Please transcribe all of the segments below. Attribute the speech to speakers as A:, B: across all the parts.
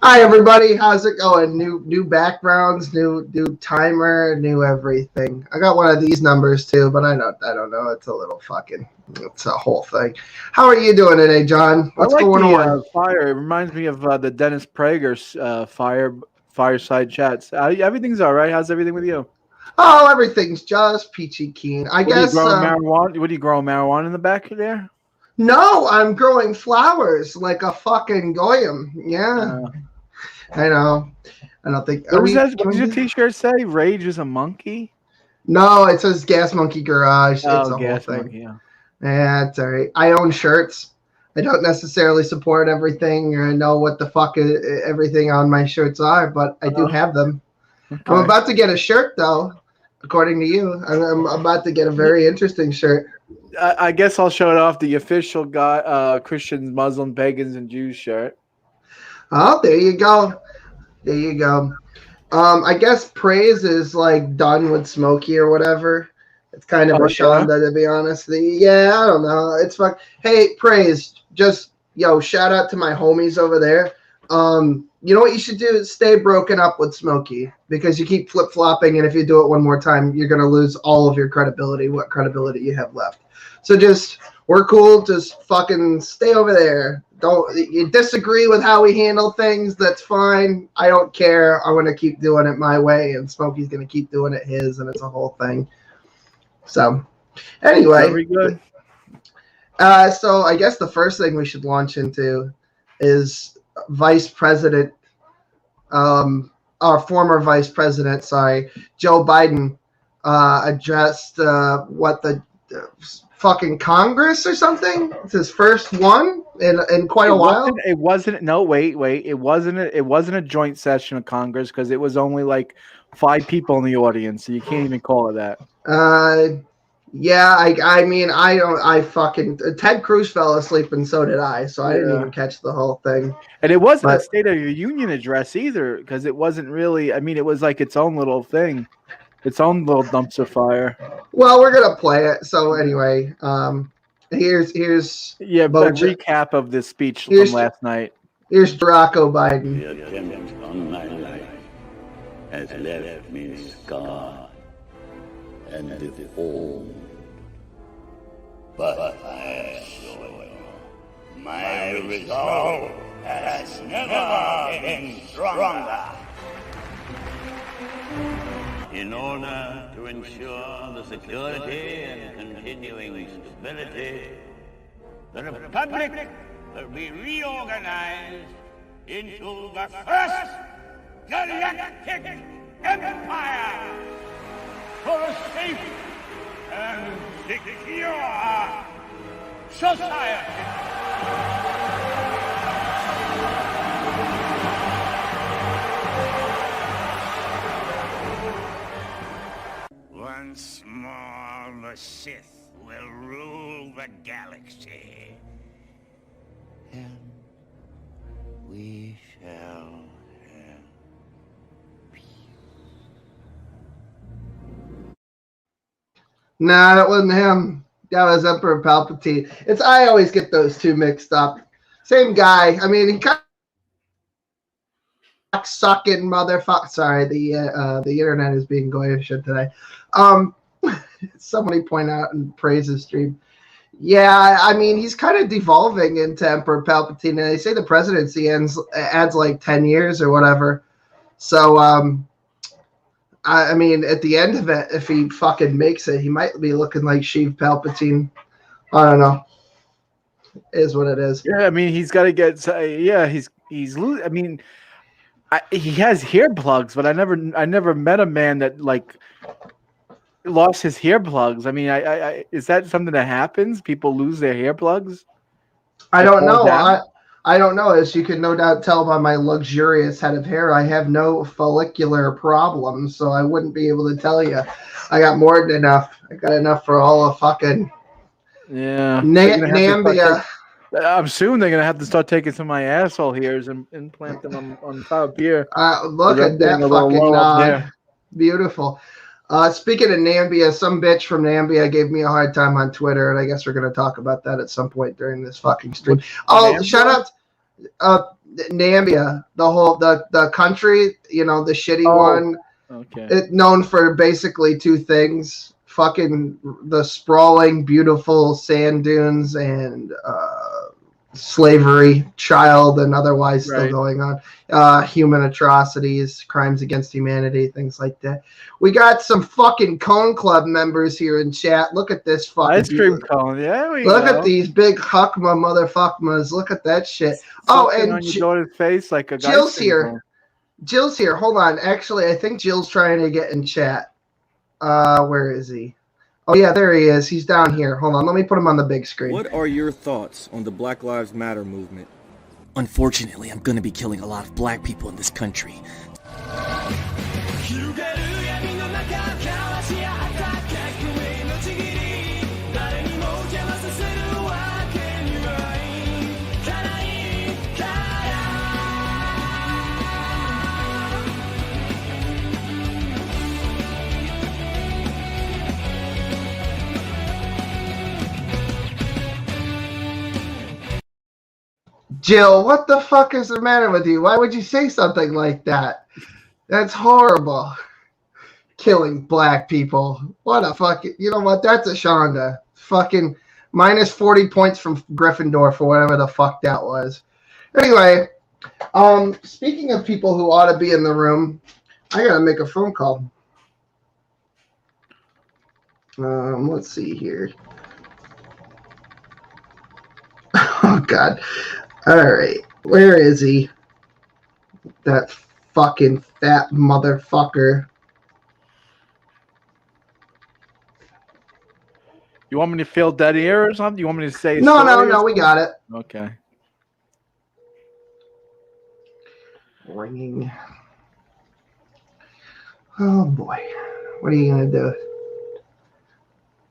A: Hi everybody, how's it going? New backgrounds, new timer, new everything. I got one of these numbers too, but I don't know. It's a little fucking. It's a whole thing. How are you doing today, John?
B: I
A: What's
B: like
A: going on?
B: the fire. It reminds me of the Dennis Prager's fireside chats. Everything's all right. How's everything with you?
A: Oh, everything's just peachy keen. I
B: What are you
A: guess.
B: growing marijuana? What are you growing marijuana in the back of there?
A: No, I'm growing flowers like a fucking goyim. Yeah,
B: Uh,
A: I know. I don't think. Are
B: what does
A: we?
B: that? What
A: Can
B: does
A: we
B: your
A: do?
B: T-shirt say? Rage is a monkey.
A: No, it says Gas Monkey Garage. It's
B: Oh,
A: a whole
B: gas
A: thing.
B: monkey. Yeah.
A: Yeah, it's all right. I own shirts. I don't necessarily support everything or know what the fuck everything on my shirts are, but I do have them.
B: Okay.
A: I'm about to get a shirt, though, according to you. I'm about to get a very interesting shirt.
B: I guess I'll show it off the official Christians, Muslim, pagans, and Jews shirt.
A: Oh, there you go. There you go. I guess praise is like done with Smokey or whatever. It's kind of a shonda, to be honest. Yeah, I don't know. It's fuck. Hey, praise. Just shout out to my homies over there. You know what you should do? Stay broken up with Smokey because you keep flip flopping, and if you do it one more time, you're gonna lose all of your credibility. What credibility you have left? So we're cool. Just fucking stay over there. Don't you disagree with how we handle things? That's fine. I don't care. I'm gonna keep doing it my way, and Smokey's gonna keep doing it his, and it's a whole thing. So, anyway,
B: very good.
A: So I guess the first thing we should launch into is Vice President, our former Vice President, Joe Biden, addressed the fucking Congress or something. It's his first one in quite a while.
B: It wasn't. No, wait. It wasn't a joint session of Congress because it was only like 5 people in the audience, so you can't even call it that.
A: Yeah, I mean, I fucking Ted Cruz fell asleep and so did I, so I didn't even catch the whole thing.
B: And it wasn't a State of the Union address either, because it wasn't really. I mean, it was like its own little thing, its own little dumpster fire.
A: Well, we're gonna play it. So anyway, here's
B: a recap of this speech from last night.
A: Here's Barack Biden.
C: The attempt on my life has left me scarred and deformed. But I assure you, my resolve has never been stronger. In order to ensure the security and continuing stability, the Republic will be reorganized into the first galactic empire for a safe and secure society. Once more, the Sith will rule the galaxy. And we shall have peace.
A: Nah, that wasn't him. That was Emperor Palpatine. I always get those two mixed up. Same guy. I mean, he kind of sucking motherfucker. Sorry, the internet is being goyish today. Somebody point out and praise his stream. Yeah, I mean, he's kind of devolving into Emperor Palpatine, and they say the presidency adds like 10 years or whatever. So, I mean, at the end of it, if he fucking makes it, he might be looking like Sheev Palpatine. I don't know. It is what it is.
B: Yeah, I mean, he's got to get. Yeah, he's losing. I mean, he has hair plugs, but I never met a man that like lost his hair plugs. I mean, is that something that happens? People lose their hair plugs?
A: I don't know. I don't know. As you can no doubt tell by my luxurious head of hair, I have no follicular problems, so I wouldn't be able to tell you. I got more than enough. I got enough for all of fucking Nambia.
B: I'm assuming they're gonna have to start taking some of my asshole hairs and implant them on top here.
A: Look at that fucking nod. Beautiful. Speaking of Nambia, some bitch from Nambia gave me a hard time on Twitter, and I guess we're going to talk about that at some point during this fucking stream. Oh, shout out. Nambia, the country, the shitty one.
B: Okay.
A: It known for basically two things: fucking the sprawling, beautiful sand dunes and slavery, child, and otherwise still going on. Human atrocities, crimes against humanity, things like that. We got some fucking Cone Club members here in chat. Look at this fucking
B: ice cream cone. Yeah,
A: look at these big huckma motherfuckmas. Look at that shit.
B: Something on your daughter's face like a
A: Jill's here. Cone. Jill's here. Hold on. Actually, I think Jill's trying to get in chat. Where is he? Oh, yeah, there he is. He's down here. Hold on. Let me put him on the big screen.
D: What are your thoughts on the Black Lives Matter movement?
E: Unfortunately, I'm going to be killing a lot of black people in this country.
A: Jill, what the fuck is the matter with you? Why would you say something like that? That's horrible. Killing black people. What a fucking... You know what? That's a Shonda. Fucking minus 40 points from Gryffindor for whatever the fuck that was. Anyway, speaking of people who ought to be in the room, I gotta make a phone call. Let's see here. Oh, God. All right, where is he? That fucking fat motherfucker.
B: You want me to fill dead air or something? You want me to say?
A: No, we got it.
B: Okay.
A: Ringing. Oh boy, what are you gonna do?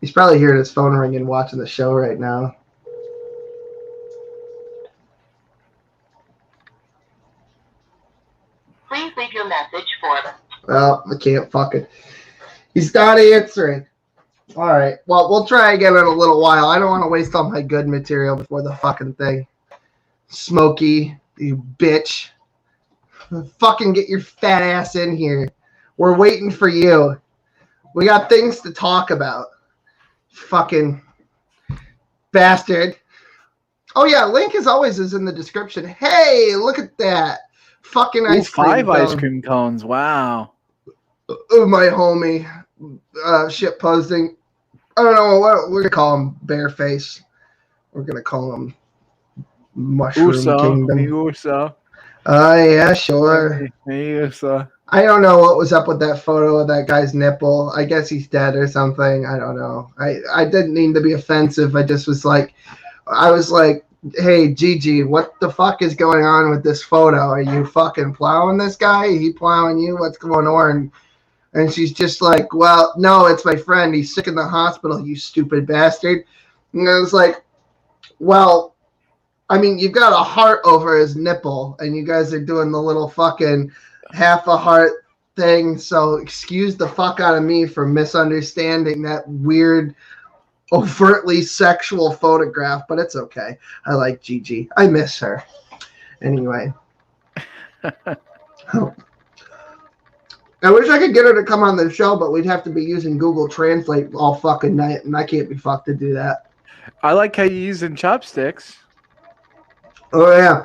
A: He's probably hearing his phone ringing, watching the show right now.
F: Please leave your message for them.
A: Well, I can't fucking... He's not answering. All right. Well, we'll try again in a little while. I don't want to waste all my good material before the fucking thing. Smokey, you bitch. Fucking get your fat ass in here. We're waiting for you. We got things to talk about. Fucking bastard. Oh, yeah. Link, as always, is in the description. Hey, look at that. Fucking ice cream
B: 5 ice cream cones. Wow.
A: Oh, my homie. Shit posting. I don't know what we're gonna call him. Bareface. We're gonna call him Mushroom Kingdom.
B: Uso.
A: Yeah, sure.
B: Uso.
A: I don't know what was up with that photo of that guy's nipple. I guess he's dead or something. I don't know. I didn't mean to be offensive. I just was like, hey, Gigi, what the fuck is going on with this photo? Are you fucking plowing this guy? He plowing you? What's going on? And she's just like, well, no, it's my friend. He's sick in the hospital, you stupid bastard. And I was like, well, I mean, you've got a heart over his nipple, and you guys are doing the little fucking half a heart thing. So excuse the fuck out of me for misunderstanding that weird, overtly sexual photograph, but it's okay. I like Gigi. I miss her. Anyway. I wish I could get her to come on the show, but we'd have to be using Google Translate all fucking night, and I can't be fucked to do that.
B: I like how you're using chopsticks.
A: Oh yeah,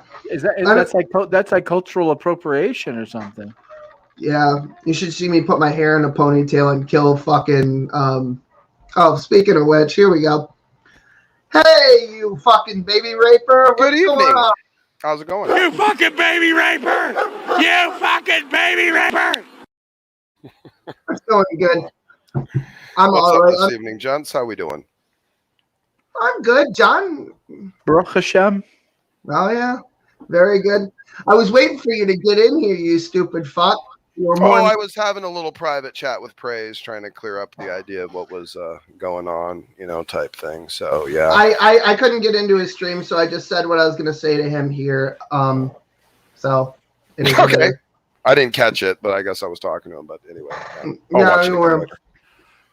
B: that's like cultural appropriation or something.
A: Yeah, you should see me put my hair in a ponytail and kill fucking. Oh, speaking of which, here we go. Hey, you fucking baby raper!
G: Good evening. How's it going?
H: You fucking baby raper! You fucking baby raper!
A: It's going good. I'm
G: What's
A: all
G: up
A: right.
G: this evening, gents? How we doing?
A: I'm good, John.
B: Baruch Hashem.
A: Oh yeah, very good. I was waiting for you to get in here, you stupid fuck.
G: I was having a little private chat with Praise, trying to clear up the idea of what was going on, type thing. So yeah,
A: I couldn't get into his stream, so I just said what I was going to say to him here. So
G: okay, I didn't catch it, but I guess I was talking to him. But anyway,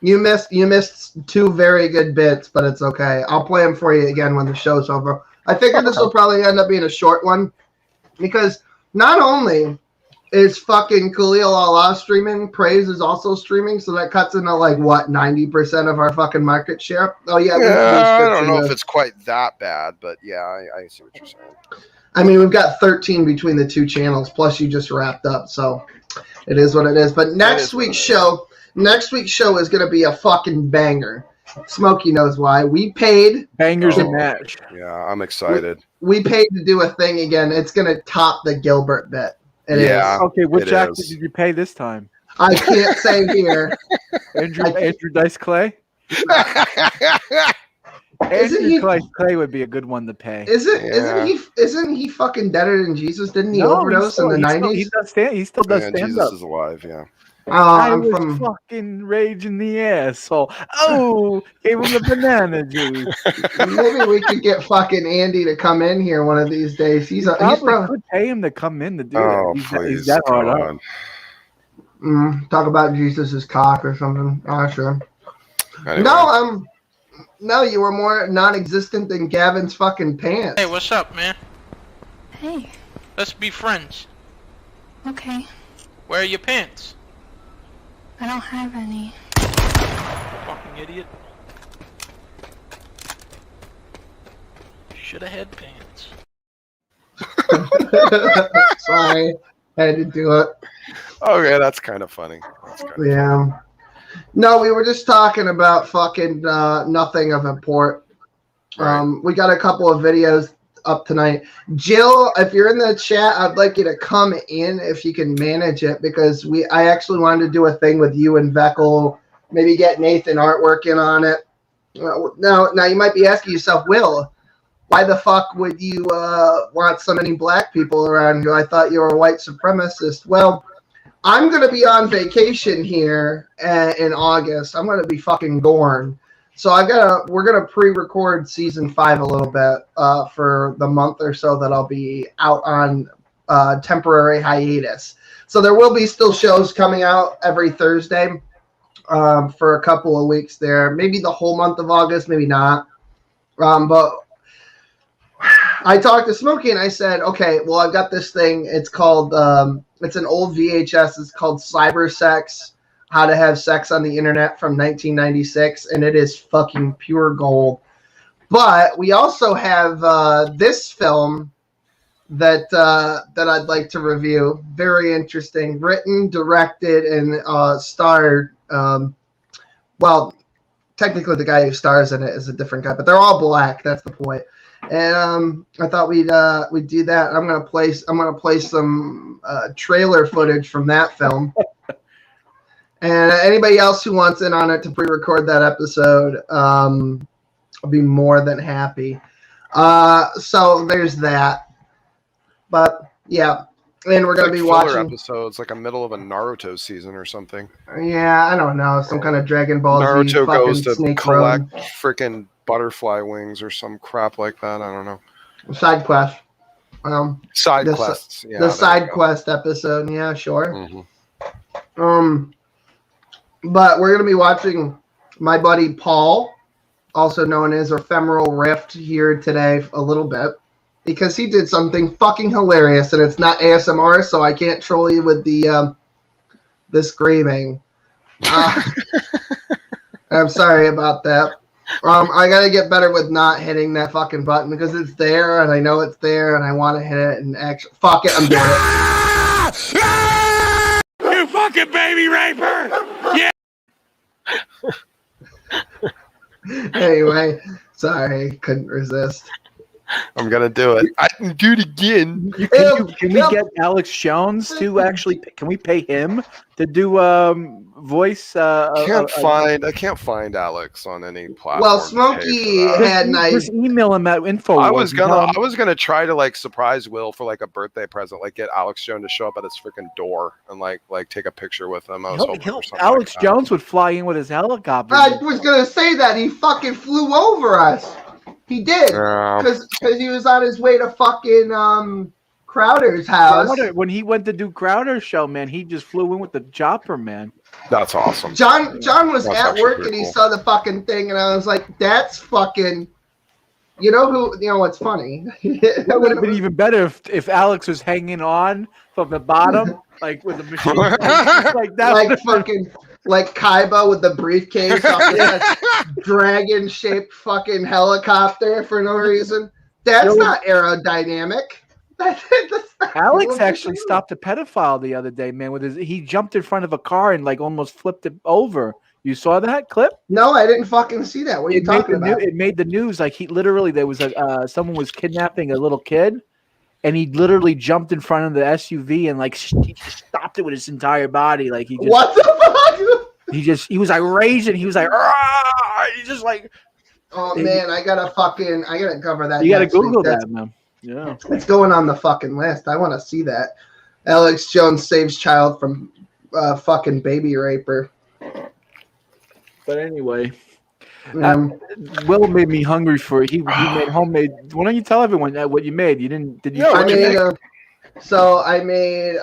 A: you missed two very good bits, but it's okay. I'll play them for you again when the show's over. I figured this will probably end up being a short one because not only is fucking Khalil Allah streaming, Praise is also streaming, so that cuts into like what 90% of our fucking market share. Oh yeah,
G: I don't know if it's quite that bad, but yeah, I see what you're saying.
A: I mean, we've got 13 between the two channels, plus you just wrapped up, so it is what it is. But next week's show is gonna be a fucking banger. Smokey knows why. We paid
B: bangers and mash.
G: Yeah, I'm excited.
A: We paid to do a thing again. It's gonna top the Gilbert bit. It is.
B: Okay, which actor did you pay this time?
A: I can't say here.
B: Andrew Dice Clay? Andrew Clay would be a good one to pay.
A: Isn't he fucking deader than Jesus? Didn't he overdose in the 90s?
B: He still does stand
G: Jesus
B: up.
G: is alive, yeah.
B: I was fucking raging the asshole. Oh, gave him the banana juice.
A: Maybe we could get fucking Andy to come in here one of these days. He's
B: probably could pay him to come in to do that. He's that hard up.
A: Talk about Jesus's cock or something. Oh, sure.
G: Anyway.
A: No, you were more non-existent than Gavin's fucking pants.
I: Hey, what's up, man?
J: Hey.
I: Let's be friends.
J: Okay.
I: Where are your pants?
J: I don't have any.
I: Fucking idiot. Should have had pants.
A: Sorry, I had to do it.
G: Okay, that's kind of funny.
A: Yeah. No, we were just talking about fucking nothing of import. Right. We got a couple of videos up tonight. Jill, if you're in the chat, I'd like you to come in if you can manage it, because I actually wanted to do a thing with you and Veckel, maybe get Nathan Artwork in on it. Now you might be asking yourself, Will, why the fuck would you want so many black people around you? I thought you were a white supremacist. Well, I'm going to be on vacation here in August. I'm going to be fucking gorn. So we're going to pre-record season 5 a little bit for the month or so that I'll be out on temporary hiatus. So there will be still shows coming out every Thursday for a couple of weeks there. Maybe the whole month of August, maybe not. But I talked to Smokey and I said, okay, well, I've got this thing. It's called, it's an old VHS. It's called Cyber Sex, How to Have Sex on the Internet from 1996. And it is fucking pure gold. But we also have this film that I'd like to review. Very interesting. Written, directed, and starred. Well, technically the guy who stars in it is a different guy, but they're all black. That's the point. And I thought we'd do that. I'm gonna play some trailer footage from that film. And anybody else who wants in on it to pre-record that episode, I'll be more than happy. So there's that. But yeah, and we're gonna be watching
G: episodes like a middle of a Naruto season or something.
A: Yeah, I don't know, some kind of Dragon Ball Z
G: Naruto goes to collect
A: road.
G: Freaking butterfly wings or some crap like that. I don't know.
A: Side quest.
G: Side quests. Yeah,
A: the side quest episode. Yeah, sure.
G: Mm-hmm.
A: But we're gonna be watching my buddy Paul, also known as Ephemeral Rift, here today a little bit, because he did something fucking hilarious, and it's not ASMR, so I can't troll you with the screaming. I'm sorry about that. I gotta get better with not hitting that fucking button, because it's there and I know it's there and I want to hit it and actually fuck it, I'm doing it.
H: You fucking baby raper! Yeah.
A: Anyway, sorry, couldn't resist.
G: I'm gonna do it. I can do it again.
B: Can we get Alex Jones to actually? Can we pay him to do voice? I
G: can't find Alex on any platform.
A: Well, Smokey had
B: just email him at info.
G: I was gonna try to like surprise Will for like a birthday present, like get Alex Jones to show up at his freaking door and like take a picture with him. I was hoping for something
B: Alex
G: like
B: Jones would fly in with his helicopter.
A: I was gonna say that he fucking flew over us. He did, because he was on his way to fucking Crowder's house.
B: When he went to do Crowder's show, man, he just flew in with the chopper, man.
G: That's awesome.
A: John was at work and he saw the fucking thing, and I was like, "That's fucking You know who? You know what's funny?
B: That would have been even better if Alex was hanging on from the bottom, like with a machine gun. Like that.
A: Like fucking, like Kaiba with the briefcase off the dragon-shaped fucking helicopter for no reason. That's not aerodynamic.
B: Alex actually stopped a pedophile the other day, man. He jumped in front of a car and like almost flipped it over. You saw that clip?
A: No, I didn't fucking see that. What are you talking about?
B: It made the news. Like there was someone was kidnapping a little kid, and he literally jumped in front of the SUV and like he just stopped it with his entire body. Like he just,
A: what the fuck?
B: He was like raging. He was like, he just like.
A: Oh man, I gotta cover that.
B: You gotta Google that, man. Yeah,
A: it's going on the fucking list. I want to see that. Alex Jones saves child from fucking baby raper.
B: But anyway, Will made me hungry for it. He made homemade. Why don't you tell everyone what you made? You didn't? Did you?
A: Yeah, I made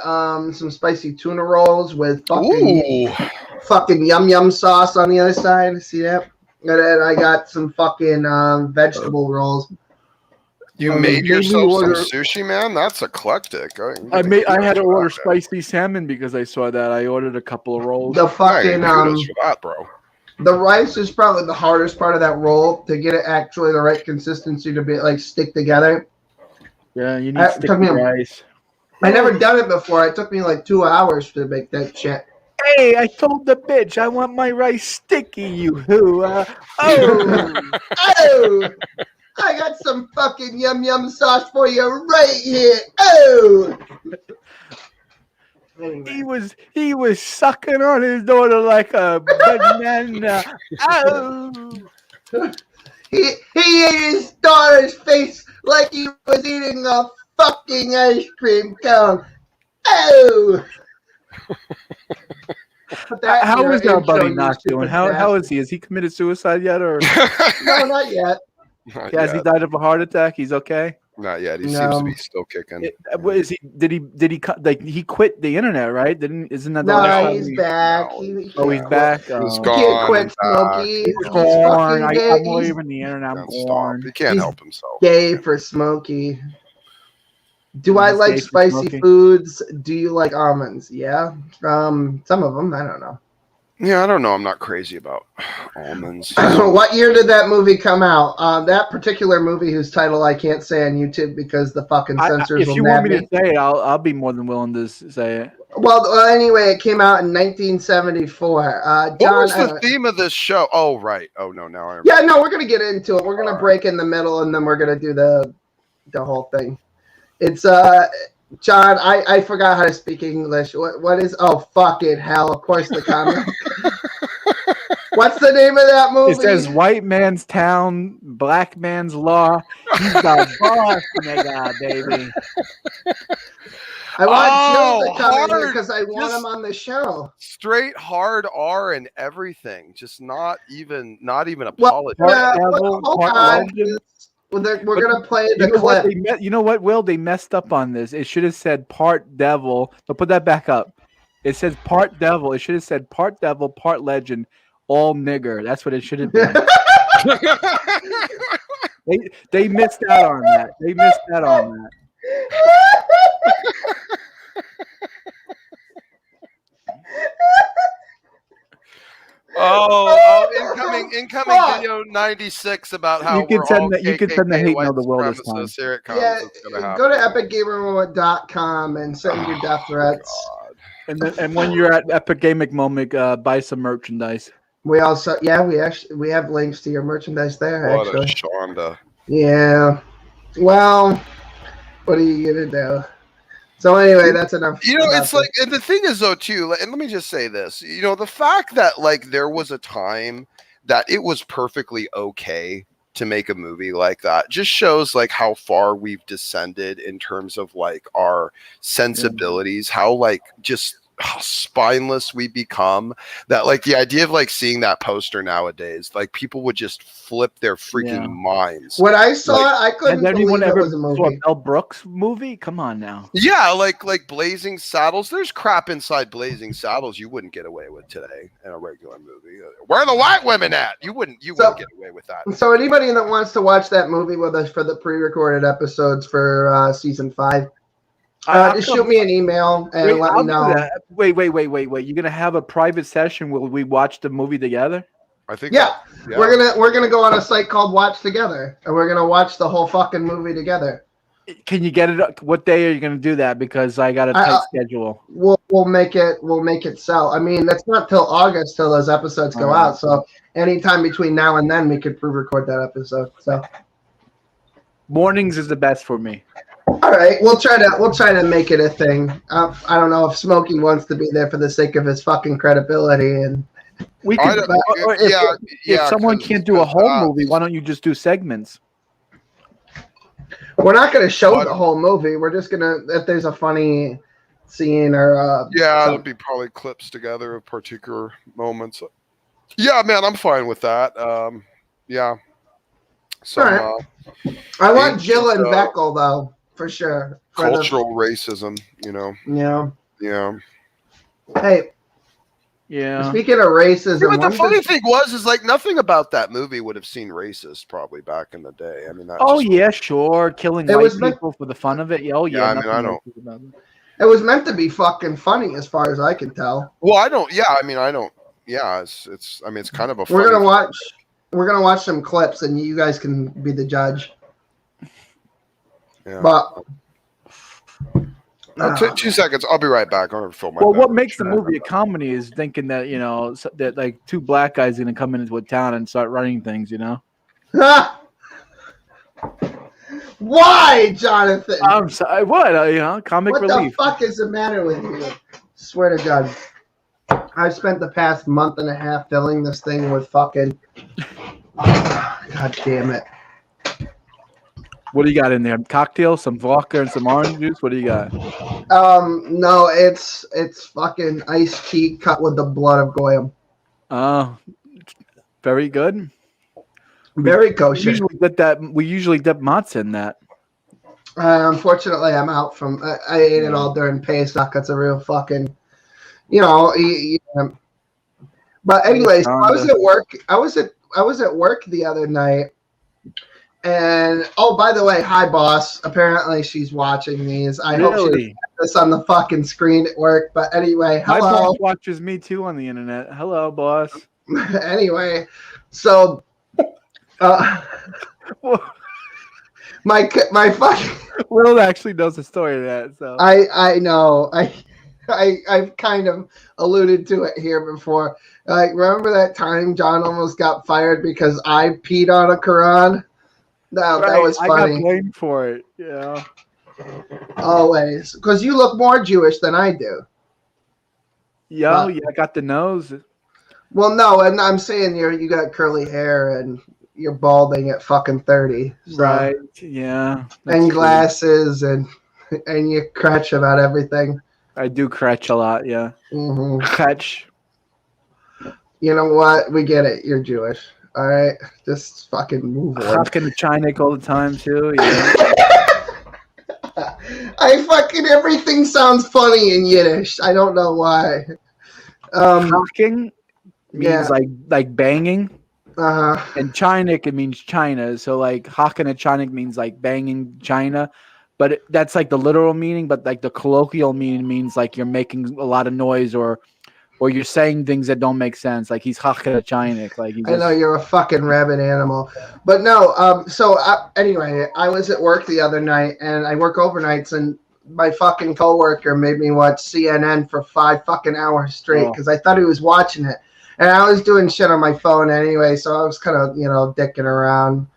A: some spicy tuna rolls with fucking yum yum sauce on the other side. See that? And then I got some fucking vegetable rolls.
G: You made yourself some sushi, man? That's eclectic.
B: I had to order spicy salmon because I saw that. I ordered a couple of rolls.
A: The fucking
G: for that, bro.
A: The rice is probably the hardest part of that roll to get it actually the right consistency to be like stick together.
B: Yeah, you need sticky rice.
A: I never done it before. It took me like 2 hours to make that shit.
B: Hey, I told the bitch I want my rice sticky, you who.
A: Oh! I got some fucking yum yum sauce for you right here. Oh!
B: He was sucking on his daughter like a banana. Oh!
A: He ate his daughter's face like he was eating a fucking ice cream cone. Oh!
B: How is our buddy not doing? How is he? Has he committed suicide yet, or
A: no, not yet.
B: Has he died of a heart attack? He's okay.
G: Not yet. He seems to be still kicking.
B: What is he? Did he he quit the internet? Right? Isn't that the
A: last
B: time?
A: No, he's back.
B: He's back.
G: He's
A: He
G: gone.
A: can't quit, Smokey.
B: He's gone. I'm leaving the internet. I'm gone.
G: He can't help himself.
A: Gay for Smokey. Do I like spicy foods? Do you like almonds? Yeah. Some of them. I don't know.
G: Yeah, I don't know. I'm not crazy about almonds.
A: What year did that movie come out? That particular movie, whose title I can't say on YouTube because the fucking censors
B: if you want me to say it, I'll be more than willing to say it.
A: Well, anyway, it came out in 1974. John,
G: what was the theme of this show? Oh, right. Oh, no. Now I remember.
A: Yeah, no, we're gonna get into it. We're gonna break in the middle, and then we're gonna do the whole thing. It's John, I forgot how to speak English. What is? Oh, fucking hell! Of course, the comment. What's the name of that movie?
B: It says "White Man's Town, Black Man's Law." He's the boss, nigga, baby.
A: I want Jill to come in here because I want him on the show.
G: Straight hard R and everything. Just not even apologize.
A: Hold on. We're gonna play the clip.
B: You know what, Will? They messed up on this. It should have said part devil. But put that back up. It says part devil. It should have said part devil, part legend, all nigger. That's what it should have been. They missed out on that. They missed out on that.
G: Incoming video 96 about how
B: you can send the hate mail to Will this time.
G: Here it comes.
A: Yeah, go to epicgamermoment.com and send your death threats.
B: And when you're at Epic Gaming Moment, buy some merchandise.
A: We also, we have links to your merchandise there.
G: What
A: actually,
G: a shonda.
A: Yeah. Well, what are you gonna do? So anyway, that's enough.
G: It's like, and the thing is though too, and let me just say this, the fact that like there was a time that it was perfectly okay to make a movie like that just shows like how far we've descended in terms of like our sensibilities, how like just how spineless we become, that like the idea of like seeing that poster nowadays, like people would just flip their freaking minds.
A: When I saw it, I couldn't
B: Has anyone
A: believe it
B: ever
A: was a
B: saw a
A: movie.
B: Mel Brooks movie? Come on now.
G: Yeah, like Blazing Saddles. There's crap inside Blazing Saddles you wouldn't get away with today in a regular movie. Where are the white women at? You wouldn't get away with that.
A: So anybody that wants to watch that movie with us for the pre-recorded episodes for season 5, just shoot me an email and let me know.
B: Wait. You're gonna have a private session where we watch the movie together?
G: I think.
A: Yeah. We're gonna go on a site called Watch Together, and we're gonna watch the whole fucking movie together.
B: Can you get it? What day are you gonna do that? Because I got a tight schedule.
A: We'll make it sell. I mean, that's not till August till those episodes go out. So anytime between now and then, we could pre-record that episode. So
B: mornings is the best for me.
A: All right, we'll try to make it a thing. I don't know if Smokey wants to be there for the sake of his fucking credibility, and
B: we could. If someone can't do a whole movie, why don't you just do segments?
A: We're not going to show the whole movie. We're just gonna, if there's a funny scene or
G: it'll be probably clips together of particular moments. Yeah, man, I'm fine with that. Yeah. So
A: I want Jill and Beckel though. For sure.
G: Cultural racism, you know.
A: Yeah. Hey.
B: Yeah.
A: Speaking of racism,
G: but the funny thing is like nothing about that movie would have seemed racist probably back in the day. I mean,
B: sure, killing white people for the fun of it. Oh yeah.
G: I mean, I don't.
A: It was meant to be fucking funny, as far as I can tell.
G: Well, I don't. Yeah, I mean, I don't. Yeah, it's. I mean, it's kind of a.
A: We're gonna watch some clips, and you guys can be the judge.
G: Yeah.
A: But
G: 2 seconds. I'll be right back. I'm gonna fill my.
B: Well, what makes the movie a comedy is thinking that that like two black guys are gonna come into a town and start running things.
A: Why, Jonathan?
B: I'm sorry. What? Comic relief.
A: What the fuck is the matter with you? Swear to God, I've spent the past month and a half filling this thing with fucking. God damn it.
B: What do you got in there? Cocktail, some vodka, and some orange juice? What do you got?
A: No, it's fucking iced tea cut with the blood of goyim.
B: Oh, very good.
A: Very kosher.
B: We usually dip matzah in that.
A: Unfortunately, I'm out from. I ate it all during Pesach. That's a real fucking, But anyways, I was at work. I was at work the other night. And by the way, hi boss. Apparently she's watching these. I hope she doesn't have this on the fucking screen at work. But anyway, hello.
B: My boss watches me too on the internet. Hello, boss.
A: Anyway, so my fucking
B: Will actually knows the story of that. So
A: I know. I've kind of alluded to it here before. Like, remember that time John almost got fired because I peed on a Quran? No, that was funny.
B: I got blamed for it. Yeah.
A: Always. Because you look more Jewish than I do.
B: Yeah, I got the nose.
A: Well, no, and I'm saying you got curly hair and you're balding at fucking 30. So.
B: Right, yeah.
A: And glasses and you crutch about everything.
B: I do crutch a lot, yeah.
A: Mm-hmm.
B: Crutch.
A: You know what? We get it. You're Jewish. All right, just fucking move on.
B: Talking to Chinik all the time too. Yeah.
A: I fucking everything sounds funny in Yiddish. I don't know why.
B: Hawking means like banging. And Chinik, it means China. So like Hawking and Chinik means like banging China. But that's like the literal meaning. But like the colloquial meaning means like you're making a lot of noise or you're saying things that don't make sense. Like he's Hawking a Chinik. Like
A: I know you're a fucking rabid animal. But no, anyway, I was at work the other night and I work overnights and my fucking coworker made me watch CNN for 5 fucking hours straight because I thought he was watching it. And I was doing shit on my phone anyway, so I was kind of, dicking around.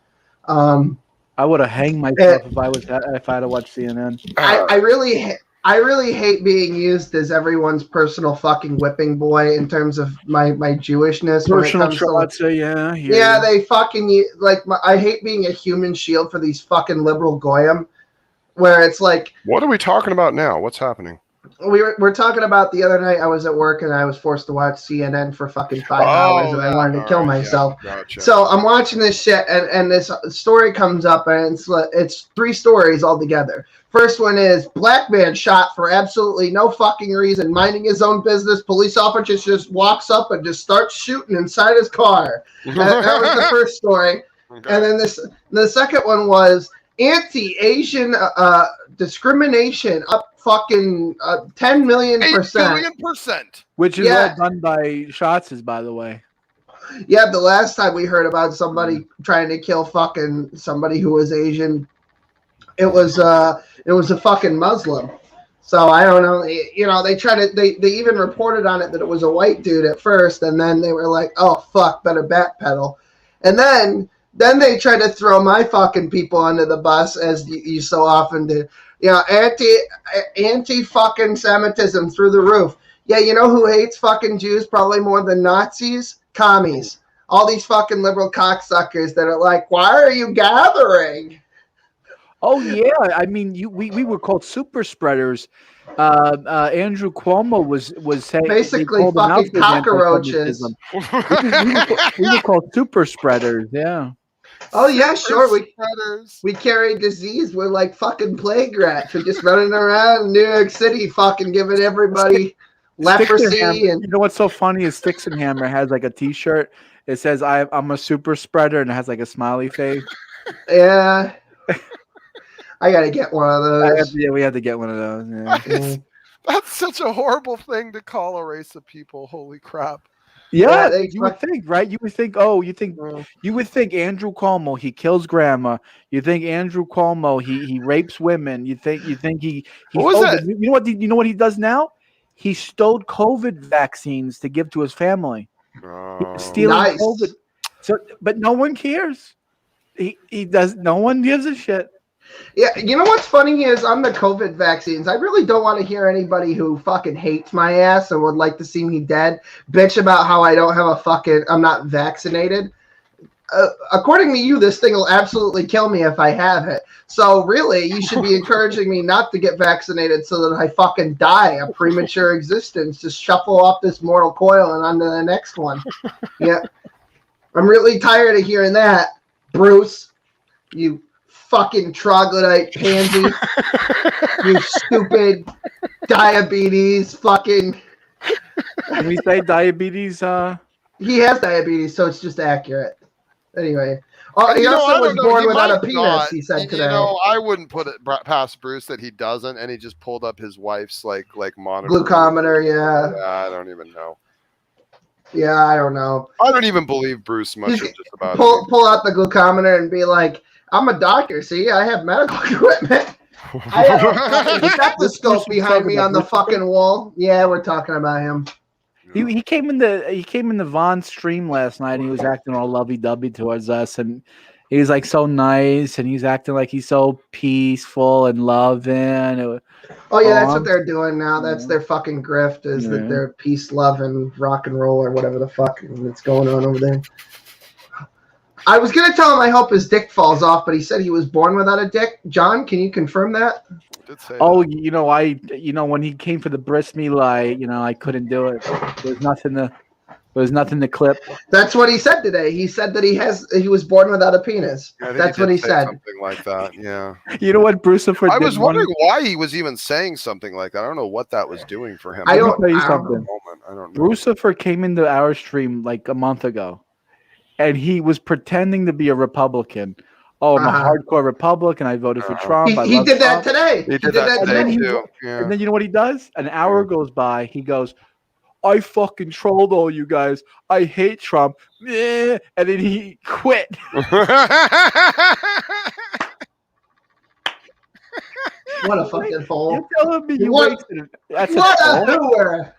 B: I would have hanged myself if I had to watch CNN.
A: I really hate being used as everyone's personal fucking whipping boy in terms of my Jewishness.
B: Personal shots, yeah.
A: Yeah, they fucking I hate being a human shield for these fucking liberal goyim, where it's like.
G: What are we talking about now? What's happening?
A: we're talking about the other night. I was at work and I was forced to watch CNN for fucking 5 hours, and I wanted to kill myself.
G: Yeah, gotcha.
A: So I'm watching this shit, and this story comes up, and it's 3 stories altogether. First one is black man shot for absolutely no fucking reason, minding his own business. Police officer just walks up and just starts shooting inside his car. That was the first story.
G: Okay.
A: And then the second one was anti-Asian discrimination up fucking 10 million %.
G: 8 billion%.
B: Which is all done by Shots, by the way.
A: Yeah, the last time we heard about somebody trying to kill fucking somebody who was Asian, it was a fucking Muslim. So I don't know. You know, they even reported on it that it was a white dude at first, and then they were like, "Oh fuck, better backpedal," and then they tried to throw my fucking people under the bus, as you so often do. You know, anti fucking Semitism through the roof. Yeah, you know who hates fucking Jews probably more than Nazis? Commies. All these fucking liberal cocksuckers that are like, why are you gathering?
B: Oh yeah, I mean, we were called super spreaders. Andrew Cuomo was saying
A: basically fucking cockroaches.
B: we were called super spreaders. Yeah.
A: Oh yeah, sure. We carry disease. We're like fucking plague rats. We're just running around New York City, fucking giving everybody leprosy. And
B: you know what's so funny is Sticks and Hammer has like a T-shirt. It says I'm a super spreader, and it has like a smiley face.
A: Yeah. I gotta get one of those.
B: We had to get one of those. Yeah.
G: That's such a horrible thing to call a race of people. Holy crap.
B: Yeah, you would think, right? You would think, you would think Andrew Cuomo, he kills grandma. You think Andrew Cuomo, he rapes women. You think he
G: what was that?
B: You know what he does now? He stole COVID vaccines to give to his family. Stealing
A: nice.
B: COVID. So, but no one cares. He does. No one gives a shit.
A: Yeah, you know what's funny is on the COVID vaccines, I really don't want to hear anybody who fucking hates my ass and would like to see me dead bitch about how I'm not vaccinated. According to you, this thing will absolutely kill me if I have it. So really, you should be encouraging me not to get vaccinated so that I fucking die a premature existence, just shuffle off this mortal coil and onto the next one. Yeah, I'm really tired of hearing that, Bruce. You fucking troglodyte pansy. You stupid diabetes fucking.
B: Can we say diabetes?
A: He has diabetes, so it's just accurate. Anyway. He also was born without a penis, he said today.
G: You know, I wouldn't put it past Bruce that he doesn't, and he just pulled up his wife's like monitor.
A: Glucometer, yeah.
G: I don't even know.
A: Yeah, I don't know.
G: I don't even believe Bruce much just about it.
A: Pull out the glucometer and be like, I'm a doctor, see? I have medical equipment. I have a stethoscope behind me on the fucking wall. Yeah, we're talking about him.
B: He came in the Vaughn stream last night and he was acting all lovey-dovey towards us, and he was like so nice, and he's acting like he's so peaceful and loving.
A: Oh yeah, that's what they're doing now. That's their fucking grift, that they're peace, love, and rock and roll or whatever the fuck that's going on over there. I was gonna tell him I hope his dick falls off, but he said he was born without a dick. John, can you confirm that?
B: Oh, when he came for the bris meal, I couldn't do it. There was nothing to clip.
A: That's what he said today. He said that he was born without a penis. That's what he said.
G: Something like that, yeah.
B: You know what, Brucifer?
G: I was wondering why he was even saying something like that. I don't know what that was doing for him.
B: I don't know.
G: Brucifer
B: came into our stream like a month ago, and he was pretending to be a Republican. Oh, I'm a hardcore Republican. I voted for Trump.
A: He did that today.
G: He did that today too. Yeah.
B: And then you know what he does? An hour goes by. He goes, I fucking trolled all you guys. I hate Trump. And then he quit.
A: What a fucking fool.
B: You're telling me you wasted it. That's
A: what a hooer.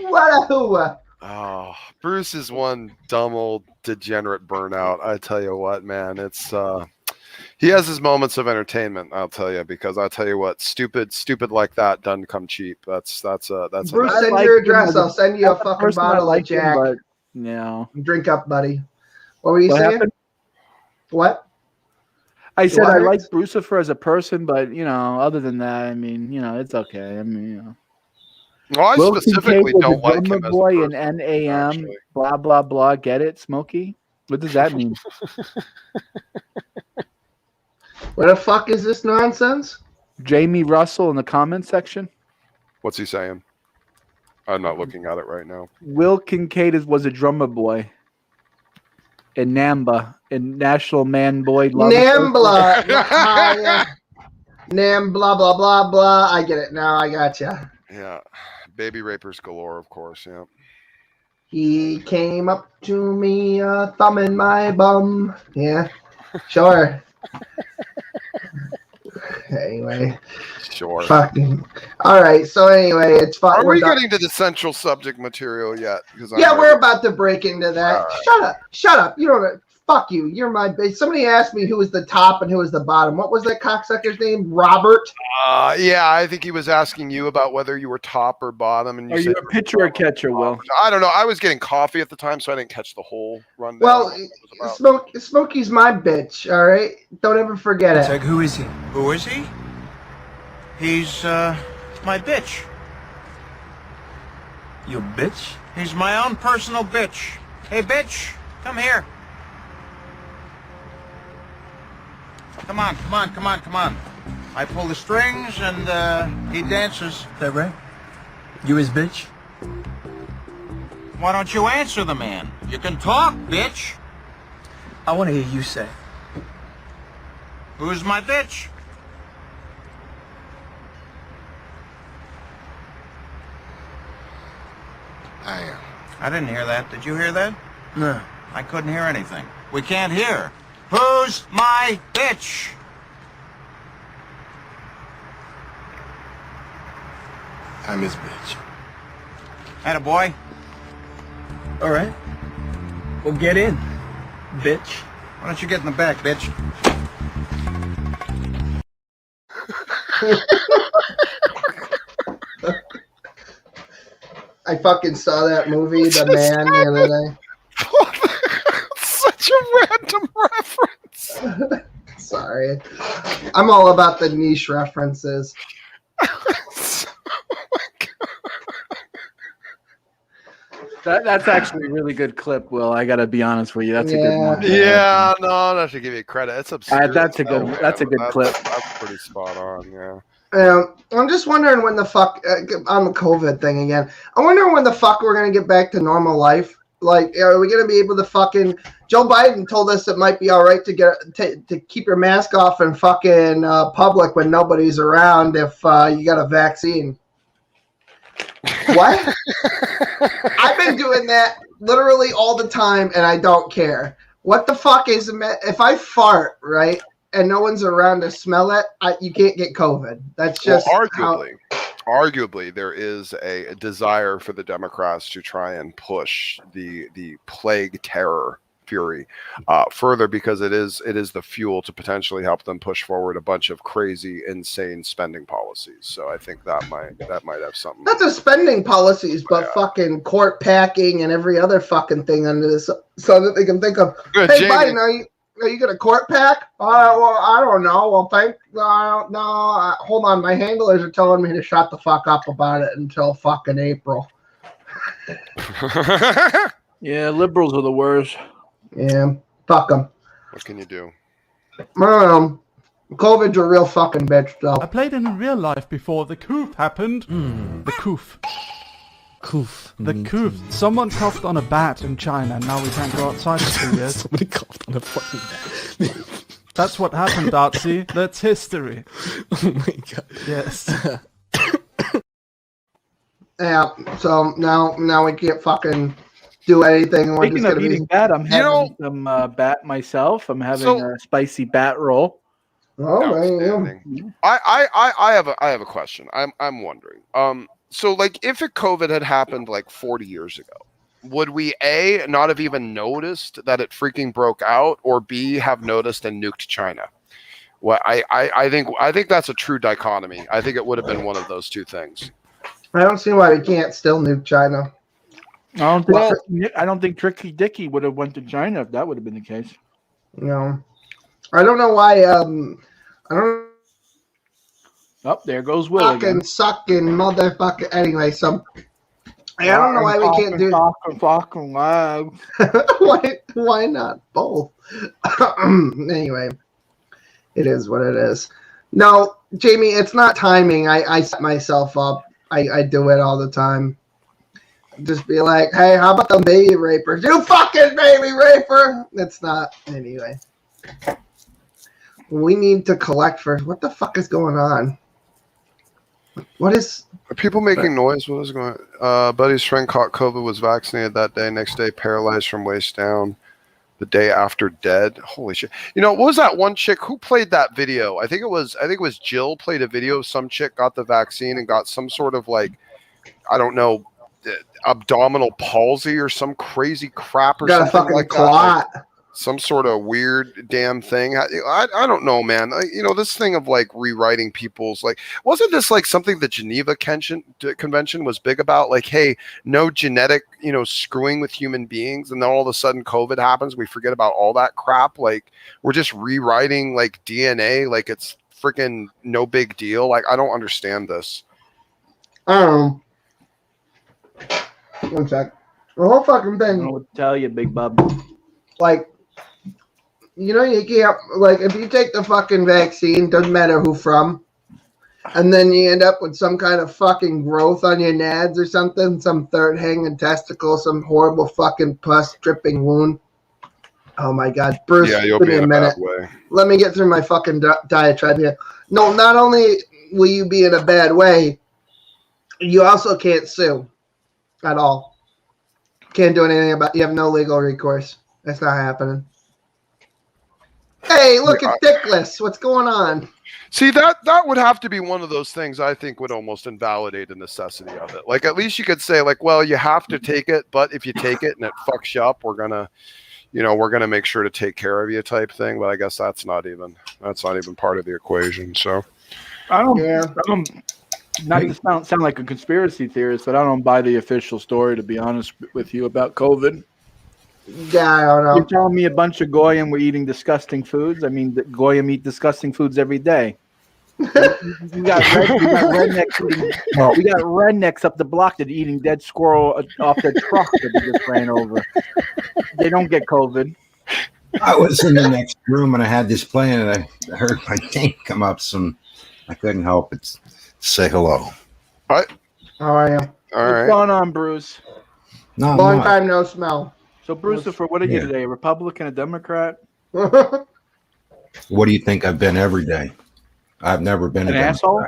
A: What a hooer.
G: Oh, Bruce is one dumb old degenerate burnout. I tell you what, man, it's he has his moments of entertainment. I'll tell you, because I'll tell you what, stupid like that doesn't come cheap. That's
A: Bruce, send your address. I'll send you a fucking bottle of Jack.
B: Yeah,
A: drink up, buddy. What were you saying?
B: Happened?
A: What?
B: I said I like Brucifer as a person, but other than that, I mean, it's okay. I mean,
G: Well, I
B: Will
G: specifically
B: Kincaid was
G: don't
B: a
G: like him
B: drummer
G: as
B: boy
G: a
B: in
G: person,
B: NAM.
G: actually.
B: Blah blah blah. Get it, Smokey? What does that mean?
A: What the fuck is this nonsense?
B: Jamie Russell in the comment section.
G: What's he saying? I'm not looking at it right now.
B: Will Kincaid was a drummer boy in NAMBA, in National Man Boy Love.
A: Nambla. Yeah. Nam blah blah blah blah. I get it now. I gotcha.
G: Yeah, baby rapers galore, of course. Yeah.
A: He came up to me, thumb in my bum. Yeah, sure. Anyway,
G: Sure.
A: fucking. All right. So anyway, it's fun.
G: Are we getting to the central subject material yet?
A: Yeah, we're about to break into that. Shut up. Shut up. You don't. Fuck you. You're my bitch. Somebody asked me who was the top and who was the bottom. What was that cocksucker's name? Robert?
G: Yeah, I think he was asking you about whether you were top or bottom. And
B: Are you a pitcher or catcher, Will?
G: I don't know. I was getting coffee at the time, so I didn't catch the whole rundown.
A: Well, Smokey's my bitch, all right? Don't ever forget it.
H: Like, who is he? Who is he? He's, my bitch.
E: You bitch?
H: He's my own personal bitch. Hey, bitch, come here. Come on, come on, come on, come on. I pull the strings and, he dances.
E: Is that right? You his bitch?
H: Why don't you answer the man? You can talk, bitch.
E: I want to hear you say.
H: Who's my bitch? I didn't hear that. Did you hear that?
E: No.
H: I couldn't hear anything. We can't hear. Who's my bitch?
E: I'm his bitch.
H: Attaboy.
E: All right. Well, get in, bitch.
H: Why don't you get in the back, bitch?
A: I fucking saw that movie, The Man, the other day.
G: Such a random reference.
A: Sorry. I'm all about the niche references.
B: That's actually a really good clip, Will. I gotta be honest with you. That's a good one.
G: Yeah, no, I have to give you credit. It's absurd.
B: That's a good. That's a good clip.
G: That's pretty spot on. Yeah.
A: I'm just wondering when the fuck on the COVID thing again. I'm wondering when the fuck we're gonna get back to normal life. Like, are we gonna be able to fucking? Joe Biden told us it might be all right to keep your mask off in fucking public when nobody's around if you got a vaccine. What? I've been doing that literally all the time, and I don't care. What the fuck is if I fart, right, and no one's around to smell it? You can't get COVID. That's just
G: arguably there is a desire for the Democrats to try and push the plague terror fury further, because it is the fuel to potentially help them push forward a bunch of crazy, insane spending policies. So I think that might have something.
A: Not the spending policies, but fucking court packing and every other fucking thing under this, so that they can think of,
G: Good,
A: hey,
G: Jamie.
A: Biden, are you gonna court pack? Well, I don't know. Well, no. Hold on, my handlers are telling me to shut the fuck up about it until fucking April.
B: Yeah, liberals are the worst.
A: Yeah, fuck them.
G: What can you do?
A: COVID's a real fucking bitch, though.
K: I played in real life before the coup happened. The coup.
E: Coof.
K: The coup. Someone coughed on a bat in China, and now we can't go outside for 2 years.
E: Somebody coughed on a fucking bat.
K: That's what happened, Darcy. That's history.
E: Oh my god.
K: Yes.
A: Yeah, so now we can't fucking do anything. We're
B: Speaking
A: just
B: of
A: gonna
B: eating bat, I'm having some bat myself. I'm having a spicy bat roll.
G: Outstanding. I have a question. I'm wondering. So like, if COVID had happened like 40 years ago, would we A, not have even noticed that it freaking broke out, or B, have noticed and nuked China? Well, I think that's a true dichotomy. I think it would have been one of those two things.
A: I don't see why we can't still nuke China.
B: I don't think Tricky Dicky would have went to China if that would have been the case.
A: No, I don't know why. I don't
B: Oh, there goes Will
A: fucking
B: again.
A: sucking motherfucker. Anyway, so I don't know why we can't do.
B: Fucking live.
A: Why not both? Anyway, it is what it is. No, Jamie, it's not timing. I set myself up. I do it all the time. Just be like, hey, how about the baby rapers? You fucking baby raper! It's not. Anyway. We need to collect first. What the fuck is going on? What is...
G: Are people making noise? What is going on? Buddy's friend caught COVID, was vaccinated that day. Next day, paralyzed from waist down. The day after, dead. Holy shit! You know, what was that one chick who played that video? I think it was Jill played a video of some chick got the vaccine and got some sort of like, I don't know, abdominal palsy or some crazy crap or
A: got
G: something
A: a fucking
G: like
A: clot.
G: that. Like, some sort of weird damn thing. I don't know, man. You know, this thing of like rewriting people's, like, wasn't this like something the Geneva Convention was big about? Like, hey, no genetic, you know, screwing with human beings. And then all of a sudden COVID happens. We forget about all that crap. Like, we're just rewriting like DNA. Like, it's freaking no big deal. Like, I don't understand this.
A: One sec. The whole fucking
B: I
A: thing.
B: don't know what to tell you, big bub.
A: Like, you know, you can't, like, if you take the fucking vaccine, doesn't matter who from, and then you end up with some kind of fucking growth on your nads or something, some third hanging testicle, some horrible fucking pus dripping wound. Oh my God. Bruce,
G: Yeah, you'll
A: give
G: be
A: me
G: in
A: a
G: a
A: minute.
G: bad way.
A: Let me get through my fucking diatribe here. No, not only will you be in a bad way, you also can't sue at all. Can't do anything about it. You have no legal recourse. That's not happening. Hey, look at Dickless. What's going on?
G: See, that would have to be one of those things I think would almost invalidate the necessity of it. Like, at least you could say, like, well, you have to take it, but if you take it and it fucks you up, we're gonna make sure to take care of you type thing. But I guess that's not even part of the equation. So
B: I don't not to sound like a conspiracy theorist, but I don't buy the official story, to be honest with you, about COVID.
A: Yeah, I don't know.
B: You're telling me a bunch of Goyim were eating disgusting foods? I mean, the Goyim eat disgusting foods every day. We got rednecks up the block that are eating dead squirrel off their truck that they just ran over. They don't get COVID.
L: I was in the next room and I had this playing and I heard my name come up. I couldn't help but say hello.
G: Hi.
A: How are you?
B: What's going on, Bruce?
L: No,
A: Long time no smell.
B: So, Brucifer, what are you today? A Republican, a Democrat?
L: What do you think I've been every day? I've never been
B: an asshole.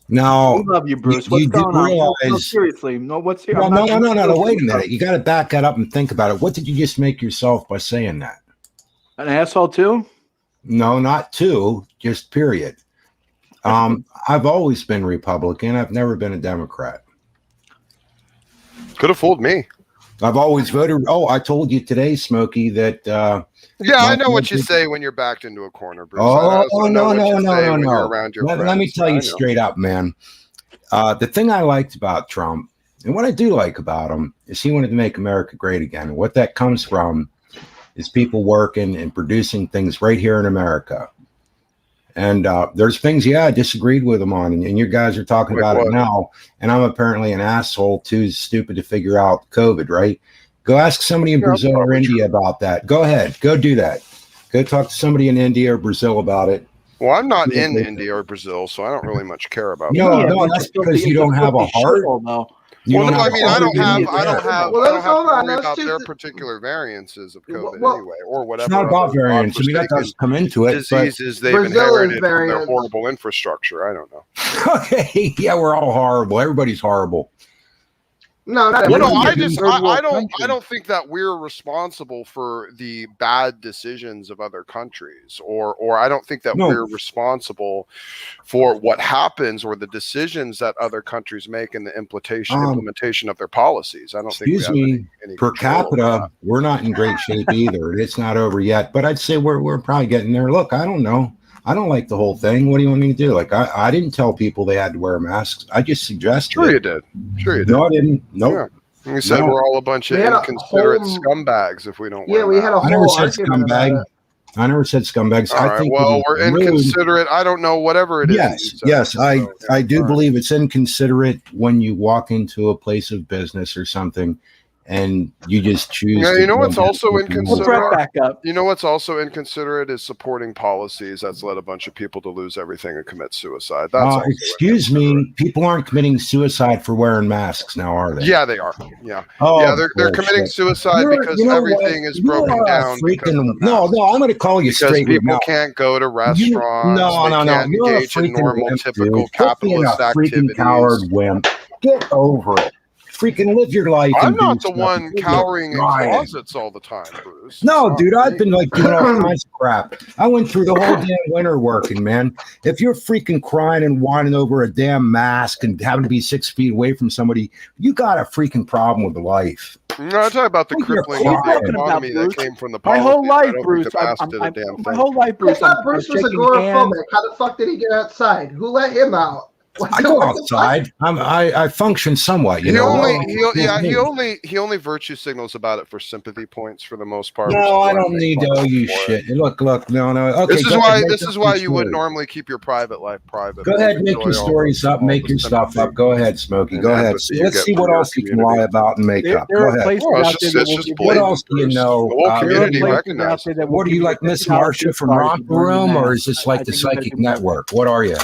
L: No,
B: we love you, Bruce. What's going on? No, seriously, no. What's here?
L: No. Wait a minute. You got to back that up and think about it. What did you just make yourself by saying that?
B: An asshole too?
L: No, not two. Just period. I've always been Republican. I've never been a Democrat.
G: Could have fooled me.
L: I've always voted. Oh, I told you today, Smokey, that.
G: Yeah, I know what you say when you're backed into a corner, Bruce.
L: Oh, no.
G: Let
L: me tell you straight up, man. The thing I liked about Trump, and what I do like about him, is he wanted to make America great again. And what that comes from is people working and producing things right here in America. And there's things, I disagreed with him on, and you guys are talking about it now. And I'm apparently an asshole too stupid to figure out COVID, right? Go ask somebody in Brazil or India about that. Go ahead, go do that. Go talk to somebody in India or Brazil about it.
G: Well, I'm not in India or Brazil, so I don't really much care about that.
L: No, that's because you don't have a heart.
G: Well, no, I mean, I don't have.
A: Well, let's
G: hold
A: on.
G: About their particular variances of COVID anyway, or whatever.
L: It's not about variants. I mean, that does come into it.
G: Diseases they've inherited from their horrible infrastructure. I don't know.
L: Okay, yeah, we're all horrible. Everybody's horrible.
A: No,
G: I don't think that we're responsible for the bad decisions of other countries, or I don't think that we're responsible for what happens or the decisions that other countries make and the implementation of their policies. I don't think.
L: Excuse me, per capita, we're not in great shape either. It's not over yet, but I'd say we're probably getting there. Look, I don't know. I don't like the whole thing. What do you want me to do? Like, I didn't tell people they had to wear masks. I just suggested.
G: Sure you did.
L: No, I didn't. Nope.
G: Yeah. You said we're all a bunch of inconsiderate scumbags if we don't wear masks.
A: We had a whole
L: I never said scumbag. I never said scumbags.
G: All
L: I
G: right.
L: think
G: Well, we're
L: rude.
G: inconsiderate. I don't know. Whatever it is.
L: Yes.
G: So,
L: I do believe it's inconsiderate when you walk into a place of business or something, and you just choose.
G: Yeah,
L: to
G: you know
L: go
G: what's
L: down
G: also
L: the
G: inconsiderate?
B: Back up.
G: You know what's also inconsiderate is supporting policies that's led a bunch of people to lose everything and commit suicide. That's also
L: excuse me, people aren't committing suicide for wearing masks now, are they?
G: Yeah, they are. Yeah.
L: Oh,
G: yeah, they're
L: bullshit.
G: committing suicide because everything is broken down.
L: No, I'm going to call you
G: Because
L: straight.
G: people can't go to restaurants. They can't
L: You're
G: engage in normal,
L: wimp,
G: typical
L: dude. Quit being
G: capitalist
L: a freaking
G: activities.
L: coward wimp. Get over it. Freaking live your life.
G: I'm
L: and do
G: not the
L: stuff.
G: one
L: You're
G: cowering in
L: lying.
G: closets all the time, Bruce.
L: No, dude, I've been like doing all kinds of crap. I went through the whole damn winter working, man. If you're freaking crying and whining over a damn mask and having to be 6 feet away from somebody, you got a freaking problem with life.
G: No, I'm talking about the crippling of the economy that came from the policies.
B: My whole life,
G: I don't
B: Bruce.
G: think the mask did a damn thing.
B: My whole life,
A: I
B: Bruce.
A: thought Bruce was agoraphobic. How the fuck did he get outside? Who let him out?
L: I go outside. I function somewhat. You know.
G: He only virtue signals about it for sympathy points for the most part.
L: No, I don't need to owe you shit. Look, no. Okay,
G: this is why you would normally keep your private life private.
L: Go ahead, make your stories up, make your stuff up. Go ahead, Smokey. Go ahead. Let's see what else you can lie about and make up. Go ahead. What else do you know? What are you like, Miss Marsha from Romper Room, or is this like the Psychic Network? What are you?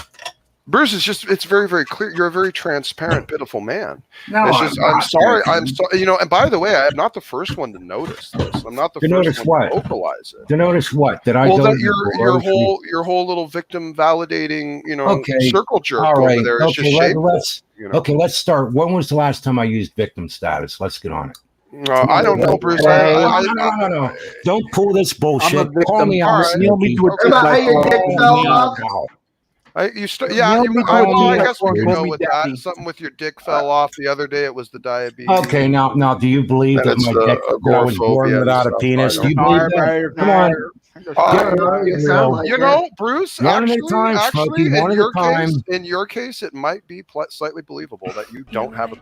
G: Bruce, it's very, very clear. You're a very transparent, pitiful man.
L: No,
G: I'm sorry. You know, and by the way, I am not the first one to notice this. I'm not the first one to vocalize it.
L: To notice what? That
G: your whole little victim validating, circle jerk over there is just shameful.
L: Okay, let's start. When was the last time I used victim status? Let's get on it.
G: I don't know, Bruce.
L: No. Don't pull this bullshit. Call me out.
G: I guess we can go with that. Something with your dick fell off the other day. It was the diabetes.
L: Okay, now, do you believe that my dick I was born without a penis? Do you believe that? Come on.
G: You know, Bruce.
L: One at a time, Smokey. One at a time.
G: In your case, it might be slightly believable that you don't have a.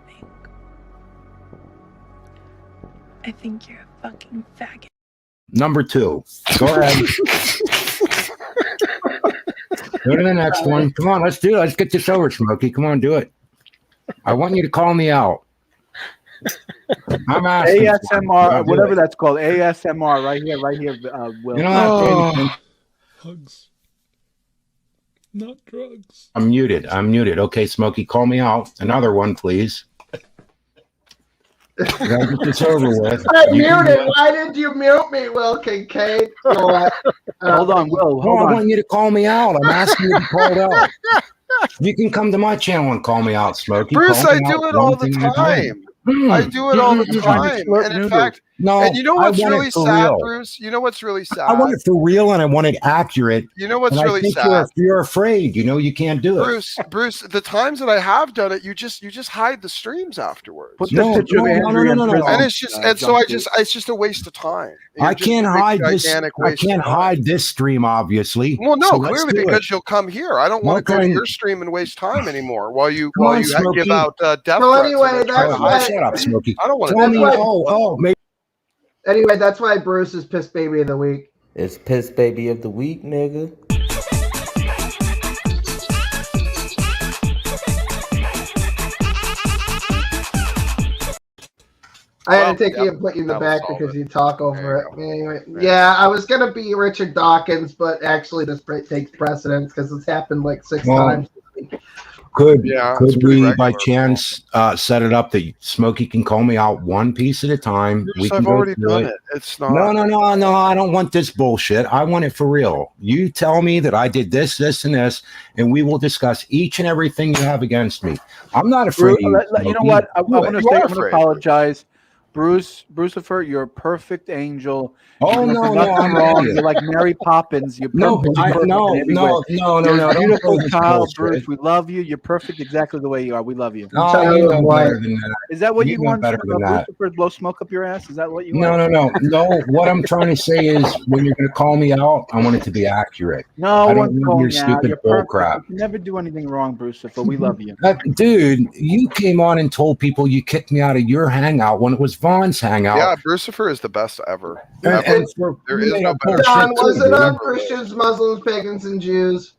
J: I think you're a fucking faggot.
L: Number 2. Go ahead. Go to the next one. Come on, let's do it. Let's get this over, Smokey. Come on, do it. I want you to call me out. I'm asking.
B: ASMR, whatever that's called. ASMR, right here, Will.
L: You know what?
K: Hugs. Not drugs.
L: I'm muted. Okay, Smokey, call me out. Another one, please. Gotta get this over with.
A: I'm muted. Why did you mute me, Will Kincaid?
B: Hold on, Will.
L: I want you to call me out. I'm asking you to call it out. You can come to my channel and call me out, Smokey.
G: Bruce, I do it all the time. I do it all the time. And in fact, and you know what's really sad, Bruce? You know what's really sad?
L: I want it for real and I want it accurate.
G: You know what's really sad?
L: You're afraid. You can't do it.
G: Bruce, the times that I have done it, you just hide the streams afterwards.
L: No.
G: And it's just a waste of time.
L: I can't hide this. I can't hide this stream, obviously.
G: Well, no, clearly because you'll come here. I don't want to go to your stream and waste time anymore while you give out death threats.
A: So anyway, that's why.
L: Shut up, Smokey.
G: I don't want to.
L: Maybe.
A: Anyway, that's why Bruce is Piss Baby of the Week.
M: It's Piss Baby of the Week, nigga.
A: I had to take you and put you in the back because you talk over it. Anyway, yeah, I was going to be Richard Dawkins, but actually this takes precedence because it's happened like 6 times this week.
L: Could we, by chance, set it up that Smokey can call me out one piece at a time?
G: I've already done it. It's not.
L: No. I don't want this bullshit. I want it for real. You tell me that I did this, and this, and we will discuss each and everything you have against me. I'm not afraid.
B: You know what? I want to apologize. Brucifer, you're a perfect angel.
L: Oh, no,
B: I'm wrong. You're like Mary Poppins. You're perfect.
L: No.
B: Beautiful child, Bruce. We love you. You're perfect exactly the way you are. We love you.
L: No, you know better than that.
B: Is that what you want?
L: Better than that.
B: Brucifer, blow smoke up your ass? Is that what you want?
L: No. What I'm trying to say is, when you're going to call me out, I want it to be accurate.
B: No,
L: I don't want your stupid bull crap.
B: You never do anything wrong, Brucifer. We love you.
L: Dude, you came on and told people you kicked me out of your hangout when it was Vaughns hang out.
G: Yeah, Brucifer is the best ever.
L: And
G: There is
L: made
G: no
L: up
G: better.
A: John,
L: shit,
A: was
L: too,
A: it
L: dude.
A: on Christians, Muslims, pagans, and Jews?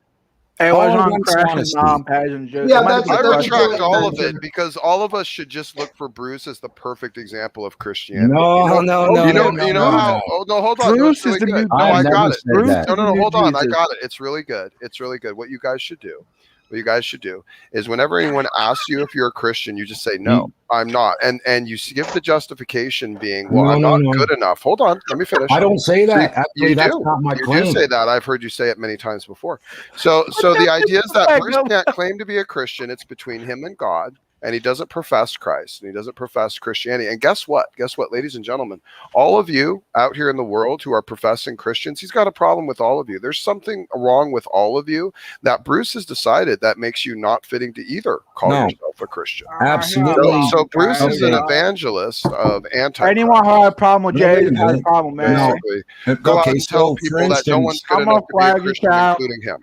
B: It was
L: All
B: on
L: against
B: Christian
L: honesty.
B: non-pagan Jews.
A: Yeah,
B: It might have
A: that's-
G: I
B: been
A: that's
B: Christian.
G: retract all of it
A: mention.
G: because all of us should just look for Bruce as the perfect example of Christianity.
L: No,
G: you know,
L: no,
G: you
L: no,
G: know,
L: no,
G: you
L: no,
G: know
L: no,
G: how?
L: no.
G: Oh no, hold on.
B: Bruce
G: No,
B: is
G: it's
B: the
G: really
B: new.
G: good. No,
L: I've
G: I
L: never
G: got it.
L: said
B: Bruce
L: that.
B: is
G: No,
B: the new
G: hold on. I
B: Jesus.
G: got it. It's really good. It's really good. What you guys should do. What you guys should do is whenever anyone asks you if you're a Christian, you just say no, I'm not, and you give the justification being, well, I'm not good enough. Hold on, let me finish.
L: I don't say that.
G: You
L: Actually, that's
G: do.
L: not my
G: You
L: claim.
G: do say that. I've heard you say it many times before. So the idea is that Bruce can't claim to be a Christian. It's between him and God. And he doesn't profess Christ, and he doesn't profess Christianity. And guess what? Guess what, ladies and gentlemen? All of you out here in the world who are professing Christians, he's got a problem with all of you. There's something wrong with all of you that Bruce has decided that makes you not fitting to either call yourself a Christian.
L: Absolutely.
G: So Bruce is an evangelist of anti.
B: Anyone who had a problem with
L: No, wait a
B: Jesus has a
L: minute.
B: problem, man.
G: Basically, go out and tell people that no one's good enough to be a Christian, including him.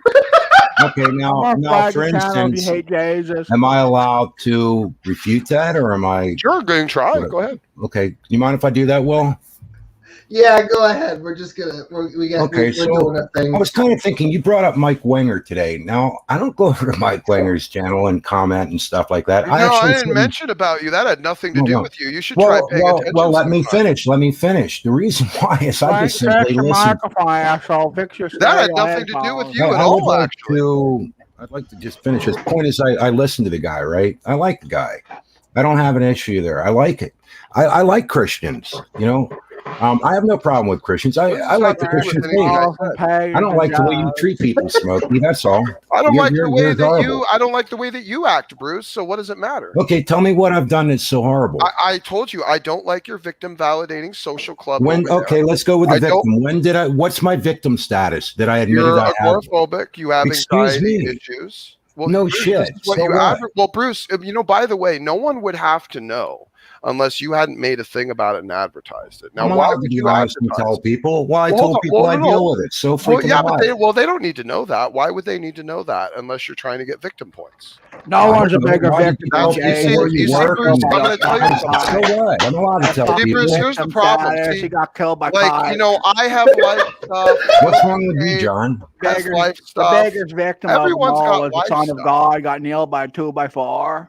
L: Okay, now, for instance,
B: you hate Jesus.
L: am I allowed to refute that, or am I?
G: Sure, go and try. Go ahead.
L: Okay, you mind if I do that, Will?
A: Yeah, go ahead. We're just gonna
L: Okay,
A: we're
L: so
A: doing a thing.
L: I was kind of thinking you brought up Mike Wenger today. Now I don't go over to Mike Wenger's channel and comment and stuff like that.
G: No, I didn't mention about you. That had nothing to do with you. You should try paying attention.
L: Well, let me finish. Let me finish. The reason why is I just simply listen.
G: That had nothing to do with you at all, actually.
L: I'd like to just finish. His point is I listen to the guy, right? I like the guy. I don't have an issue there. I like it. I like Christians, you know. I have no problem with Christians. I like the Christian faith. I don't like the way you treat people, Smokey. That's all.
G: I don't like the way
L: you're
G: that
L: horrible.
G: I don't like the way that you act, Bruce. So what does it matter?
L: Okay, tell me what I've done that's so horrible.
G: I told you I don't like your victim validating social club.
L: Okay, let's go with the victim. When did I? What's my victim status that I admitted
G: You're
L: I have?
G: agoraphobic. You have
L: Excuse
G: anxiety
L: me.
G: issues. Well,
L: No
G: Bruce,
L: shit.
G: this is what
L: So
G: you
L: what?
G: well, Bruce, you know, by the way, no one would have to know unless you hadn't made a thing about it and advertised it. Now,
L: I'm
G: why
L: allowed to
G: would
L: be
G: you
L: honest and
G: advertise
L: tell
G: it?
L: people? Well, I
G: Well,
L: told people I
G: no.
L: deal with it. So
G: Well,
L: freaking
G: yeah, but
L: alive.
G: they don't need to know that. Why would they need to know that unless you're trying to get victim points?
B: No one's a bigger victim
L: Tell
B: than
L: people
B: Jesus.
L: where you work
G: Bruce,
L: and-
G: I'm gonna tell you something.
L: So what? I'm allowed to tell
G: See,
L: people.
G: Bruce, here's the problem.
B: She got killed by
G: Like,
B: cops.
G: you know, I have life stuff.
L: What's wrong with you, John?
G: Has life
B: The
G: stuff.
B: beggar's victim
G: Everyone's
B: of them all
G: got
B: was the
G: life
B: son
G: stuff.
B: of God, got nailed by a 2x4.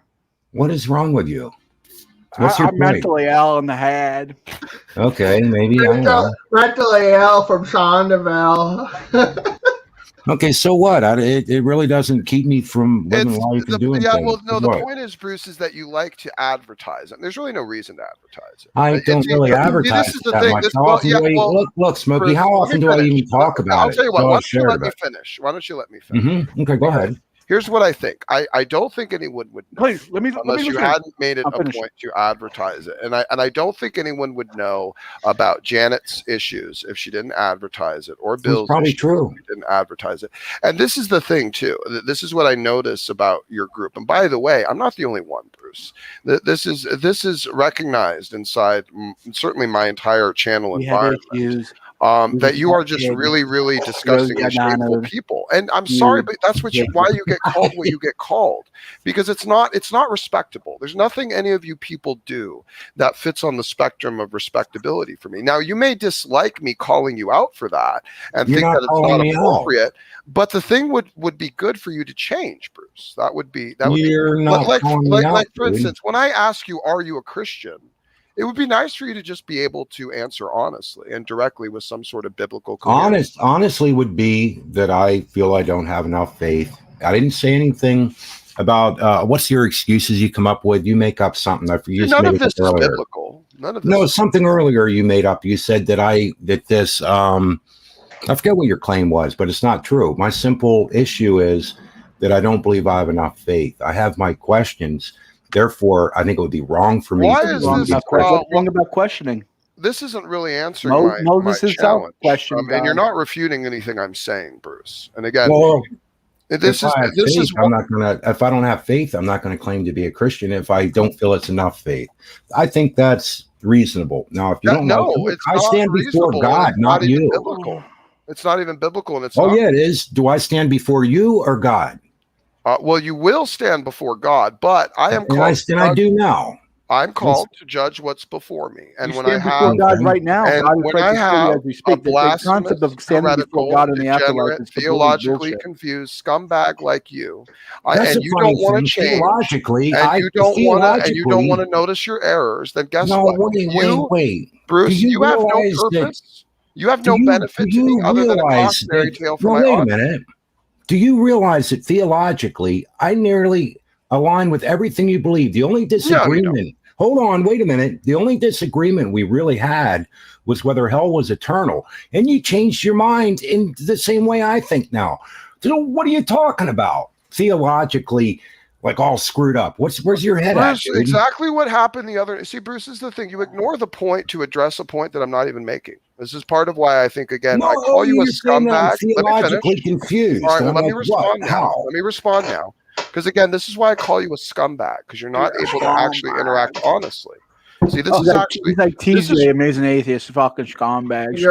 L: What is wrong with you? What's your
B: I'm
L: point?
B: mentally ill in the head.
L: Okay, maybe I know.
A: Mentally ill from Shondaville.
L: Okay, so what? It really doesn't keep me from living life and doing
G: Yeah,
L: things.
G: well, no, the
L: What?
G: point is, Bruce, is that you like to advertise, and there's really no reason to advertise it.
L: I don't really advertise
G: This is
L: it
G: the
L: that
G: thing.
L: much.
G: This,
L: How
G: well,
L: often
G: yeah,
L: do I,
G: well,
L: look, Smokey,
G: Bruce,
L: how
G: let
L: often
G: me
L: do I
G: finish.
L: even talk about
G: I'll
L: it?
G: tell you what.
L: So
G: Why
L: I'll
G: don't you
L: share
G: let
L: about
G: me
L: it.
G: finish? Why don't you let me finish?
L: Okay, go ahead.
G: Here's what I think. I don't think anyone would know.
B: Please, let me
G: unless you
B: listen.
G: hadn't made it
B: I'll
G: a
B: finish.
G: point to advertise it. And I don't think anyone would know about Janet's issues if she didn't advertise it, or Bill's
L: probably
G: issues
L: true.
G: if she didn't advertise it. And this is the thing too. This is what I notice about your group. And by the way, I'm not the only one, Bruce. This is recognized inside certainly my entire channel
B: We have
G: environment.
B: issues.
G: That you are just really, really disgusting and shameful people. And I'm sorry, but that's why you get called what you get called, because it's not respectable. There's nothing any of you people do that fits on the spectrum of respectability for me. Now, you may dislike me calling you out for that and
L: You're
G: think
L: not
G: that it's
L: calling
G: not
L: me out.
G: appropriate, but the thing would be good for you to change, Bruce. That would be
L: You're not calling me out,
G: for
L: dude.
G: instance, when I ask you, are you a Christian? It would be nice for you to just be able to answer honestly and directly with some sort of biblical coherence.
L: Honestly would be that I feel I don't have enough faith. I didn't say anything about what's your excuses you come up with. You make up something.
G: None of this is biblical. None of this.
L: No, something earlier you made up. You said that I forget what your claim was, but it's not true. My simple issue is that I don't believe I have enough faith. I have my questions. Therefore, I think it would be wrong for me.
G: Why
L: to
G: is
L: be
G: this
B: What's wrong about questioning?
G: This isn't really answering
B: Moses
G: my
B: himself
G: challenge.
B: questioned
G: And you're
B: God.
G: not refuting anything I'm saying, Bruce. And again,
L: Well,
G: this
L: if I have
G: is
L: faith, I'm not gonna. If I don't have faith, I'm not going to claim to be a Christian. If I don't feel it's enough faith, I think that's reasonable. Now, if you don't know,
G: it's
L: I
G: not
L: stand before
G: reasonable, and
L: God,
G: it's
L: not
G: even
L: you.
G: biblical. It's not even biblical, and it's
L: Oh
G: not.
L: yeah, it is. Do I stand before you or God?
G: Well, you will stand before God, but I am.
L: And I do now.
G: I'm called to judge what's before me, and
B: You
G: when I
B: stand before
G: have,
B: God right now.
G: and
B: God is
G: when
B: right
G: I
B: before you
G: have
B: as we
G: a
B: speak. The concept
G: blasphemous,
B: of standing before
G: heretical,
B: God in the afterlife
G: degenerate,
B: is complete
G: theologically
B: bullshit.
G: confused scumbag like you,
L: That's
G: and
L: a
G: you
L: funny
G: don't want
L: thing.
G: to change,
L: Theologically,
G: and you don't want to notice your errors, then guess
L: no,
G: what?
L: wait.
G: Bruce,
L: Do you
G: you have no
L: realize that?
G: purpose. You have
L: Do
G: no
L: you
G: benefit to me other than a
L: realize
G: cautionary
L: that?
G: tale for
L: No,
G: my
L: wait a
G: audience.
L: minute. Do you realize that theologically, I nearly align with everything you believe? The only disagreement. Hold on, wait a minute. The only disagreement we really had was whether hell was eternal, and you changed your mind in the same way I think now. So what are you talking about? Theologically, like all screwed up. Where's your head
G: Bruce,
L: at, dude?
G: exactly what happened the other. See, Bruce, is the thing. You ignore the point to address a point that I'm not even making. This is part of why I think, again, I call you a
L: you're saying that I'm
G: scumbag. Let me
L: theologically
G: finish.
L: confused.
G: All right,
L: And
G: well,
L: I'm
G: let me
L: like,
G: respond
L: what?
G: now.
L: How?
G: Let me respond now. Because, again, this is why I call you a scumbag, because you're not able to actually interact honestly. See, this is actually...
B: He's like TJ, Amazing Atheist, fucking scumbag.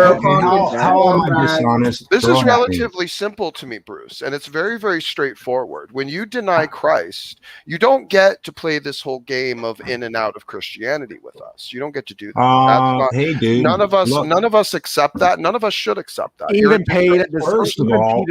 L: How am I dishonest?
G: This
L: Go
G: is
L: ahead.
G: relatively simple to me, Bruce, and it's very, very straightforward. When you deny Christ, you don't get to play this whole game of in and out of Christianity with us. You don't get to do that.
L: Hey, dude.
G: None of us,
L: Look,
G: none of us accept that. None of us should accept that.
B: Even paid at
L: First of all,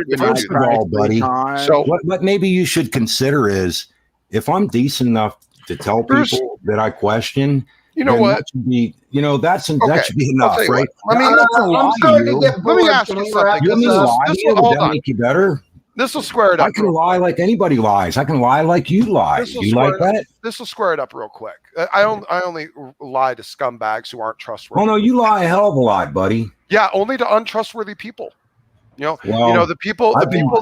L: buddy,
G: so
L: what maybe you should consider is if I'm decent enough to tell
G: Bruce,
L: people that I question,
G: you know
L: then
G: what?
L: that should be, that should be
G: I'll
L: enough,
G: tell you
L: right?
G: what. I mean,
A: I'm starting to get bored.
G: let me ask
A: Can
G: you
A: we
G: something.
A: wrap
L: You want me
A: this
L: to
A: up?
L: lie to you? Would that make you better?
G: This will square it up.
L: I can lie like anybody lies. I can lie like you lie. You like that?
G: This will square it up real quick. I only lie to scumbags who aren't trustworthy.
L: Oh no, you lie a hell of a lot, buddy.
G: Yeah, only to untrustworthy people.
L: Well,
G: the people
L: I've been
G: by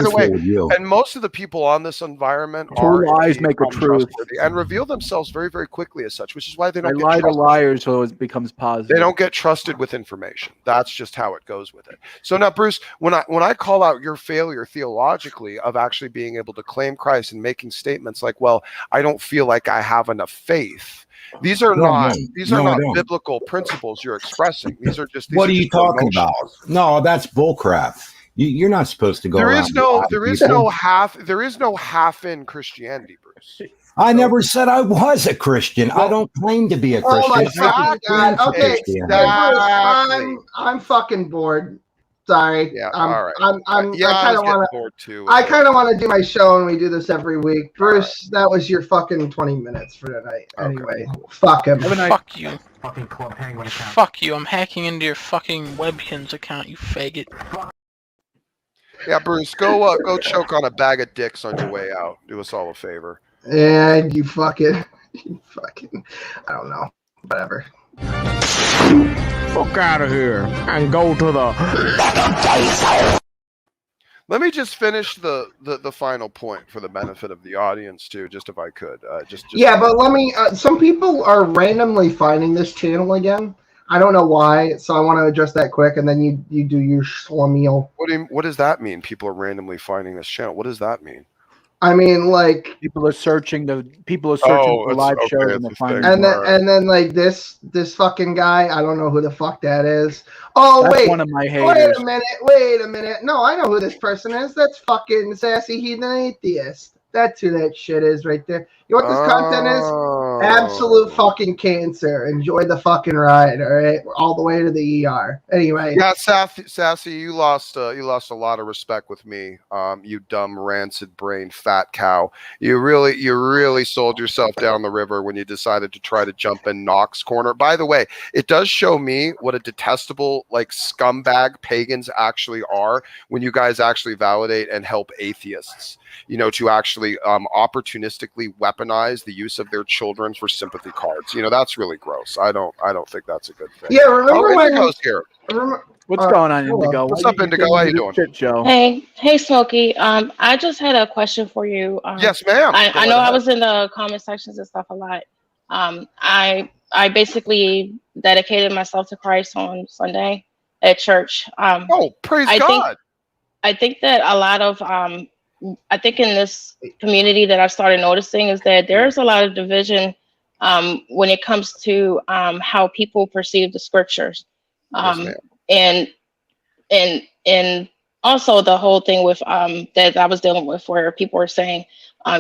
G: the way,
L: truthful with you.
G: and most of the people on this environment
B: Two
G: are
B: lies make a truth
G: untrustworthy and reveal themselves very, very quickly as such, which is why they
B: They
G: don't
B: lie
G: get
B: to
G: trusted.
B: liars, so it becomes positive.
G: They don't get trusted with information. That's just how it goes with it. So now, Bruce, when I call out your failure theologically of actually being able to claim Christ and making statements like, well, I don't feel like I have enough faith. These are not biblical principles you're expressing. These are just
L: what are you talking about? No, that's bullcrap. You're not supposed to go.
G: There is no half in Christianity, Bruce.
L: I never said I was a Christian. I don't claim to be a Christian.
A: Oh my fucking God. Okay, Bruce, I'm fucking bored. Sorry.
G: Yeah,
A: all right.
G: I kind of want
A: to. I kind of want to do my show, and we do this every week. Bruce, that was your fucking 20 minutes for tonight. Anyway, fuck him.
I: Fuck you. Fuck you. I'm hacking into your fucking Webkins account, you faggot.
G: Yeah, Bruce, go choke on a bag of dicks on your way out. Do us all a favor.
A: And you fucking, I don't know, whatever.
N: Fuck out of here and go to the.
G: Let me just finish the final point for the benefit of the audience too, just if I could.
A: Yeah, but let me. Some people are randomly finding this channel again. I don't know why, so I want to address that quick, and then you do your schlemiel.
G: What does that mean? People are randomly finding this channel. What does that mean?
A: I mean, like
B: people are searching for live shows and they're finding.
A: And then like this fucking guy, I don't know who the fuck that is. Oh,
B: that's
A: wait,
B: one of my haters.
A: Wait a minute. No, I know who this person is. That's fucking Sassy Heathen Atheist. That's who that shit is right there. You know what this content is? Absolute fucking cancer. Enjoy the fucking ride, all right? We're all the way to the ER. Anyway.
G: Yeah, Sassy, you lost a lot of respect with me. You dumb, rancid brain, fat cow. You really sold yourself down the river when you decided to try to jump in Knox corner. By the way, it does show me what a detestable, like, scumbag pagans actually are when you guys actually validate and help atheists, to actually opportunistically weaponize the use of their children for sympathy cards. That's really gross. I don't think that's a good thing.
A: Yeah, remember when
G: Indigo's here.
B: What's going on, Indigo?
G: What's up, Indigo? How you doing?
B: Shit show.
O: Hey, Smokey. I just had a question for you.
G: Yes, ma'am.
O: I know I was in the comment sections and stuff a lot. I basically dedicated myself to Christ on Sunday at church.
G: Praise God.
O: I think that a lot of I think in this community that I've started noticing is that there's a lot of division when it comes to how people perceive the scriptures. And also the whole thing with that I was dealing with where people were saying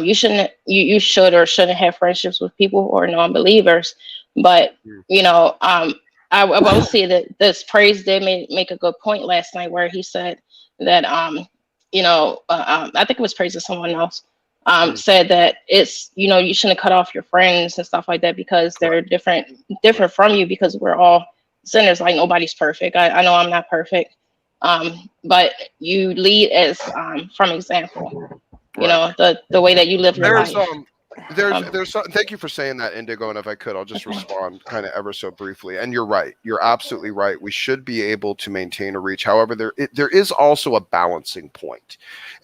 O: You shouldn't, you should or shouldn't have friendships with people who are non-believers. But you know, I will say that this praise did make a good point last night, where he said that you know, I think it was praise to someone else, said that it's, you know, you shouldn't cut off your friends and stuff like that because they're different from you, because we're all sinners. Like, nobody's perfect. I know I'm not perfect, but you lead as from example. You know, the way that you live your life.
G: There's thank you for saying that, Indigo, and if I could, I'll just respond kind of ever so briefly. And you're right, you're absolutely right. We should be able to maintain a reach. However, there is also a balancing point,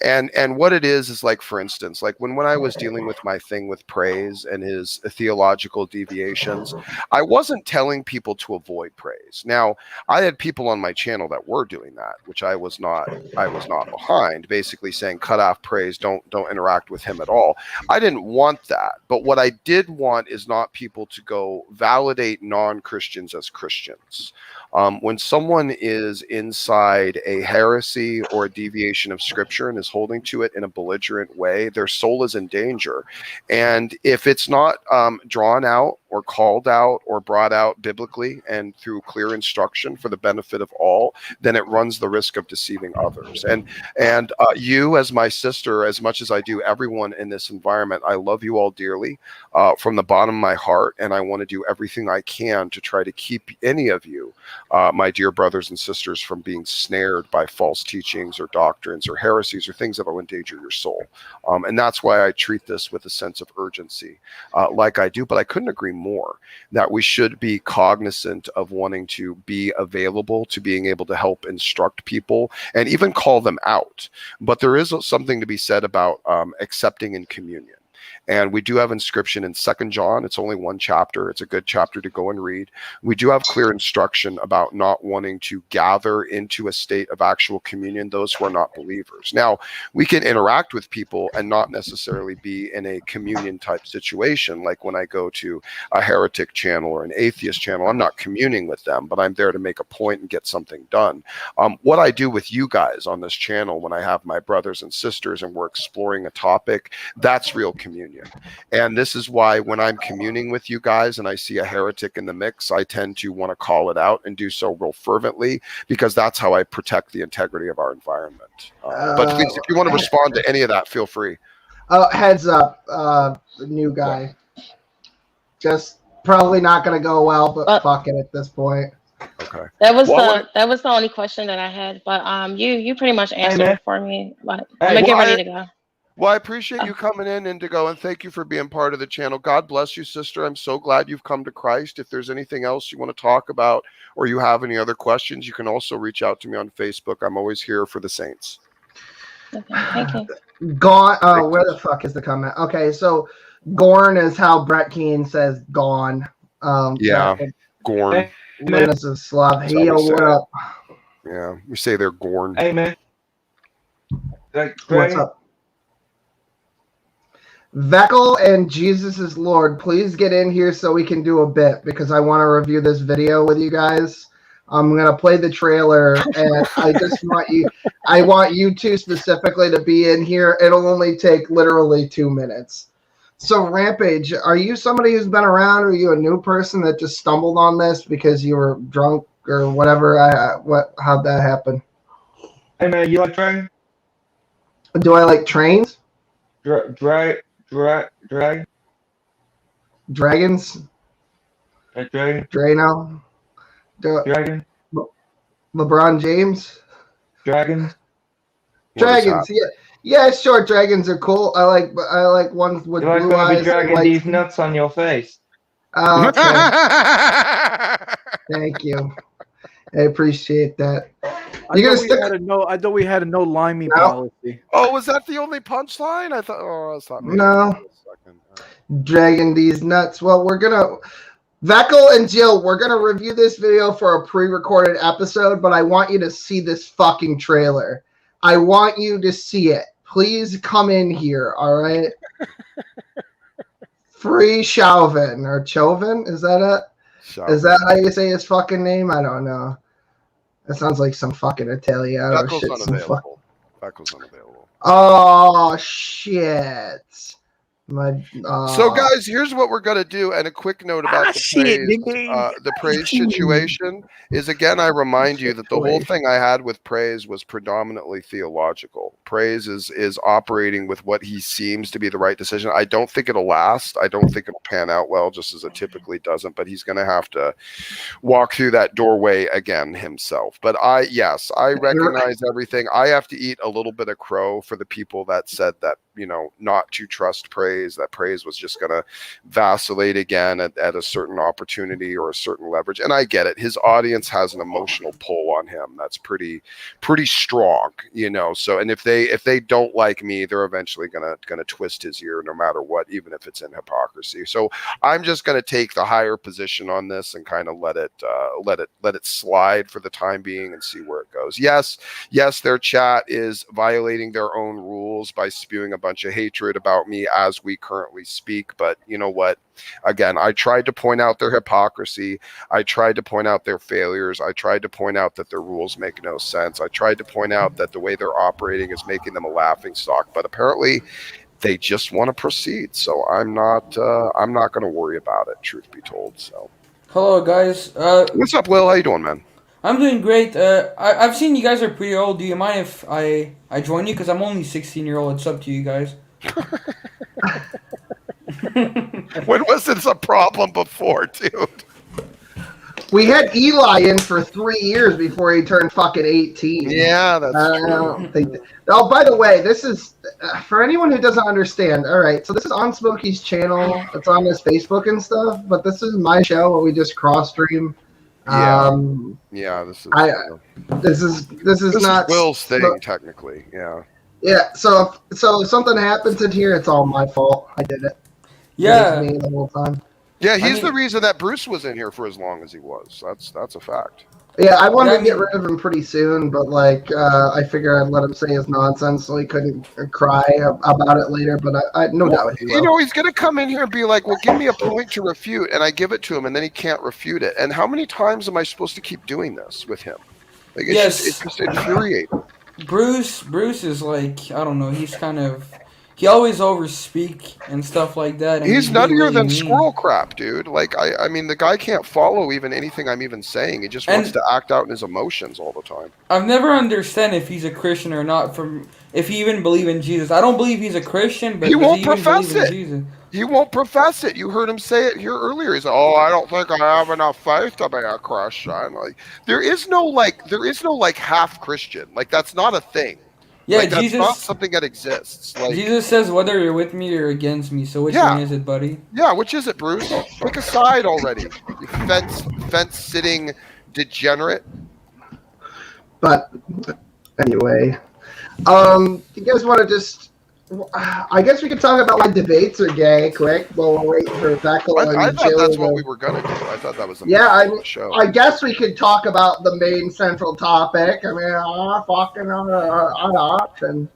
G: and what it is like, for instance, like when I was dealing with my thing with praise and his theological deviations, I wasn't telling people to avoid praise. Now, I had people on my channel that were doing that, which I was not behind, basically saying cut off praise, don't interact with him at all. I didn't want that, but what I did want is not people to go validate non-Christians as Christians. When someone is inside a heresy or a deviation of scripture and is holding to it in a belligerent way, their soul is in danger. And if it's not drawn out or called out or brought out biblically and through clear instruction for the benefit of all, then it runs the risk of deceiving others. And you, as my sister, as much as I do everyone in this environment, I love you all dearly from the bottom of my heart, and I want to do everything I can to try to keep any of you, my dear brothers and sisters, from being snared by false teachings or doctrines or heresies or things that will endanger your soul. And that's why I treat this with a sense of urgency like I do. But I couldn't agree more that we should be cognizant of wanting to be available to being able to help instruct people and even call them out. But there is something to be said about accepting in communion. And we do have inscription in 2 John. It's only one chapter. It's a good chapter to go and read. We do have clear instruction about not wanting to gather into a state of actual communion those who are not believers. Now, we can interact with people and not necessarily be in a communion type situation. Like when I go to a heretic channel or an atheist channel, I'm not communing with them, but I'm there to make a point and get something done. What I do with you guys on this channel when I have my brothers and sisters and we're exploring a topic, that's real communion. And this is why when I'm communing with you guys and I see a heretic in the mix, I tend to want to call it out and do so real fervently, because that's how I protect the integrity of our environment. But please, if you want to respond to any of that, feel free.
A: Oh, heads up, new guy. Just probably not going to go well, but fuck it at this point.
G: Okay.
O: That was the only question that I had, but you pretty much answered it for me. But I'm gonna get ready to go.
G: Well, I appreciate you coming in, Indigo, and thank you for being part of the channel. God bless you, sister. I'm so glad you've come to Christ. If there's anything else you want to talk about or you have any other questions, you can also reach out to me on Facebook. I'm always here for the saints.
O: Okay, thank you.
A: Gone. Where the fuck is the comment? Okay, so Gorn is how Brett Keane says gone.
G: Yeah, Gorn.
A: This is Slav. Hey, yo, what up?
G: Yeah, we say they're Gorn.
P: Hey, man.
A: What's up? Veckel and Jesus is Lord, please get in here so we can do a bit, because I want to review this video with you guys. I'm going to play the trailer, and I want you two specifically to be in here. It'll only take literally 2 minutes. So Rampage, are you somebody who's been around, or are you a new person that just stumbled on this because you were drunk or whatever? How'd that happen?
P: Hey man, you like trains?
A: Do I like trains?
P: Dragons?
A: Drano?
P: Dragon?
A: LeBron James?
P: Dragons?
A: Dragons, yeah. Yeah, sure, dragons are cool. I like ones with blue eyes.
P: Be dragging these nuts on your face.
A: Oh, okay. Thank you. I appreciate that.
B: I thought we had a no limey policy.
G: Oh, was that the only punchline? I thought. Oh, that's not me.
A: No. Dragging these nuts. Well, we're gonna. Veckel and Jill, we're gonna review this video for a pre-recorded episode, but I want you to see this fucking trailer. I want you to see it. Please come in here. All right. Free Chauvin or Chauvin? Is that it? Chauvin. Is that how you say his fucking name? I don't know. That sounds like some fucking Italiano shit.
G: Veckel's unavailable.
A: Oh shit!
G: So guys, here's what we're gonna do, and a quick note about the praise situation is, again, I remind you that the whole thing I had with praise was predominantly theological. Praise is operating with what he seems to be the right decision. I don't think it'll last. I don't think it'll pan out well, just as it typically doesn't, but he's gonna have to walk through that doorway again himself. But I recognize everything. I have to eat a little bit of crow for the people that said that, not to trust praise, that praise was just going to vacillate again at a certain opportunity or a certain leverage. And I get it. His audience has an emotional pull on him that's pretty strong, so, and if they don't like me, they're eventually going to twist his ear no matter what, even if it's in hypocrisy. So I'm just going to take the higher position on this and kind of let it slide for the time being and see where it goes. Yes, their chat is violating their own rules by spewing a bunch of hatred about me as we currently speak, but you know what? Again, I tried to point out their hypocrisy. I tried to point out their failures. I tried to point out that their rules make no sense. I tried to point out that the way they're operating is making them a laughing stock, but apparently they just want to proceed. So I'm not going to worry about it, truth be told. So
Q: hello guys.
G: What's up, Will? How you doing, man?
Q: I'm doing great. I've seen you guys are pretty old. Do you mind if I join you? Because I'm only 16-year-old. It's up to you guys.
G: When was this a problem before, dude?
A: We had Eli in for 3 years before he turned fucking 18.
G: Yeah, that's true.
A: Oh, by the way, this is for anyone who doesn't understand. All right, so this is on Smokey's channel. It's on his Facebook and stuff, but this is my show where we just cross stream.
G: This is
A: not
G: Will's thing, technically.
A: Yeah. So if something happens in here, it's all my fault. I did it.
Q: Yeah.
A: It was me the whole time.
G: Yeah, he's the reason that Bruce was in here for as long as he was. That's a fact.
A: Yeah, I wanted to get rid of him pretty soon, but I figured I'd let him say his nonsense so he couldn't cry about it later. But I no doubt he will.
G: He's gonna come in here and be like, "Well, give me a point to refute," and I give it to him, and then he can't refute it. And how many times am I supposed to keep doing this with him? It's just infuriating.
Q: Bruce is like, I don't know. He's kind of. He always overspeak and stuff like that. And
G: he's nuttier than squirrel crap, dude. I mean, the guy can't follow even anything I'm even saying. He just wants to act out in his emotions all the time.
Q: I've never understand if he's a Christian or not. If he even believe in Jesus, I don't believe he's a Christian, but
G: he won't profess it.
Q: Jesus?
G: He won't profess it. You heard him say it here earlier. He's like, "Oh, I don't think I have enough faith to be a Christian." There is no half Christian. That's not a thing.
Q: Yeah,
G: that's
Q: Jesus.
G: not something that exists.
Q: Jesus says, "Whether you're with me or against me." So which one is it, buddy?
G: Yeah, which is it, Bruce? Pick a side already. You fence-sitting degenerate.
A: But anyway, you guys want to just? I guess we could talk about why debates are gay quick while we're waiting for Beckel and
G: I thought
A: Jill
G: that's what we were gonna do. I thought that was the show.
A: I guess we could talk about the main central topic. I mean, fucking on option.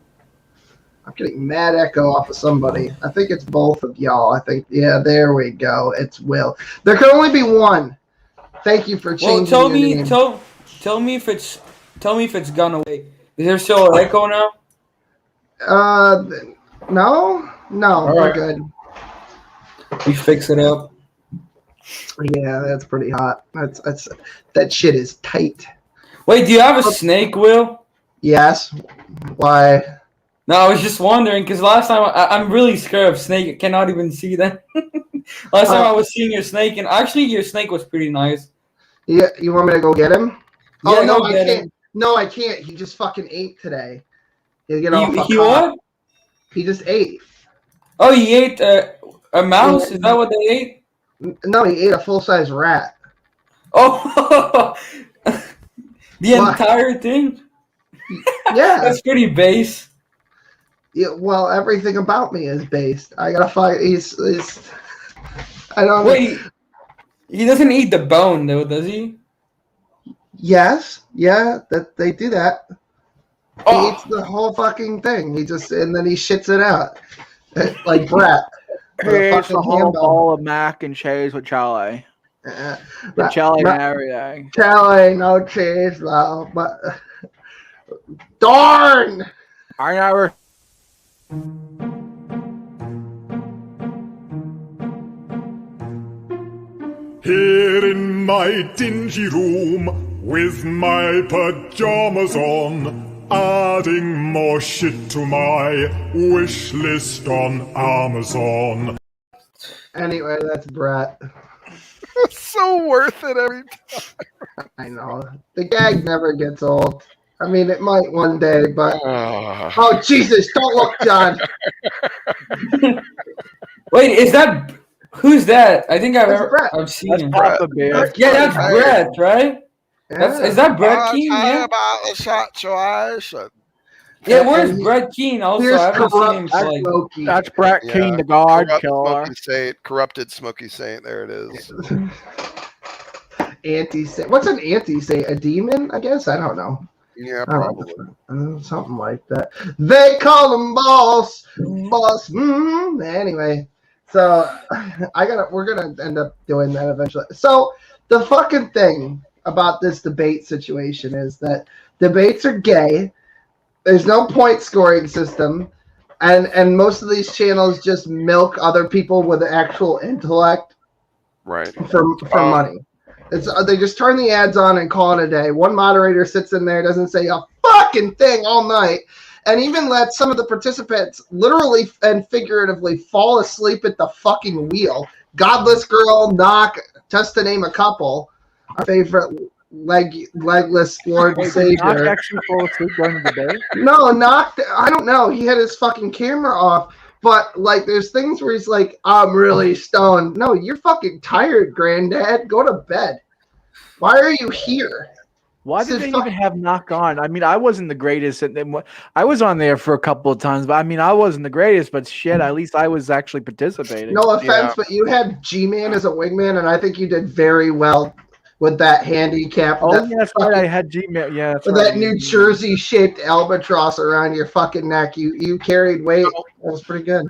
A: I'm getting mad echo off of somebody. I think it's both of y'all. I think there we go. It's Will. There can only be one. Thank you for changing.
Q: Well, tell me if it's gone away. Is there still an echo now?
A: No, we're good.
Q: We fix it up.
A: Yeah, that's pretty hot. That shit is tight.
Q: Wait, do you have a snake, Will?
A: Yes. Why?
Q: No, I was just wondering because last time I'm really scared of snake. I cannot even see them. Last time I was seeing your snake, and actually your snake was pretty nice.
A: Yeah, you want me to go get him?
Q: Yeah,
A: no, I can't. No, I can't. He just fucking ate today. He
Q: what?
A: He just ate.
Q: Oh, he ate a mouse? Is that what they ate?
A: No, he ate a full-size rat.
Q: Oh, entire thing?
A: Yeah.
Q: That's pretty base.
A: Yeah, well, everything about me is based. I gotta find. I don't.
Q: Wait, he doesn't eat the bone though, does he?
A: Yes. Yeah. That they do that. He eats the whole fucking thing. And then he shits it out like Brett.
B: He eats the whole bowl of mac and cheese with chale. The chale and everything.
A: Chale, no cheese, though. But darn!
B: I never
R: Here in my dingy room, with my pajamas on, adding more shit to my wish list on Amazon.
A: Anyway, that's Brett.
G: It's so worth it every time.
A: I know. The gag never gets old. I mean, it might one day, but... Oh, Jesus, don't look, John.
Q: Wait, is that... Who's that? I think I've seen him.
B: Papa Bear.
Q: Yeah, that's Brett, right? Is that Brett Keane? Yeah.
G: About the situation.
Q: Yeah, where's Brett Keane? Also, I haven't seen him.
A: Smokey.
B: That's Brett Keane, the God killer.
G: Corrupted Smokey Saint. There it is.
A: Anti-saint. What's an anti-saint? A demon? I guess. I don't know.
G: Yeah, probably.
A: Something like that. They call him boss. Boss. Anyway, so we're gonna end up doing that eventually. So the fucking thing about this debate situation is that debates are gay. There's no point scoring system, and most of these channels just milk other people with actual intellect,
G: right?
A: For money. They just turn the ads on and call it a day. One moderator sits in there, doesn't say a fucking thing all night, and even let some of the participants literally and figuratively fall asleep at the fucking wheel. Godless Girl, Knock, just to name a couple. Our favorite legless Lord and Savior.
B: Knock actually fall asleep during the debate?
A: No, Knock. I don't know. He had his fucking camera off. But, like, there's things where he's like, I'm really stoned. No, you're fucking tired, Granddad. Go to bed. Why are you here?
B: Why did they even have Knock on? I mean, I wasn't the greatest. I was on there for a couple of times, but I mean, I wasn't the greatest. But shit, at least I was actually participating.
A: No offense, but you had G-Man as a wingman, and I think you did very well with that handicap.
B: Oh, yeah, that's right. I had G-Man. Yeah,
A: with that New Jersey-shaped albatross around your fucking neck. You carried weight. That was pretty good.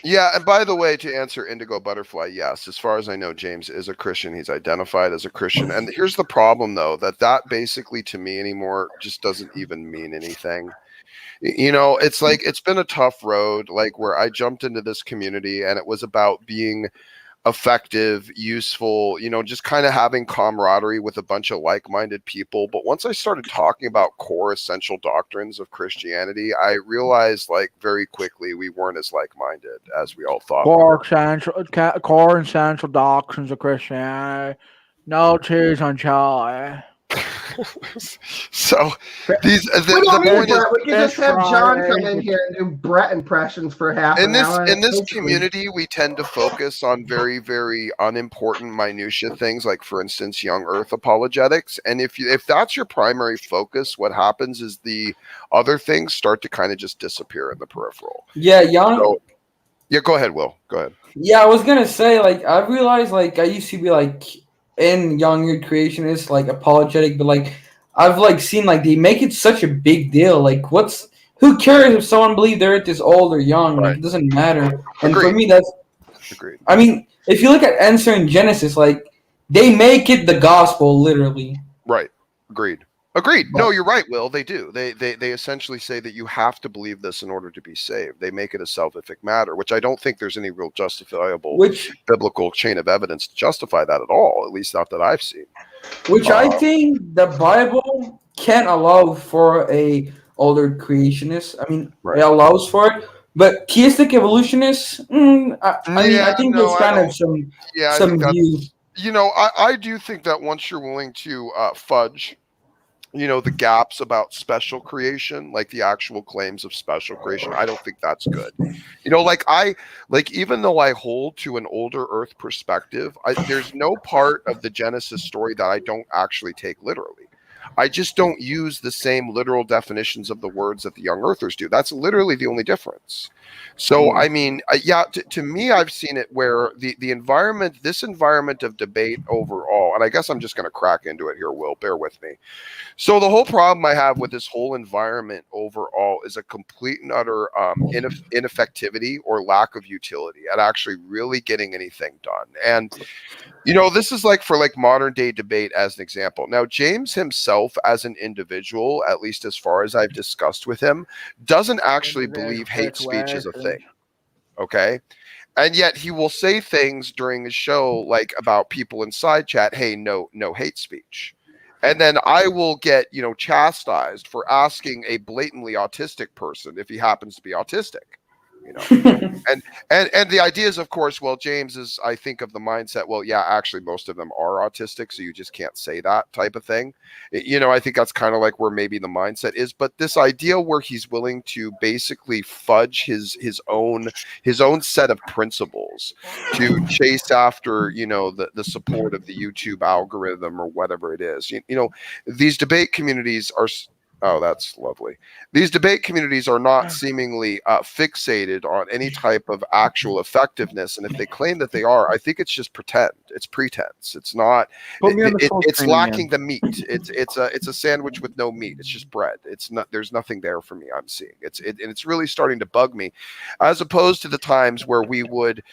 G: Yeah, and by the way, to answer Indigo Butterfly, yes, as far as I know, James is a Christian. He's identified as a Christian. And here's the problem, though, that basically to me anymore just doesn't even mean anything. You know, it's like it's been a tough road, like where I jumped into this community and it was about being effective, useful, you know, just kind of having camaraderie with a bunch of like-minded people. But once I started talking about core essential doctrines of Christianity, I realized like very quickly we weren't as like-minded as we all thought.
B: Core essential doctrines of Christianity. No cheese on Charlie.
G: So these
A: we don't need Brett. We can just have John come in here and do Brett impressions for half an hour.
G: In this community, we tend to focus on very, very unimportant minutia things, like for instance, young Earth apologetics. And if that's your primary focus, what happens is the other things start to kind of just disappear in the peripheral.
Q: Yeah, young.
G: Yeah, go ahead, Will. Go ahead.
Q: Yeah, I was gonna say, like, I realized, like, I used to be like in young Earth creationist, like apologetic, but like I've like seen like they make it such a big deal. Like, who cares if someone believes the Earth is old or young? Like, it doesn't matter. And for me, that's
G: agreed.
Q: I mean, if you look at Answer in Genesis, like they make it the gospel literally.
G: Right. Agreed. No, you're right, Will. They do. They essentially say that you have to believe this in order to be saved. They make it a salvific matter, which I don't think there's any real justifiable biblical chain of evidence to justify that at all, at least not that I've seen.
Q: Which I think the Bible can't allow for a older creationist. I mean, it allows for it, but theistic evolutionists, I think there's kind of some views.
G: You know, I do think that once you're willing to fudge, you know, the gaps about special creation, like the actual claims of special creation, I don't think that's good. You know, even though I hold to an older Earth perspective, there's no part of the Genesis story that I don't actually take literally. I just don't use the same literal definitions of the words that the young Earthers do. That's literally the only difference. So, I mean, to me, I've seen it where the environment, this environment of debate overall, and I guess I'm just going to crack into it here, Will, bear with me. So the whole problem I have with this whole environment overall is a complete and utter ineffectivity or lack of utility at actually really getting anything done. And, you know, this is like for like modern day debate as an example. Now, James himself himself as an individual, at least as far as I've discussed with him, doesn't actually believe hate speech is a thing. Okay. And yet he will say things during his show, like about people in side chat, hey, no hate speech. And then I will get, chastised for asking a blatantly autistic person if he happens to be autistic. And the idea is, of course, well, James is, I think, of the mindset, well, yeah, actually most of them are autistic, so you just can't say that type of thing. I think that's kind of like where maybe the mindset is, but this idea where he's willing to basically fudge his own set of principles to chase after, the support of the YouTube algorithm or whatever it is. These debate communities are Oh, that's lovely. These debate communities are not seemingly fixated on any type of actual effectiveness, and if they claim that they are, I think it's just pretend. It's pretense. It's not. It's lacking the meat. It's a sandwich with no meat. It's just bread. It's not. There's nothing there for me. I'm seeing. And it's really starting to bug me, as opposed to the times where we would,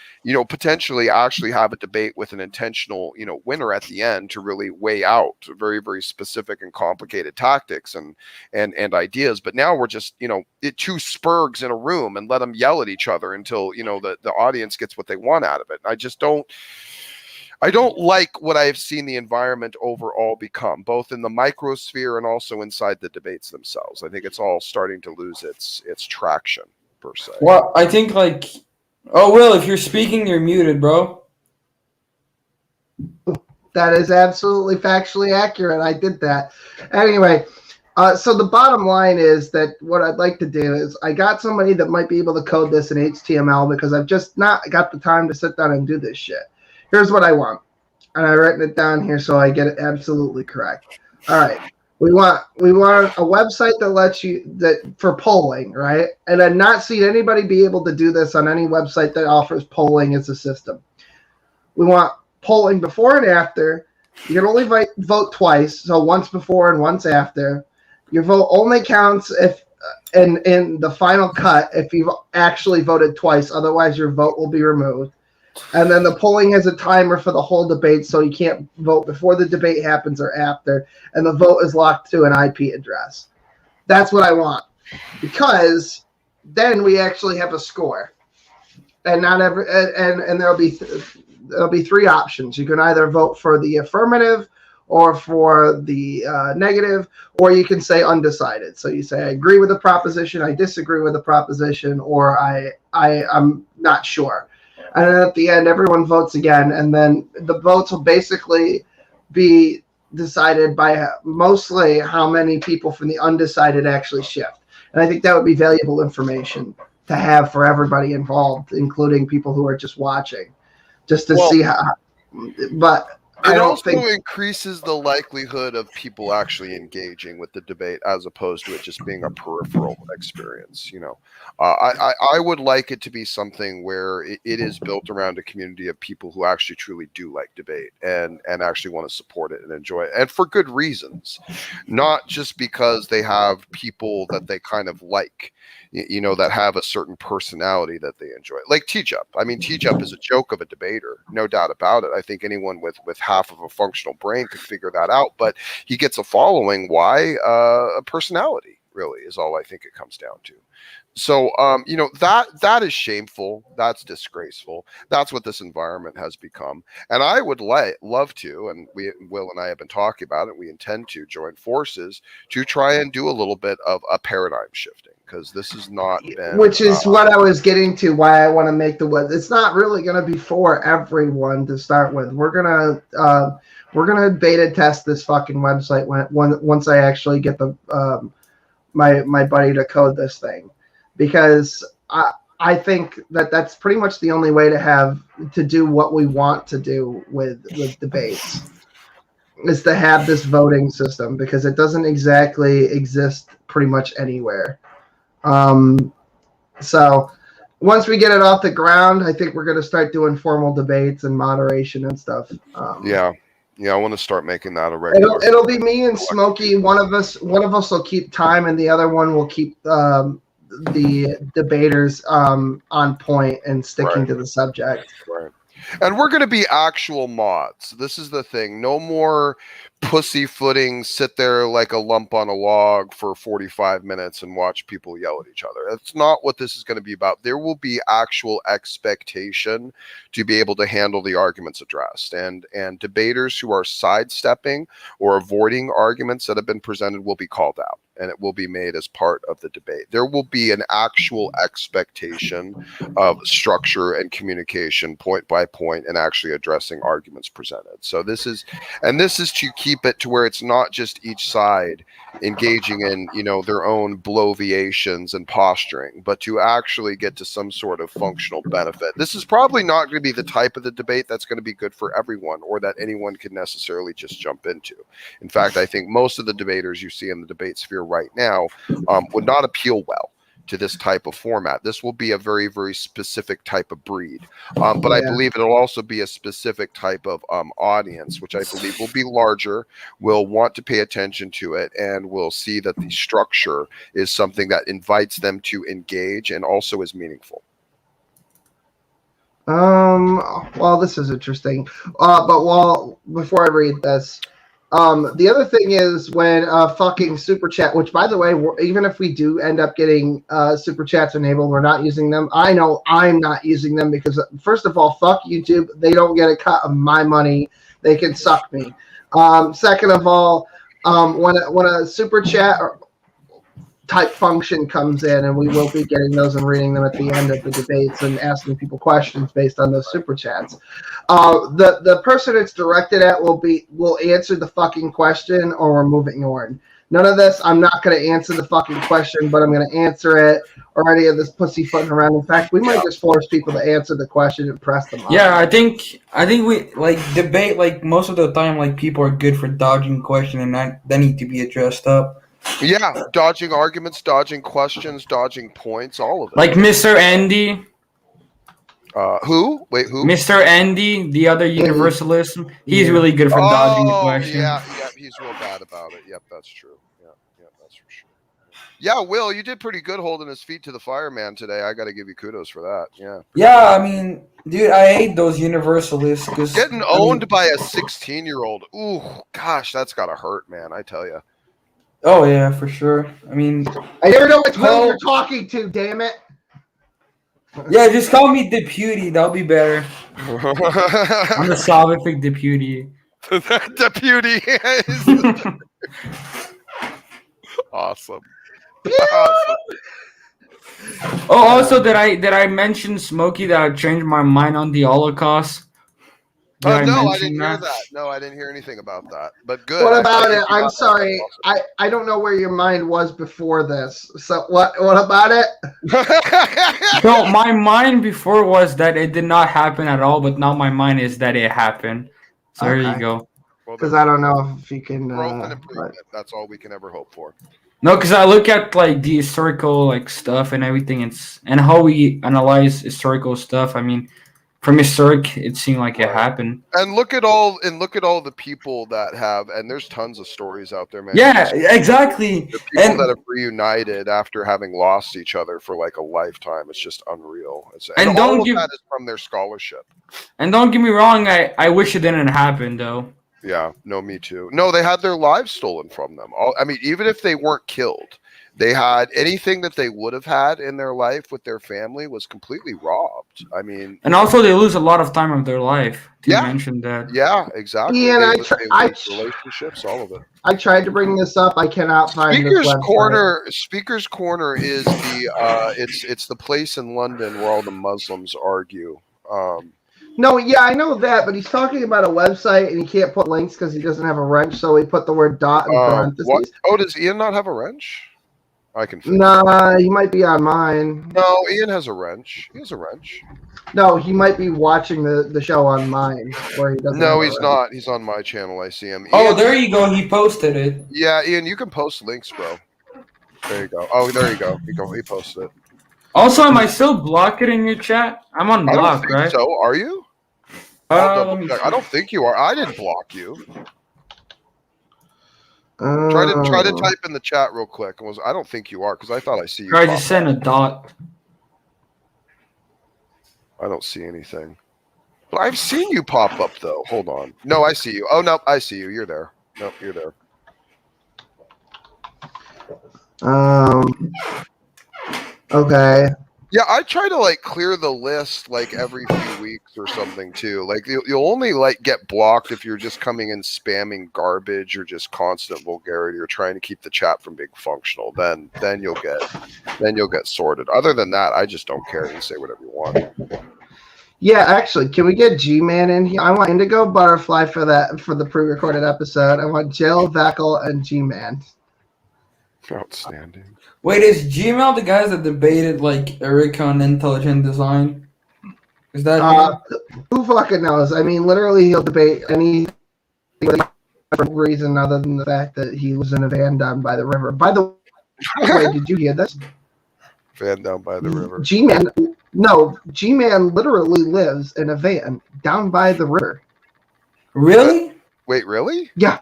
G: potentially actually have a debate with an intentional, winner at the end to really weigh out very, very specific and complicated tactics and ideas. But now we're just, two spurgs in a room and let them yell at each other until, the audience gets what they want out of it. I just don't like what I've seen the environment overall become, both in the microsphere and also inside the debates themselves. I think it's all starting to lose its traction, per se.
Q: Well, I think Will, if you're speaking, you're muted, bro.
A: That is absolutely factually accurate. I did that. Anyway, so the bottom line is that what I'd like to do is I got somebody that might be able to code this in HTML because I've just not got the time to sit down and do this shit. Here's what I want. And I've written it down here so I get it absolutely correct. All right. We want a website that lets you for polling, right? And I've not seen anybody be able to do this on any website that offers polling as a system. We want polling before and after. You can only vote twice, so once before and once after. Your vote only counts if in the final cut if you've actually voted twice. Otherwise, your vote will be removed. And then the polling has a timer for the whole debate, so you can't vote before the debate happens or after. And the vote is locked to an IP address. That's what I want, because then we actually have a score. And not every and there'll be three options. You can either vote for the affirmative, or for the negative, or you can say undecided. So you say, I agree with the proposition, I disagree with the proposition, or I'm not sure. And then at the end, everyone votes again, and then the votes will basically be decided by mostly how many people from the undecided actually shift. And I think that would be valuable information to have for everybody involved, including people who are just watching, just to see how. But
G: it also increases the likelihood of people actually engaging with the debate as opposed to it just being a peripheral experience. I would like it to be something where it is built around a community of people who actually truly do like debate and actually want to support it and enjoy it, and for good reasons, not just because they have people that they kind of like, that have a certain personality that they enjoy. Like T-Jup. I mean, T-Jup is a joke of a debater, no doubt about it. I think anyone with half of a functional brain could figure that out, but he gets a following. Why? A personality, really, is all I think it comes down to. So, that is shameful. That's disgraceful. That's what this environment has become. And I would love to, and Will and I have been talking about it, we intend to join forces to try and do a little bit of a paradigm shifting, because this has not been...
A: Which is what I was getting to, why I want to make the web. It's not really going to be for everyone to start with. We're gonna beta test this fucking website once I actually get the my buddy to code this thing. Because I think that's pretty much the only way to do what we want to do with debates, is to have this voting system, because it doesn't exactly exist pretty much anywhere. So once we get it off the ground, I think we're going to start doing formal debates and moderation and stuff.
G: Yeah, I want to start making that a regular.
A: It'll be me and Smokey. One of us will keep time, and the other one will keep the debaters on point and sticking to the subject.
G: Right. And we're going to be actual mods. This is the thing. No more pussyfooting, sit there like a lump on a log for 45 minutes and watch people yell at each other. That's not what this is going to be about. There will be actual expectation to be able to handle the arguments addressed, and debaters who are sidestepping or avoiding arguments that have been presented will be called out, and it will be made as part of the debate. There will be an actual expectation of structure and communication point by point and actually addressing arguments presented. So this is to keep it to where it's not just each side engaging in, their own bloviations and posturing, but to actually get to some sort of functional benefit. This is probably not going to be the type of the debate that's going to be good for everyone or that anyone can necessarily just jump into. In fact, I think most of the debaters you see in the debate sphere right now would not appeal well to this type of format. This will be a very, very specific type of breed. But I believe it'll also be a specific type of audience, which I believe will be larger, will want to pay attention to it, and will see that the structure is something that invites them to engage and also is meaningful.
A: Well, this is interesting. But before I read this, the other thing is when fucking super chat, which by the way, even if we do end up getting super chats enabled, we're not using them. I know I'm not using them because first of all, fuck YouTube. They don't get a cut of my money. They can suck me. Second of all, when a super chat type function comes in, and we will be getting those and reading them at the end of the debates and asking people questions based on those super chats. The person it's directed at will answer the fucking question, or we're moving on. None of this. I'm not going to answer the fucking question, but I'm going to answer it, or any of this pussyfooting around. In fact, we might just force people to answer the question and press them.
Q: Yeah, I think we debate most of the time. People are good for dodging question, and that need to be addressed up.
G: Yeah, dodging arguments, dodging questions, dodging points, all of it.
Q: Like Mr. Andy.
G: Who? Wait, who?
Q: Mr. Andy, the other universalist. He's really good for dodging the question.
G: Yeah, he's real bad about it. Yep, that's true. Yeah, that's for sure. Yeah, Will, you did pretty good holding his feet to the fire, man, today. I got to give you kudos for that. Yeah.
Q: Yeah, I mean, dude, I hate those universalists.
G: Getting owned by a 16-year-old. Ooh, gosh, that's got to hurt, man, I tell you.
Q: Oh, yeah, for sure. I mean,
A: I never know which one you're talking to, damn it.
Q: Yeah, just call me Deputy. That'll be better. I'm the Slavic Deputy.
G: Deputy. Awesome.
Q: Oh, also, did I mention, Smokey, that I changed my mind on the Holocaust?
G: No, I didn't hear that. No, I didn't hear anything about that. But good.
A: What about it? I'm sorry. Awesome. I don't know where your mind was before this. So what about it?
Q: No, my mind before was that it did not happen at all, but now my mind is that it happened. So there you go.
A: Because I don't know if you can.
G: That's all we can ever hope for.
Q: No, because I look at the historical stuff and everything, and how we analyze historical stuff. I mean, from historic, it seemed like it happened.
G: And look at all the people that have, and there's tons of stories out there, man.
Q: Yeah, exactly.
G: The people that have reunited after having lost each other for a lifetime. It's just unreal. And all of that is from their scholarship.
Q: And don't get me wrong, I wish it didn't happen though.
G: Yeah, no, me too. No, they had their lives stolen from them. I mean, even if they weren't killed, they had anything that they would have had in their life with their family was completely robbed. I mean,
Q: and also they lose a lot of time of their life. You mentioned that.
G: Yeah, exactly.
A: Yeah,
G: relationships, all of it.
A: I tried to bring this up. I cannot find
G: Speaker's Corner. Speaker's Corner is it's the place in London where all the Muslims argue.
A: No, yeah, I know that, but he's talking about a website and he can't put links because he doesn't have a wrench, so he put the word dot in parentheses.
G: What? Oh, does Ian not have a wrench? I can.
A: Nah, he might be on mine.
G: No, Ian has a wrench. He has a wrench.
A: No, he might be watching the show on mine where he doesn't.
G: No, he's not. He's on my channel. I see him.
Q: Oh, there you go. He posted it.
G: Yeah, Ian, you can post links, bro. There you go. Oh, there you go. He posted it.
Q: Also, am I still blocked in your chat? I'm on block,
G: I don't think
Q: right?
G: So, are you? I don't think you are. I didn't block you. Try to type in the chat real quick. I don't think you are because I thought I see you.
Q: Try to send a dot.
G: I don't see anything. But I've seen you pop up though. Hold on. No, I see you. Oh no, I see you. You're there. Nope, you're there.
A: Okay.
G: Yeah, I try to like clear the list like every few weeks or something too. Like you'll only like get blocked if you're just coming in spamming garbage or just constant vulgarity or trying to keep the chat from being functional. Then you'll get sorted. Other than that, I just don't care. You can say whatever you want.
A: Yeah, actually, can we get G-Man in here? I want Indigo Butterfly for the pre-recorded episode. I want Jill, Veckel, and G-Man.
G: Outstanding.
Q: Wait, is Gmail the guys that debated like Eric on intelligent design? Is that
A: who fucking knows? I mean, literally, he'll debate any for reason other than the fact that he was in a van down by the river. By the way, did you hear this?
G: Van down by the river.
A: G-Man literally lives in a van down by the river.
Q: Really?
G: Wait, really?
A: Yeah,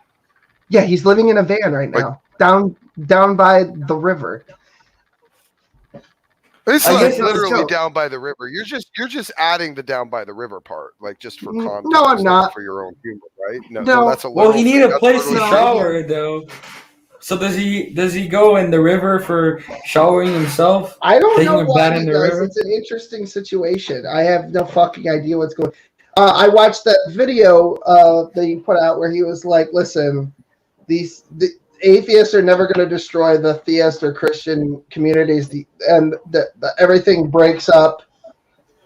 A: he's living in a van right now, down by the river.
G: It's like literally down by the river. You're just adding the down by the river part, like just for context.
A: No, I'm not.
G: For your own humor, right?
A: No.
G: That's a
Q: well, he need a place to
G: totally
Q: shower though. So does he go in the river for showering himself?
A: I don't know why
Q: in
A: he
Q: the
A: does.
Q: river?
A: It's an interesting situation. I have no fucking idea what's going on. I watched that video that you put out where he was like, listen, the atheists are never going to destroy the theist or Christian communities, and everything breaks up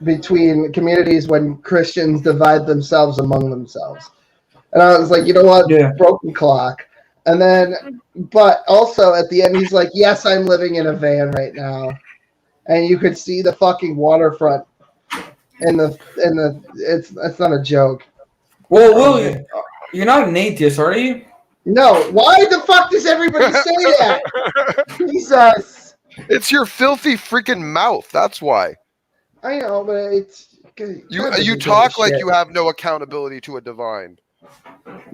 A: between communities when Christians divide themselves among themselves. And I was like, you know what?
Q: Yeah.
A: Broken clock. And then, but also at the end, he's like, yes, I'm living in a van right now. And you could see the fucking waterfront it's not a joke.
Q: Well, William, you're not an atheist, are you?
A: No. Why the fuck does everybody say that? Jesus.
G: It's your filthy freaking mouth. That's why.
A: I know, but it's
G: you talk like you have no accountability to a divine.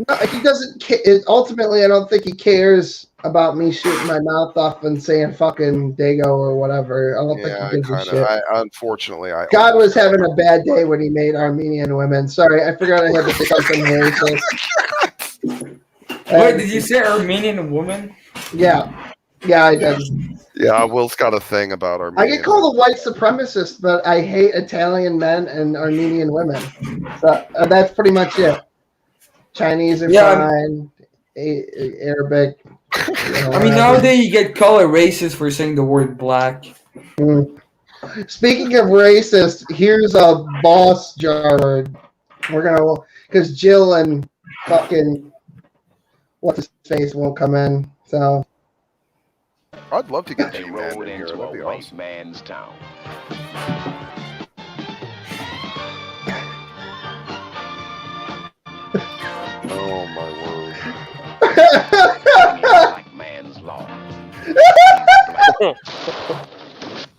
A: No, he doesn't. Ultimately, I don't think he cares about me shooting my mouth off and saying "fucking Dago" or whatever. I don't think he gives a shit.
G: Unfortunately,
A: God was having a bad day when he made Armenian women. Sorry, I forgot I had to say something racist.
Q: Wait, did you say Armenian woman?
A: Yeah, I did.
G: Yeah, Will's got a thing about Armenian.
A: I get called a white supremacist, but I hate Italian men and Armenian women. So that's pretty much it. Chinese are fine. Arabic.
Q: I mean, nowadays you get called a racist for saying the word black.
A: Speaking of racist, here's a boss jar. Because Jill and fucking what's his face won't come in. So
G: I'd love to get
C: They
G: G-Man
C: rode
G: in here.
C: into
G: That'd
C: a
G: be
C: white
G: awesome.
C: man's town.
G: Oh my word.
C: Black man's law.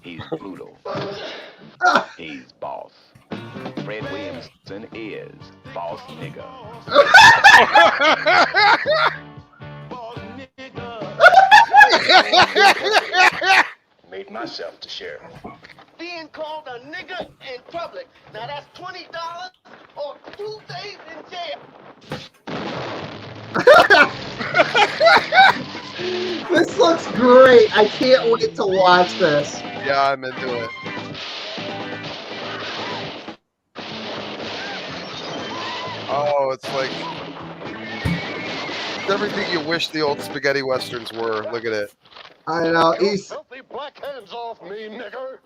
C: He's Pluto. He's boss. Fred Williamson is boss nigga. Made myself the sheriff.
S: Being called a nigger in public. Now that's $20 or 2 days in jail.
A: this looks great. I can't wait to watch this.
G: Yeah, I'm into it. Oh, it's like it's everything you wish the old spaghetti westerns were. Look at it.
A: I know. He's
S: Filthy black hands off me, nigger.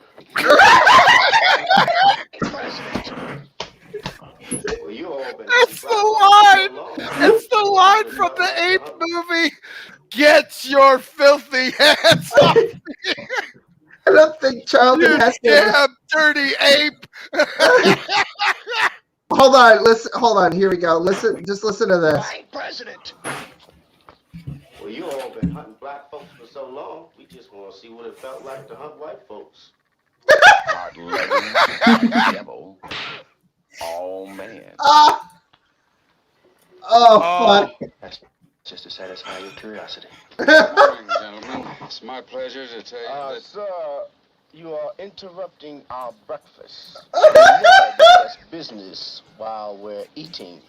G: It's the line. It's the line from the Ape movie. Get your filthy hands off me.
A: I don't think Charlton has to.
G: Damn dirty ape.
A: Hold on. Listen. Hold on. Here we go. Listen. Just listen to this.
S: President. Well, you all been hunting black folks for so long, we just want to see what it felt like to hunt white folks.
C: Devil. Oh man.
A: Oh fuck.
S: That's just to satisfy your curiosity.
T: Good morning, gentlemen. It's my pleasure to tell you that...
S: Sir, you are interrupting our breakfast. We never discuss business while we're eating.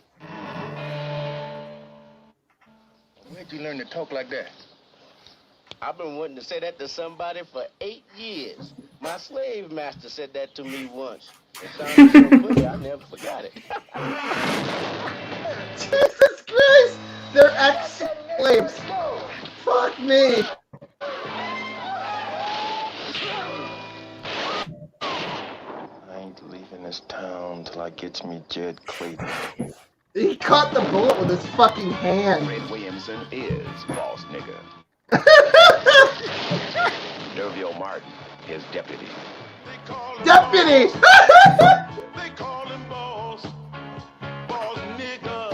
T: Where'd you learn to talk like that?
S: I've been wanting to say that to somebody for 8 years. My slave master said that to me once. It sounded so funny, I never forgot it.
A: Jesus Christ! They're ex-slaves. Fuck me.
U: I ain't leaving this town till I gets me Jed Clayton.
A: He caught the bullet with his fucking hand.
U: Fred Williamson is boss nigga. Derville Martin, his deputy.
A: Deputy!
R: They call him boss. Boss nigga.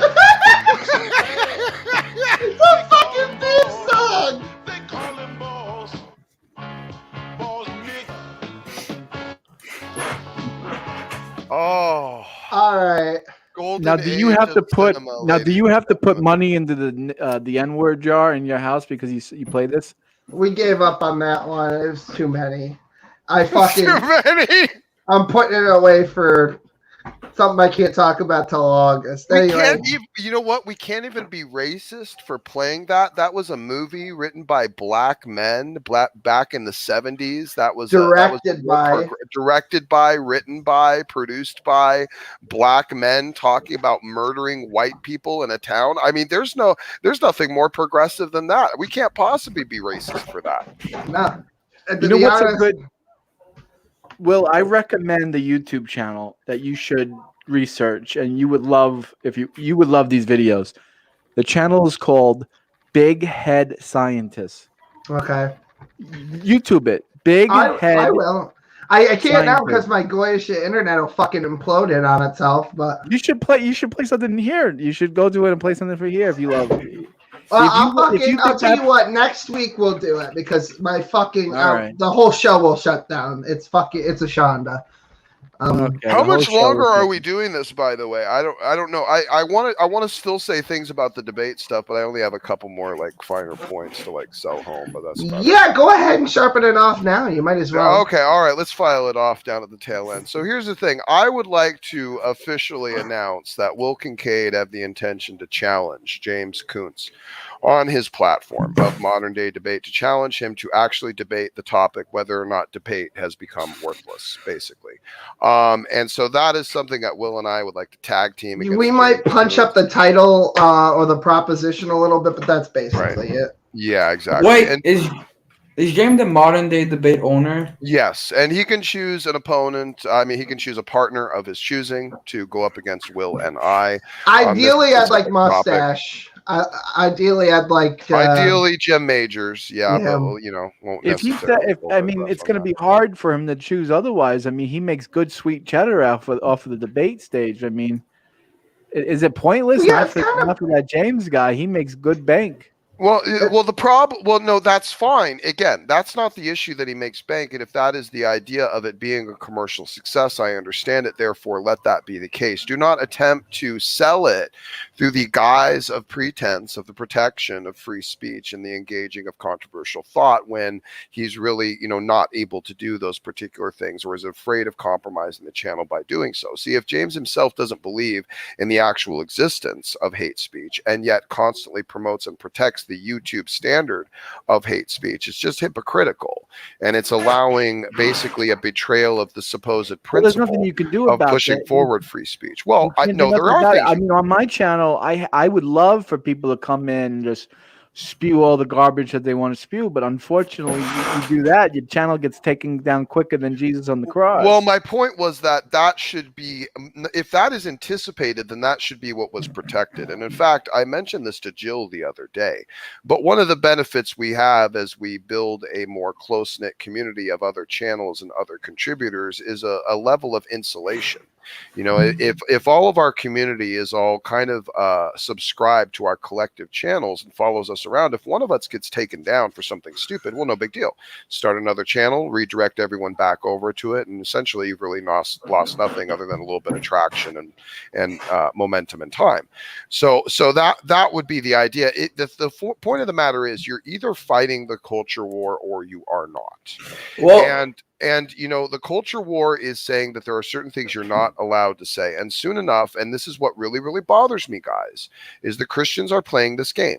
A: The fucking theme song!
R: They call him boss. Boss nigga.
G: Oh.
A: All right.
G: Golden
B: Now, do you
G: age
B: have to
G: of
B: put
G: cinema,
B: now? Do
G: ladies
B: you have to
G: and
B: put
G: gentlemen.
B: money into the N-word jar in your house because you play this?
A: We gave up on that one. It was too many. I fucking.
G: Too many.
A: I'm putting it away for something I can't talk about till August.
G: We
A: Anyway,
G: can't even, you know what? We can't even be racist for playing that. That was a movie written by black men back in the 70s. That was
A: directed by,
G: written by, produced by black men talking about murdering white people in a town. I mean, there's nothing more progressive than that. We can't possibly be racist for that.
A: no. And
B: You
A: to
B: know
A: be
B: what's
A: honest,
B: a good? Will, I recommend the YouTube channel that you should research, and you would love you would love these videos. The channel is called Big Head Scientists.
A: Okay.
B: YouTube it. Big Head.
A: I will. I can't now
B: Scientist.
A: because my goyish internet will fucking implode on itself. But
B: You should play something here. You should go do it and play something for here if you love.
A: I'll tell you what. Next week we'll do it because my fucking
B: right.
A: the whole show will shut down. It's a Shonda.
G: How much longer are we doing this, by the way? I don't know. I want to still say things about the debate stuff, but I only have a couple more like finer points to like sell home. But that's about it.
A: Go ahead and sharpen it off now. You might as well.
G: Okay, all right. Let's file it off down at the tail end. So here's the thing. I would like to officially announce that Will Kincaid have the intention to challenge James Kunz on his platform of modern day debate, to challenge him to actually debate the topic whether or not debate has become worthless, basically. And so that is something that Will and I would like to tag team.
A: We might punch up the title or the proposition a little bit, but that's basically it.
G: Yeah, exactly.
Q: Wait,
G: And
Q: is James the modern day debate owner?
G: yes, and he can choose an opponent. I mean, he can choose a partner of his choosing to go up against Will and I.
A: Ideally, I'd like Mustache. Ideally, I'd like.
G: Ideally, Jim Majors. Yeah,
A: yeah.
G: but you know, won't
B: If he said, I mean, it's going to be hard for him to choose otherwise. I mean, he makes good sweet cheddar off of the debate stage. I mean, is it pointless?
A: Yeah,
B: not for that James guy. He makes good bank.
G: Well, the problem. Well, no, that's fine. Again, that's not the issue that he makes bank, and if that is the idea of it being a commercial success, I understand it. Therefore, let that be the case. Do not attempt to sell it through the guise of pretense of the protection of free speech and the engaging of controversial thought when he's really, not able to do those particular things or is afraid of compromising the channel by doing so. See, if James himself doesn't believe in the actual existence of hate speech and yet constantly promotes and protects the YouTube standard of hate speech, it's just hypocritical, and it's allowing basically a betrayal of the supposed principle
B: There's nothing you can do
G: of
B: about
G: pushing
B: that.
G: forward free speech. Well, I
B: Can't
G: know
B: do
G: there
B: nothing
G: are
B: about it.
G: things.
B: I mean, on my channel, I would love for people to come in and just spew all the garbage that they want to spew, but unfortunately, you do that, your channel gets taken down quicker than Jesus on the cross.
G: Well, my point was that should be, if that is anticipated, then that should be what was protected. And in fact, I mentioned this to Jill the other day, but one of the benefits we have as we build a more close-knit community of other channels and other contributors is a level of insulation. If all of our community is all kind of subscribed to our collective channels and follows us around, if one of us gets taken down for something stupid, well, no big deal. Start another channel, redirect everyone back over to it, and essentially you've really lost nothing other than a little bit of traction and momentum and time. So that would be the idea. The point of the matter is you're either fighting the culture war or you are not.
Q: Well,
G: And the culture war is saying that there are certain things you're not allowed to say. And soon enough, and this is what really, really bothers me, guys, is the Christians are playing this game.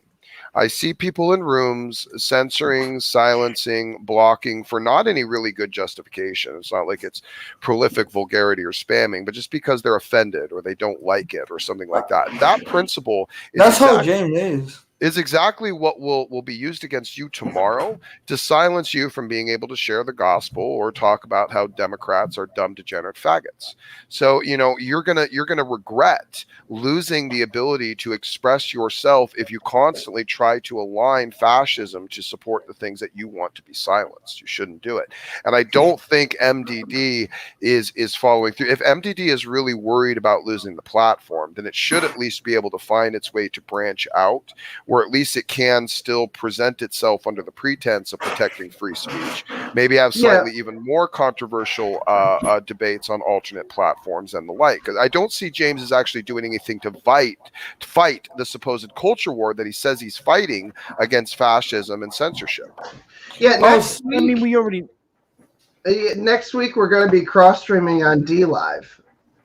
G: I see people in rooms censoring, silencing, blocking for not any really good justification. It's not like it's prolific vulgarity or spamming, but just because they're offended or they don't like it or something like that. And that principle is
Q: That's how James
G: is exactly what will be used against you tomorrow to silence you from being able to share the gospel or talk about how Democrats are dumb, degenerate faggots. So, you know, you're gonna regret losing the ability to express yourself if you constantly try to align fascism to support the things that you want to be silenced. You shouldn't do it. And I don't think MDD is following through. If MDD is really worried about losing the platform, then it should at least be able to find its way to branch out, where at least it can still present itself under the pretense of protecting free speech. Maybe have slightly even more controversial debates on alternate platforms and the like. Because I don't see James is actually doing anything to fight the supposed culture war that he says he's fighting against fascism and censorship.
A: Yeah, next week,
B: I mean, we already.
A: Next week we're going to be cross streaming on DLive,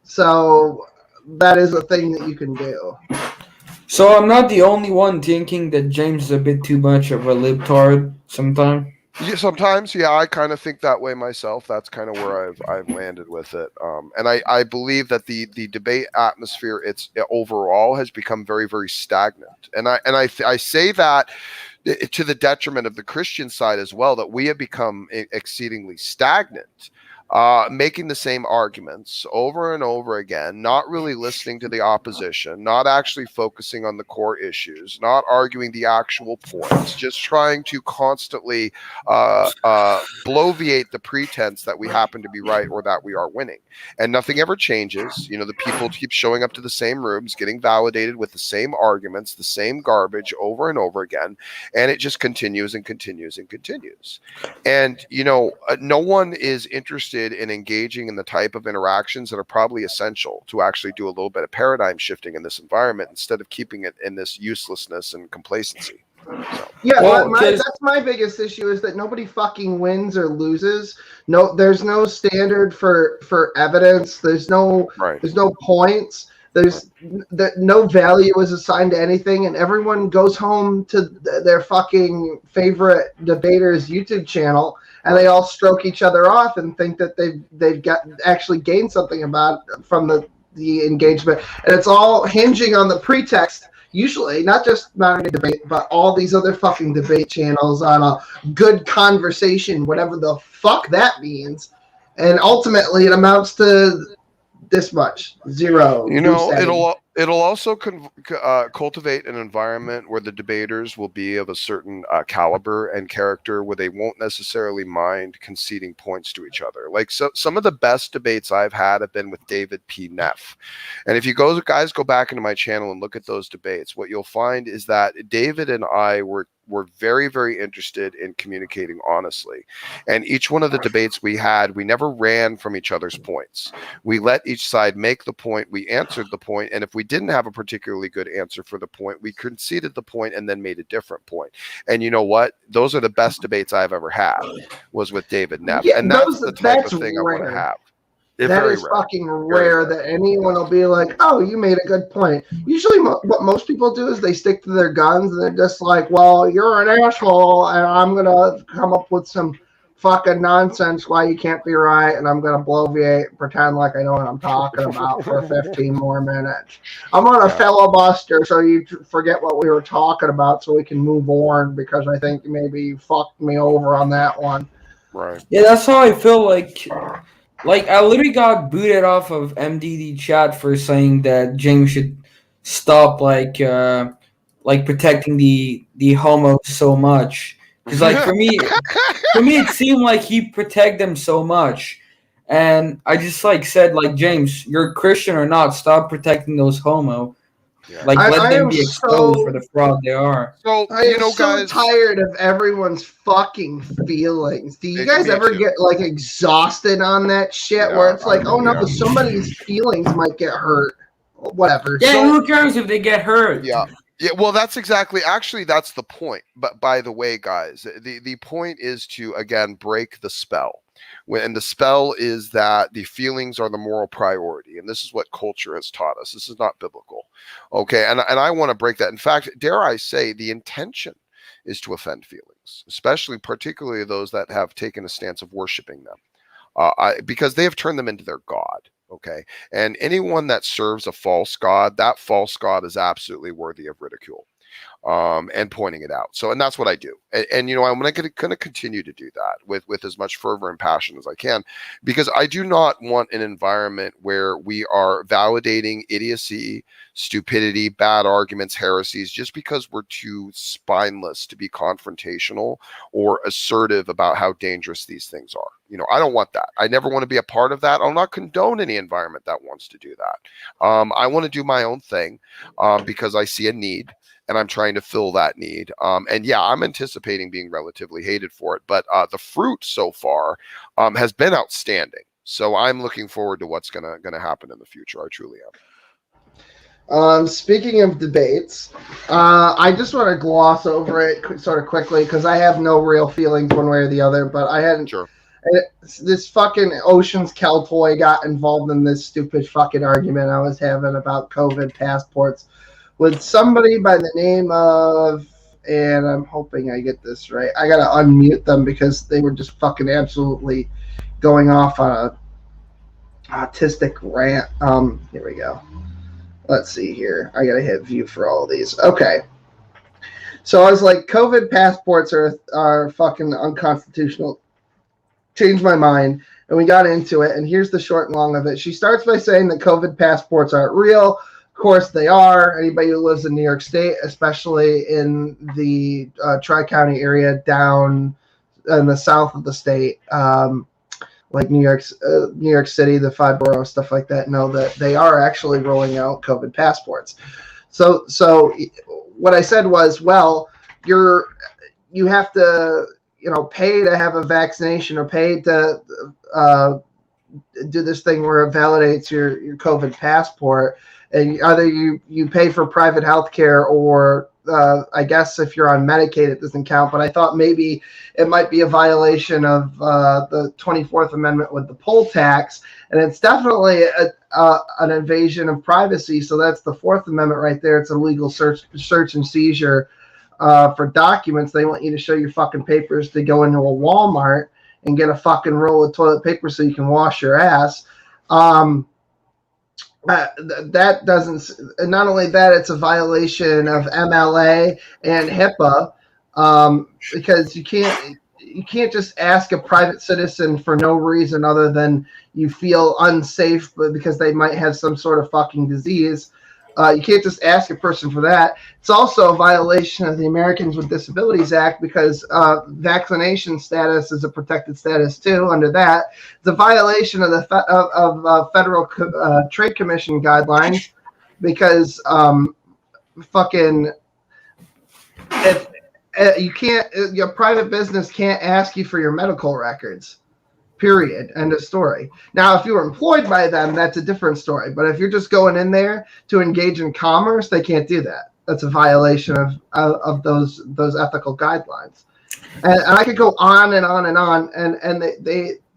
A: so that is a thing that you can do.
Q: So I'm not the only one thinking that James is a bit too much of a libtard sometimes.
G: Yeah, sometimes, yeah, I kind of think that way myself. That's kind of where I've landed with it, and I believe that the debate atmosphere overall has become very, very stagnant, and I say that to the detriment of the Christian side as well, that we have become exceedingly stagnant. Making the same arguments over and over again, not really listening to the opposition, not actually focusing on the core issues, not arguing the actual points, just trying to constantly bloviate the pretense that we happen to be right or that we are winning. And nothing ever changes. You know, the people keep showing up to the same rooms, getting validated with the same arguments, the same garbage over and over again. And it just continues and continues and continues. And, you know, no one is interested in engaging in the type of interactions that are probably essential to actually do a little bit of paradigm shifting in this environment instead of keeping it in this uselessness and complacency. So.
A: Yeah, that's my biggest issue is that nobody fucking wins or loses. No, there's no standard for evidence. There's no points. There's no value is assigned to anything, and everyone goes home to their fucking favorite debater's YouTube channel, and they all stroke each other off and think that they've got actually gained something from the engagement, and it's all hinging on the pretext. Usually, not just modern debate, but all these other fucking debate channels on a good conversation, whatever the fuck that means, and ultimately it amounts to this much, zero.
G: You know, it'll also cultivate an environment where the debaters will be of a certain caliber and character, where they won't necessarily mind conceding points to each other. Like, so some of the best debates I've had have been with David P. Neff. And if you guys go back into my channel and look at those debates, what you'll find is that David and I were very, very interested in communicating honestly. And each one of the debates we had, we never ran from each other's points. We let each side make the point, we answered the point, and if we didn't have a particularly good answer for the point, we conceded the point and then made a different point. And you know what? Those are the best debates I've ever had, was with David Neff.
A: Yeah,
G: and that's the type of thing
A: rare.
G: I want to have.
A: That is fucking rare that anyone will be like, oh, you made a good point. Usually what most people do is they stick to their guns and they're just like, well, you're an asshole and I'm going to come up with some fucking nonsense why you can't be right, and I'm going to bloviate and pretend like I know what I'm talking about for 15 more minutes. I'm going to filibuster so you forget what we were talking about so we can move on, because I think maybe you fucked me over on that one.
G: Right.
Q: Yeah, that's how I feel like. Like, I literally got booted off of MDD chat for saying that James should stop, like protecting the homos so much. Because, like, for me, it seemed like he protected them so much. And I just, like, said, like, James, you're Christian or not, stop protecting those homo. Yeah. Like, let them be exposed for the fraud they are.
G: So,
A: I am so tired of everyone's fucking feelings. Do you guys ever get, like, exhausted on that shit where it's like, oh, no, but somebody's feelings might get hurt? Whatever.
Q: Yeah, who cares if they get hurt?
G: Yeah. Yeah, well, that's that's the point. But by the way, guys, the point is to, again, break the spell. And the spell is that the feelings are the moral priority. And this is what culture has taught us. This is not biblical. Okay. And I want to break that. In fact, dare I say, the intention is to offend feelings, particularly those that have taken a stance of worshiping them, because they have turned them into their God. Okay. And anyone that serves a false God, that false God is absolutely worthy of ridicule, and pointing it out. So, and that's what I do. And you know, I'm going to continue to do that with as much fervor and passion as I can, because I do not want an environment where we are validating idiocy, stupidity, bad arguments, heresies, just because we're too spineless to be confrontational or assertive about how dangerous these things are. You know, I don't want that. I never want to be a part of that. I'll not condone any environment that wants to do that. I want to do my own thing, because I see a need and I'm trying to fill that need. And yeah, I'm anticipating being relatively hated for it, but the fruit so far has been outstanding. So I'm looking forward to what's gonna happen in the future. I truly am.
A: Speaking of debates, I just want to gloss over it sort of quickly because I have no real feelings one way or the other, but I hadn't.
G: Sure.
A: This fucking Ocean's Keltoy got involved in this stupid fucking argument I was having about COVID passports with somebody by the name of, and I'm hoping I get this right. I gotta unmute them because they were just fucking absolutely going off on a autistic rant. Here we go. Let's see here. I gotta hit view for all of these. Okay. So I was like, COVID passports are fucking unconstitutional. Changed my mind, and we got into it. And here's the short and long of it. She starts by saying that COVID passports aren't real. Of course they are. Anybody who lives in New York State, especially in the Tri-County area down in the south of the state, like New York City, the 5 boroughs, stuff like that, know that they are actually rolling out COVID passports. So what I said was, well, you have to, you know, pay to have a vaccination or pay to do this thing where it validates your COVID passport. And either you pay for private health care or I guess if you're on Medicaid, it doesn't count. But I thought maybe it might be a violation of the 24th Amendment with the poll tax. And it's definitely an invasion of privacy. So that's the 4th Amendment right there. It's a legal search and seizure for documents. They want you to show your fucking papers to go into a Walmart and get a fucking roll of toilet paper so you can wash your ass. That doesn't. Not only that, it's a violation of MLA and HIPAA, because you can't just ask a private citizen for no reason other than you feel unsafe, but because they might have some sort of fucking disease. You can't just ask a person for that. It's also a violation of the Americans with Disabilities Act because vaccination status is a protected status too. Under that, it's a violation of the Federal Trade Commission guidelines because fucking if you can't, your private business can't ask you for your medical records. Period. End of story. Now, if you were employed by them, that's a different story. But if you're just going in there to engage in commerce, they can't do that. That's a violation of those ethical guidelines. And I could go on and on and on. And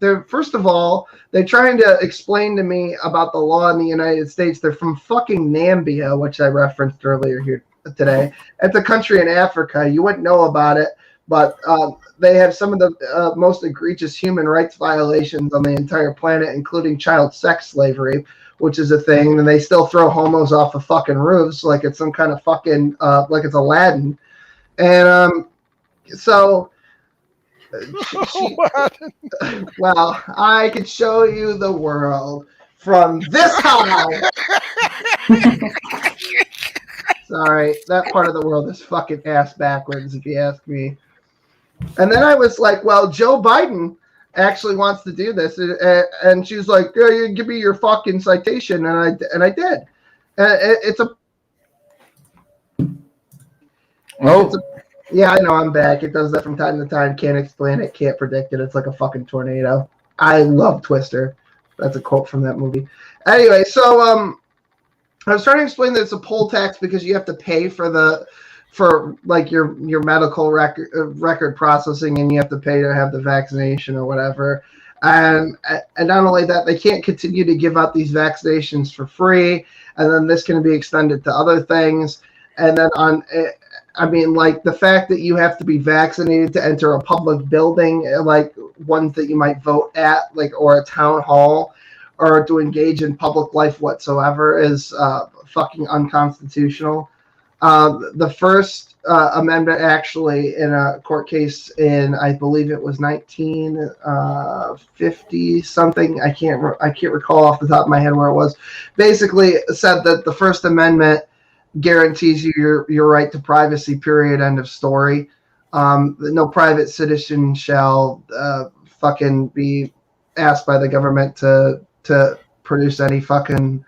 A: they're first of all, they're trying to explain to me about the law in the United States. They're from fucking Nambia, which I referenced earlier here today. It's a country in Africa. You wouldn't know about it. But they have some of the most egregious human rights violations on the entire planet, including child sex slavery, which is a thing. And they still throw homos off of fucking roofs like it's some kind of fucking, like it's Aladdin. And so, well, I could show you the world from this high. Sorry, that part of the world is fucking ass backwards, if you ask me. And then I was like, well, Joe Biden actually wants to do this. And she was like, yeah, give me your fucking citation. And I did. Yeah, I know I'm back. It does that from time to time. Can't explain it. Can't predict it. It's like a fucking tornado. I love Twister. That's a quote from that movie. Anyway, so I was trying to explain that it's a poll tax because you have to pay for like your medical record processing, and you have to pay to have the vaccination or whatever. And not only that, they can't continue to give out these vaccinations for free, and then this can be extended to other things. And then like the fact that you have to be vaccinated to enter a public building, like ones that you might vote at, like, or a town hall, or to engage in public life whatsoever, is fucking unconstitutional. The first amendment, actually, in a court case in, I believe it was 1950 something. I can't recall off the top of my head where it was. Basically, said that the First Amendment guarantees you your right to privacy. Period. End of story. No private citizen shall fucking be asked by the government to produce any fucking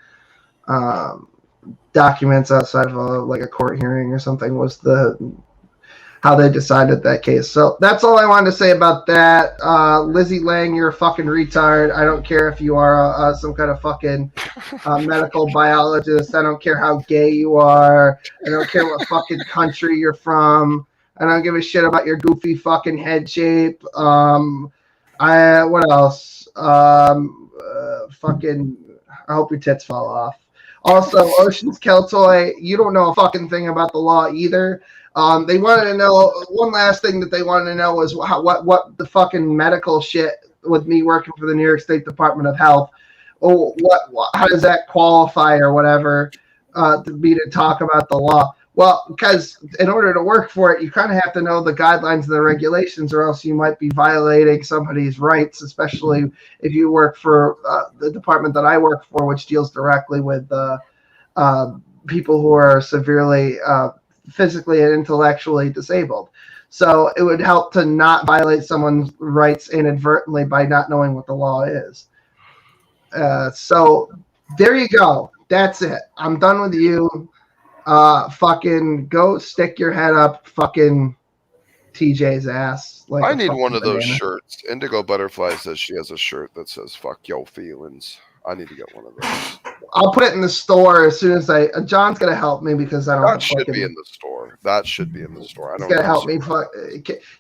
A: documents outside of a court hearing or something, was how they decided that case. So that's all I wanted to say about that. Lizzie Lang, you're a fucking retard. I don't care if you are some kind of fucking medical biologist. I don't care how gay you are. I don't care what fucking country you're from. I don't give a shit about your goofy fucking head shape. What else? Fucking, I hope your tits fall off. Also, Ocean's Keltoy, you don't know a fucking thing about the law either. They wanted to know, one last thing that they wanted to know was what the fucking medical shit with me working for the New York State Department of Health. Oh, how does that qualify or whatever to talk about the law? Well, because in order to work for it, you kind of have to know the guidelines and the regulations, or else you might be violating somebody's rights, especially if you work for the department that I work for, which deals directly with people who are severely physically and intellectually disabled. So it would help to not violate someone's rights inadvertently by not knowing what the law is. So there you go. That's it. I'm done with you. Fucking go stick your head up fucking TJ's ass. Like,
G: I need one of those shirts. Indigo Butterfly says she has a shirt that says "fuck your feelings." I need to get one of those.
A: I'll put it in the store as soon as John's gonna help me because I don't.
G: That should be in the store. That should be in the store. I don't.
A: He's gonna help me.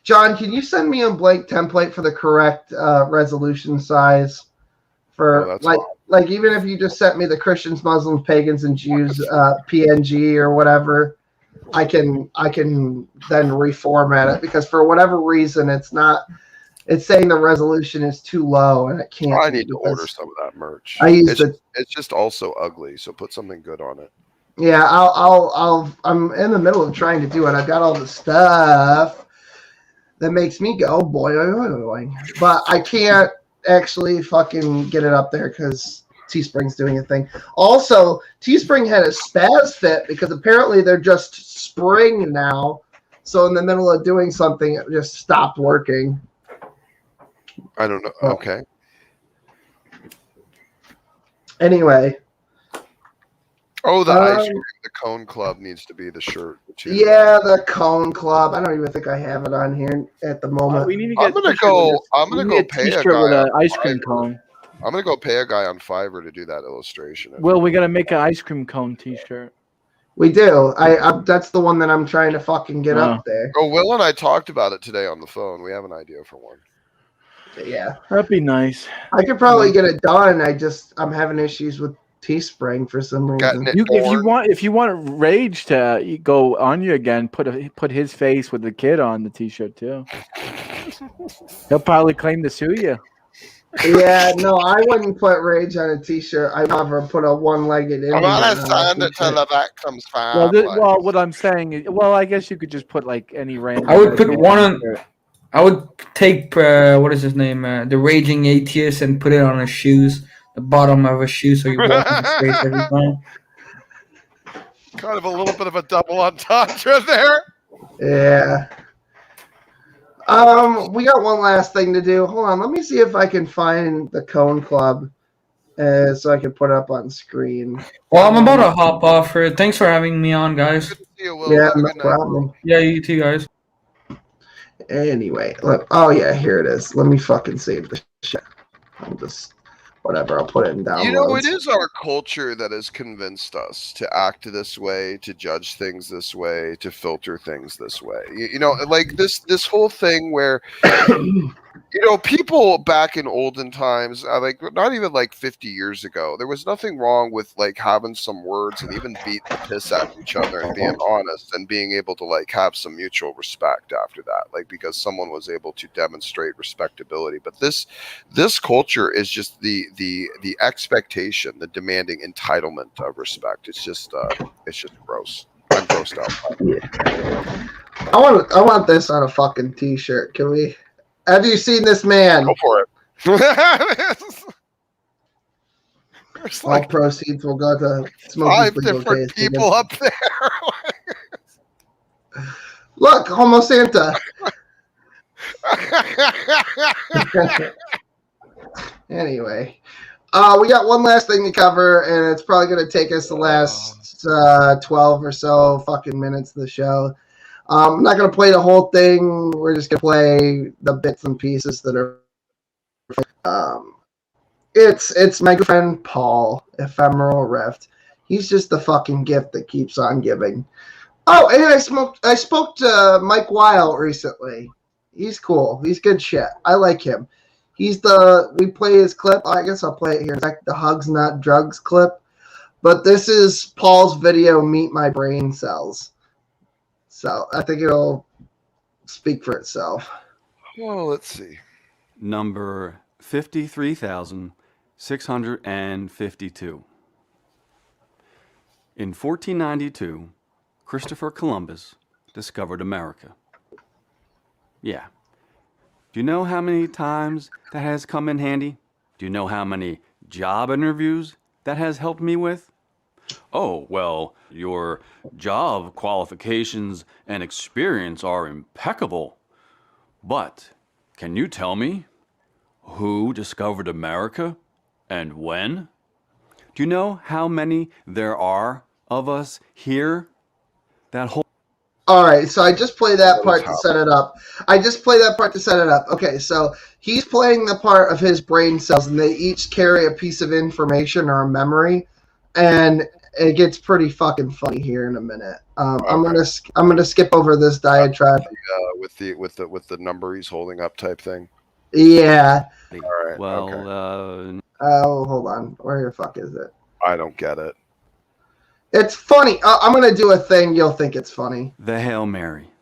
A: John, can you send me a blank template for the correct resolution size? For like even if you just sent me the Christians, Muslims, pagans, and Jews PNG or whatever, I can then reformat it, because for whatever reason it's saying the resolution is too low and it can't.
G: I need to order some of that merch. It's just also ugly, so put something good on it.
A: Yeah, I'm in the middle of trying to do it. I've got all the stuff that makes me go boy, but I can't actually fucking get it up there because Teespring's doing a thing. Also, Teespring had a spaz fit because apparently they're just spring now. So in the middle of doing something, it just stopped working.
G: I don't know. Okay.
A: Anyway.
G: Oh, the ice cream, the Cone Club needs to be the shirt too.
A: Yeah, the Cone Club. I don't even think I have it on here at the moment.
B: We need to get.
G: I'm gonna go pay a guy
B: with an
G: on
B: ice cream
G: Fiverr.
B: cone.
G: I'm gonna go pay a guy on Fiverr to do that illustration.
B: Well, we gotta make an ice cream cone T-shirt.
A: We do. I that's the one that I'm trying to fucking get up there.
G: Oh, Will and I talked about it today on the phone. We have an idea for one.
A: Yeah,
B: that'd be nice.
A: I could probably get it done. I'm having issues with Teespring for some reason.
B: If you want Rage to go on you again, put his face with the kid on the T-shirt too. He'll probably claim to sue you.
A: Yeah, no, I wouldn't put Rage on a T-shirt. I'd never put a one-legged Indian.
G: I'm gonna send it till the back comes fine.
B: Well, what I'm saying is, I guess you could just put like any random.
Q: I would put one on. I would take what is his name, the Raging Atheist, and put it on his shoes, the bottom of his shoe, so you're walking straight every time.
G: Kind of a little bit of a double entendre there.
A: Yeah. We got one last thing to do. Hold on, let me see if I can find the Cone Club, so I can put it up on screen.
Q: Well, I'm about to hop off. Thanks for having me on, guys.
G: Good to see you, Will.
A: Yeah, no problem.
Q: Yeah, you too, guys.
A: Anyway, look. Oh yeah, here it is. Let me fucking save this shit. I'll just whatever. I'll put it in downloads.
G: You know, it is our culture that has convinced us to act this way, to judge things this way, to filter things this way. You know, like this whole thing where, you know, people back in olden times, like not even like 50 years ago, there was nothing wrong with like having some words and even beating the piss out of each other and being honest and being able to like have some mutual respect after that, like because someone was able to demonstrate respectability. But this culture is just the expectation, the demanding entitlement of respect. It's just gross. I'm grossed out.
A: I want this on a fucking t-shirt. Can we? Have you seen this man?
G: Go for it.
A: All proceeds will go to Smokey's
G: 5
A: legal
G: different
A: case.
G: people up there.
A: Look, Homo Santa. Anyway, we got one last thing to cover, and it's probably going to take us the last 12 or so fucking minutes of the show. I'm not going to play the whole thing. We're just going to play the bits and pieces that are. It's my good friend Paul, Ephemeral Rift. He's just the fucking gift that keeps on giving. Oh, and I spoke to Mike Weil recently. He's cool. He's good shit. I like him. We play his clip. I guess I'll play it here. It's like the Hugs Not Drugs clip. But this is Paul's video, Meet My Brain Cells. So I think it'll speak for itself.
G: Well, let's see.
D: Number 53,652. In 1492, Christopher Columbus discovered America. Yeah. Do you know how many times that has come in handy? Do you know how many job interviews that has helped me with? Oh, well, your job qualifications and experience are impeccable. But can you tell me who discovered America and when? Do you know how many there are of us here? That whole...
A: All right, so I just play that part to set it up. Okay, so he's playing the part of his brain cells, and they each carry a piece of information or a memory, and it gets pretty fucking funny here in a minute. I'm gonna skip over this diatribe
G: with the number he's holding up type thing.
A: Yeah.
G: All right.
D: Well,
G: okay.
A: Oh, hold on. Where the fuck is it?
G: I don't get it.
A: It's funny. I'm gonna do a thing. You'll think it's funny.
D: The Hail Mary.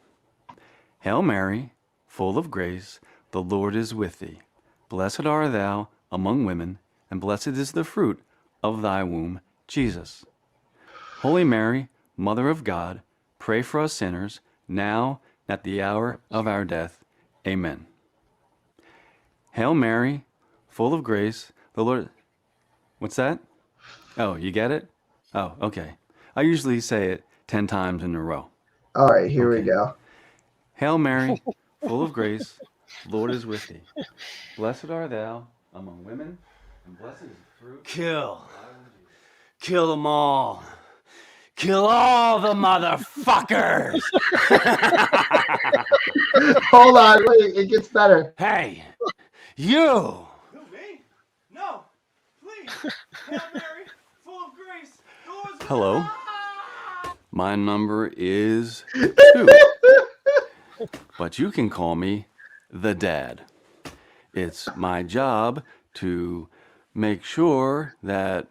D: Hail Mary, full of grace, the Lord is with thee. Blessed art thou among women, and blessed is the fruit of thy womb, Jesus. Holy Mary, Mother of God, pray for us sinners, now and at the hour of our death. Amen. Hail Mary, full of grace, the Lord... What's that? Oh, you get it? Oh, okay. I usually say it 10 times in a row.
A: All right, here we go.
D: Hail Mary, full of grace, Lord is with thee. Blessed art thou among women, and blessed is the fruit...
E: Kill them all. Kill all the motherfuckers.
A: Hold on, wait, it gets better.
E: Hey, you.
K: Who, me? No, please. Hail Mary, full of grace.
D: Hello. My number is 2. But you can call me the Dad. It's my job to make sure that...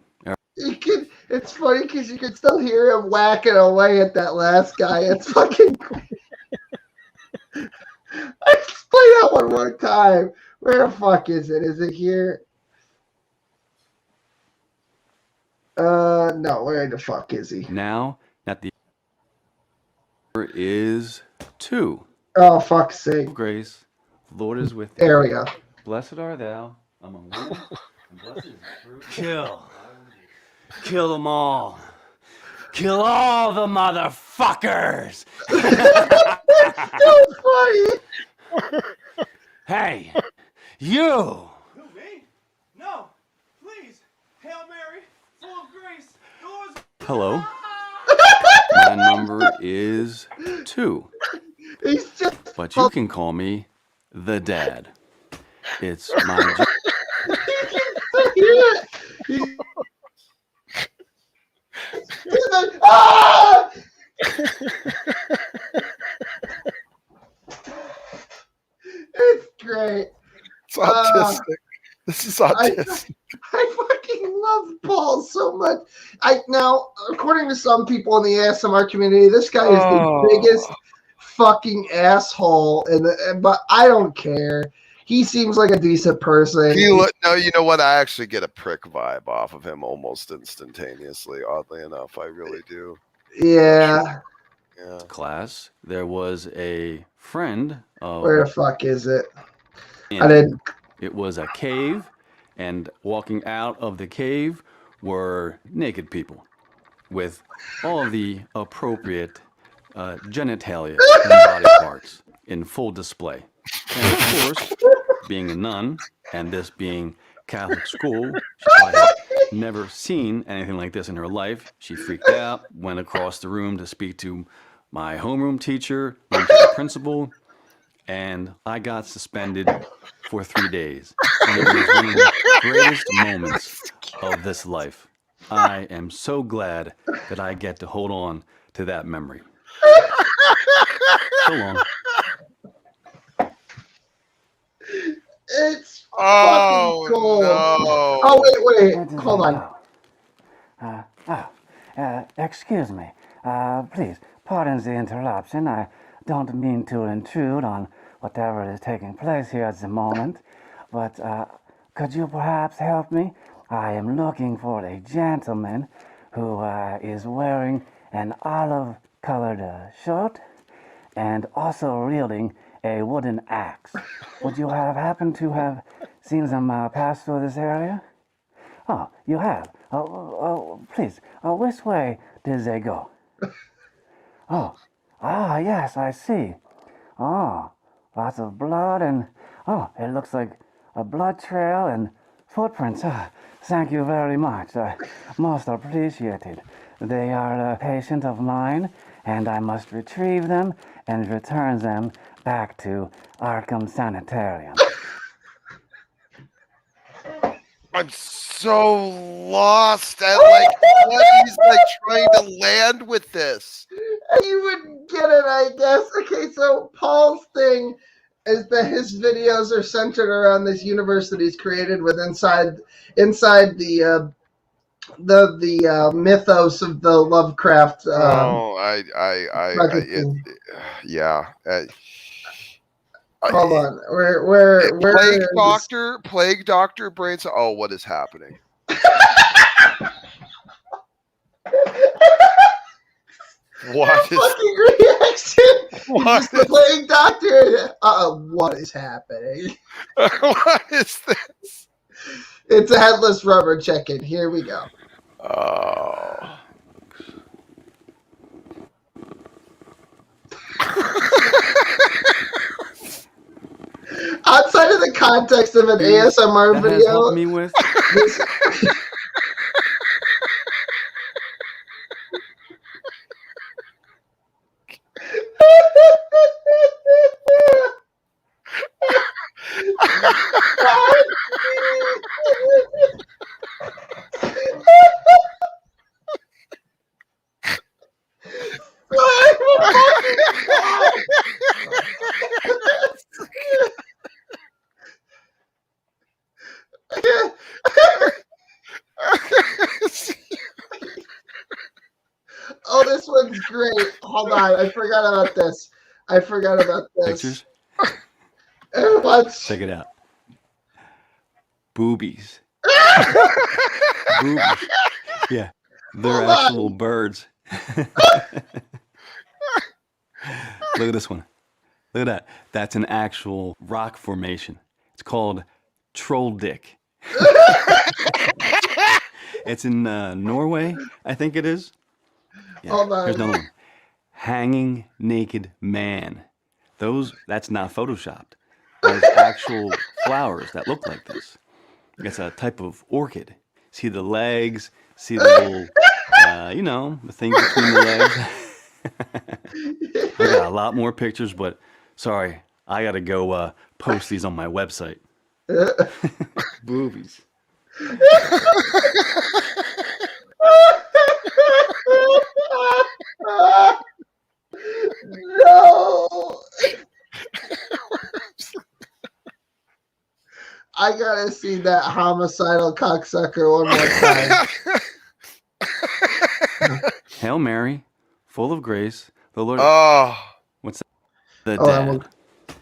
A: It's funny because you can still hear him whacking away at that last guy. It's fucking great. Let's play that one more time. Where the fuck is it? Is it here? No, where the fuck is he?
D: Now that the number is 2.
A: Oh, fuck's sake.
D: Grace, the Lord is with thee.
A: There we go.
D: Blessed are thou among women, and blessed is the fruit.
E: Kill them all. Kill all the motherfuckers.
A: So funny.
E: Hey, you.
K: Who, me? No, please. Hail Mary, full of grace. Doors...
D: Hello. My number is 2.
A: He's just...
D: But you can call me the Dad. It's my job.
A: You can Ah! It's great.
G: It's autistic. This is autistic.
A: I fucking love Paul so much. Now, according to some people in the ASMR community, this guy is the biggest fucking asshole. But I don't care. He seems like a decent person.
G: No, you know what? I actually get a prick vibe off of him almost instantaneously. Oddly enough, I really do.
A: Yeah.
G: Yeah.
D: Class, there was a friend of.
A: Where the fuck is it?
D: I didn't. It was a cave, and walking out of the cave were naked people with all of the appropriate genitalia and body parts in full display. And of course, being a nun and this being Catholic school, she probably had never seen anything like this in her life. She freaked out, went across the room to speak to my homeroom teacher, went to the principal, and I got suspended for 3 days. And it was one of the greatest moments of this life. I am so glad that I get to hold on to that memory. So long.
A: It's fucking cool.
G: No.
A: Oh, wait. Hold on.
F: Excuse me. Please, pardon the interruption. I don't mean to intrude on whatever is taking place here at the moment, but could you perhaps help me? I am looking for a gentleman who is wearing an olive-colored shirt and also wielding a wooden axe. Would you have happened to have seen them pass through this area? Oh, you have. Please, which way did they go? Yes, I see. Oh, lots of blood and, it looks like a blood trail and footprints. Thank you very much. Most appreciated. They are a patient of mine, and I must retrieve them and return them back to Arkham Sanitarium.
G: I'm so lost at what he's trying to land with this.
A: You wouldn't get it, I guess. Okay, so Paul's thing is that his videos are centered around this universe that he's created with inside the mythos of the Lovecraft.
G: Yeah.
A: Hold on. Where
G: Plague Doctor Brains. Oh, what is happening? What is
A: fucking reaction?
G: What
A: the Plague Doctor? What is happening?
G: What is this?
A: It's a headless rubber chicken. Here we go.
G: Oh.
A: Outside of the context of an ASMR
D: that
A: video,
D: has helped me with.
A: Oh, this one's great. Hold on, I forgot about this.
D: Pictures?
A: What?
D: Check it out. Boobies. Boobies. Yeah, they're actual birds. Look at this one. Look at that. That's an actual rock formation. It's called Troll Dick. It's in Norway, I think it is. Yeah.
A: Hold on.
D: Here's another one. Hanging naked man. That's not photoshopped. There's actual flowers that look like this. It's a type of orchid. See the legs, see the little, the thing between the legs. I got a lot more pictures, but sorry, I gotta go post these on my website. Boobies.
A: No. I gotta see that homicidal cocksucker one more time.
D: Hail Mary, full of grace, the Lord.
G: Oh,
D: what's that? The
A: Oh,
D: dad.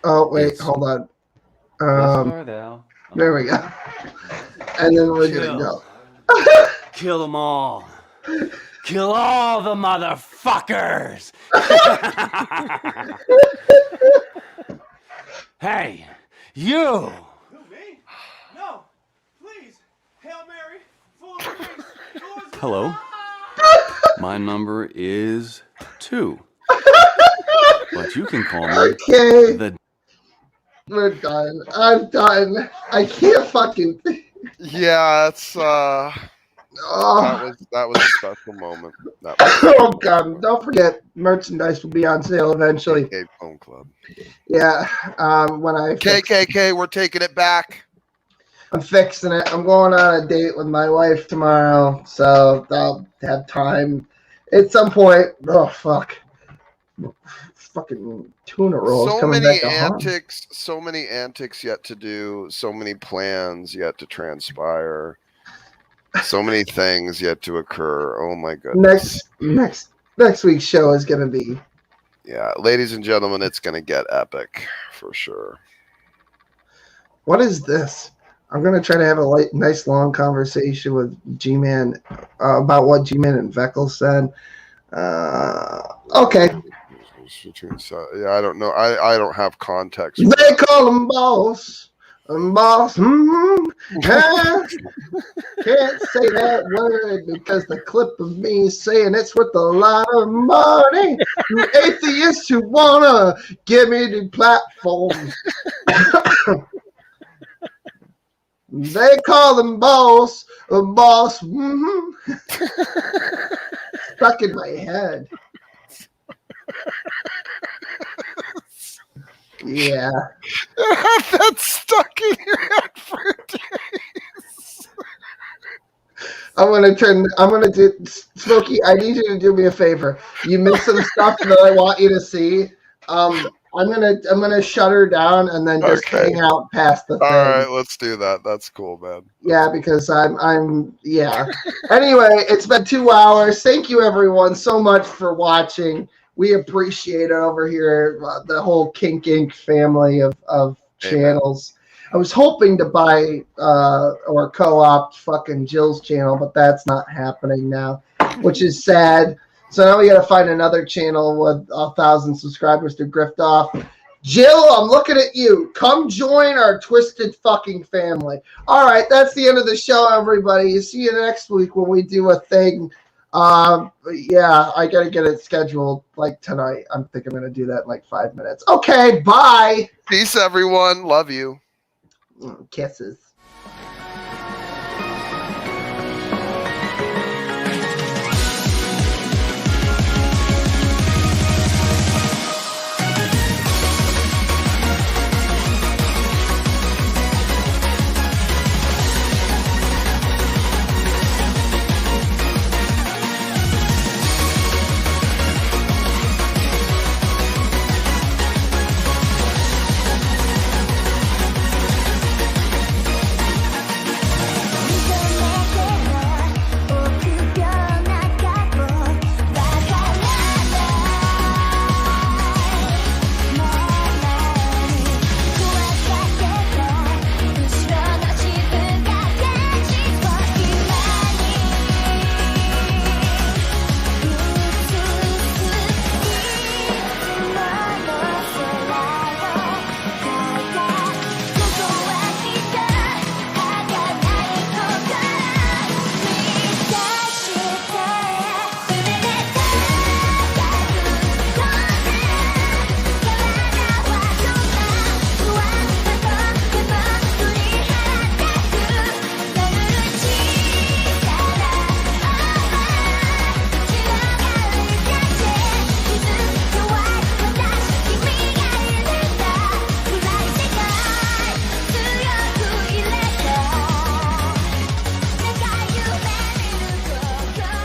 A: oh wait,
D: It's-
A: hold on.
D: Blessed art thou.
A: There we go. And then we're gonna go.
E: Kill them all. Kill all the motherfuckers. Hey, you.
K: No, please. Hail Mary, full of grace.
D: Hello. My number is 2. But you can call me
A: Okay.
D: the.
A: We're done. I'm done. I can't fucking think.
G: Yeah, it's
A: Oh.
G: that was a special moment. That was
A: Oh god! Don't forget, merchandise will be on sale eventually.
G: Kincaid Home Club.
A: Yeah, when I
G: KKK, we're taking it back.
A: I'm fixing it. I'm going on a date with my wife tomorrow, so I'll have time at some point. Oh fuck! Fucking tuna rolls
G: So
A: coming
G: many
A: back to haunt.
G: antics, so many antics yet to do, so many plans yet to transpire, so many things yet to occur. Oh my goodness!
A: Next week's show is gonna be.
G: Yeah, ladies and gentlemen, it's gonna get epic for sure.
A: What is this? I'm gonna try to have a nice long conversation with G-Man about what G-Man and Veckel said. Okay.
G: Yeah, I don't know. I don't have context.
A: They call him boss. Boss. Can't say that word because the clip of me saying it's worth a lot of money. You atheists who wanna give me the platform. They call them boss. Boss. Stuck in my head. Yeah.
G: That's stuck in your head for days.
A: I'm gonna do Smokey, I need you to do me a favor. You missed some stuff that I want you to see. I'm gonna shut her down and then just hang out past the thing.
G: All right, let's do that. That's cool, man.
A: Yeah, because I'm yeah. Anyway, it's been 2 hours. Thank you everyone so much for watching. We appreciate it over here, the whole Kinc family of channels. I was hoping to buy or co-opt fucking Jill's channel, but that's not happening now, which is sad. So now we got to find another channel with 1,000 subscribers to grift off. Jill, I'm looking at you. Come join our twisted fucking family. All right, that's the end of the show, everybody. See you next week when we do a thing. Yeah, I gotta get it scheduled like tonight. I think I'm gonna do that in like 5 minutes. Okay, bye.
G: Peace, everyone. Love you.
A: Kisses.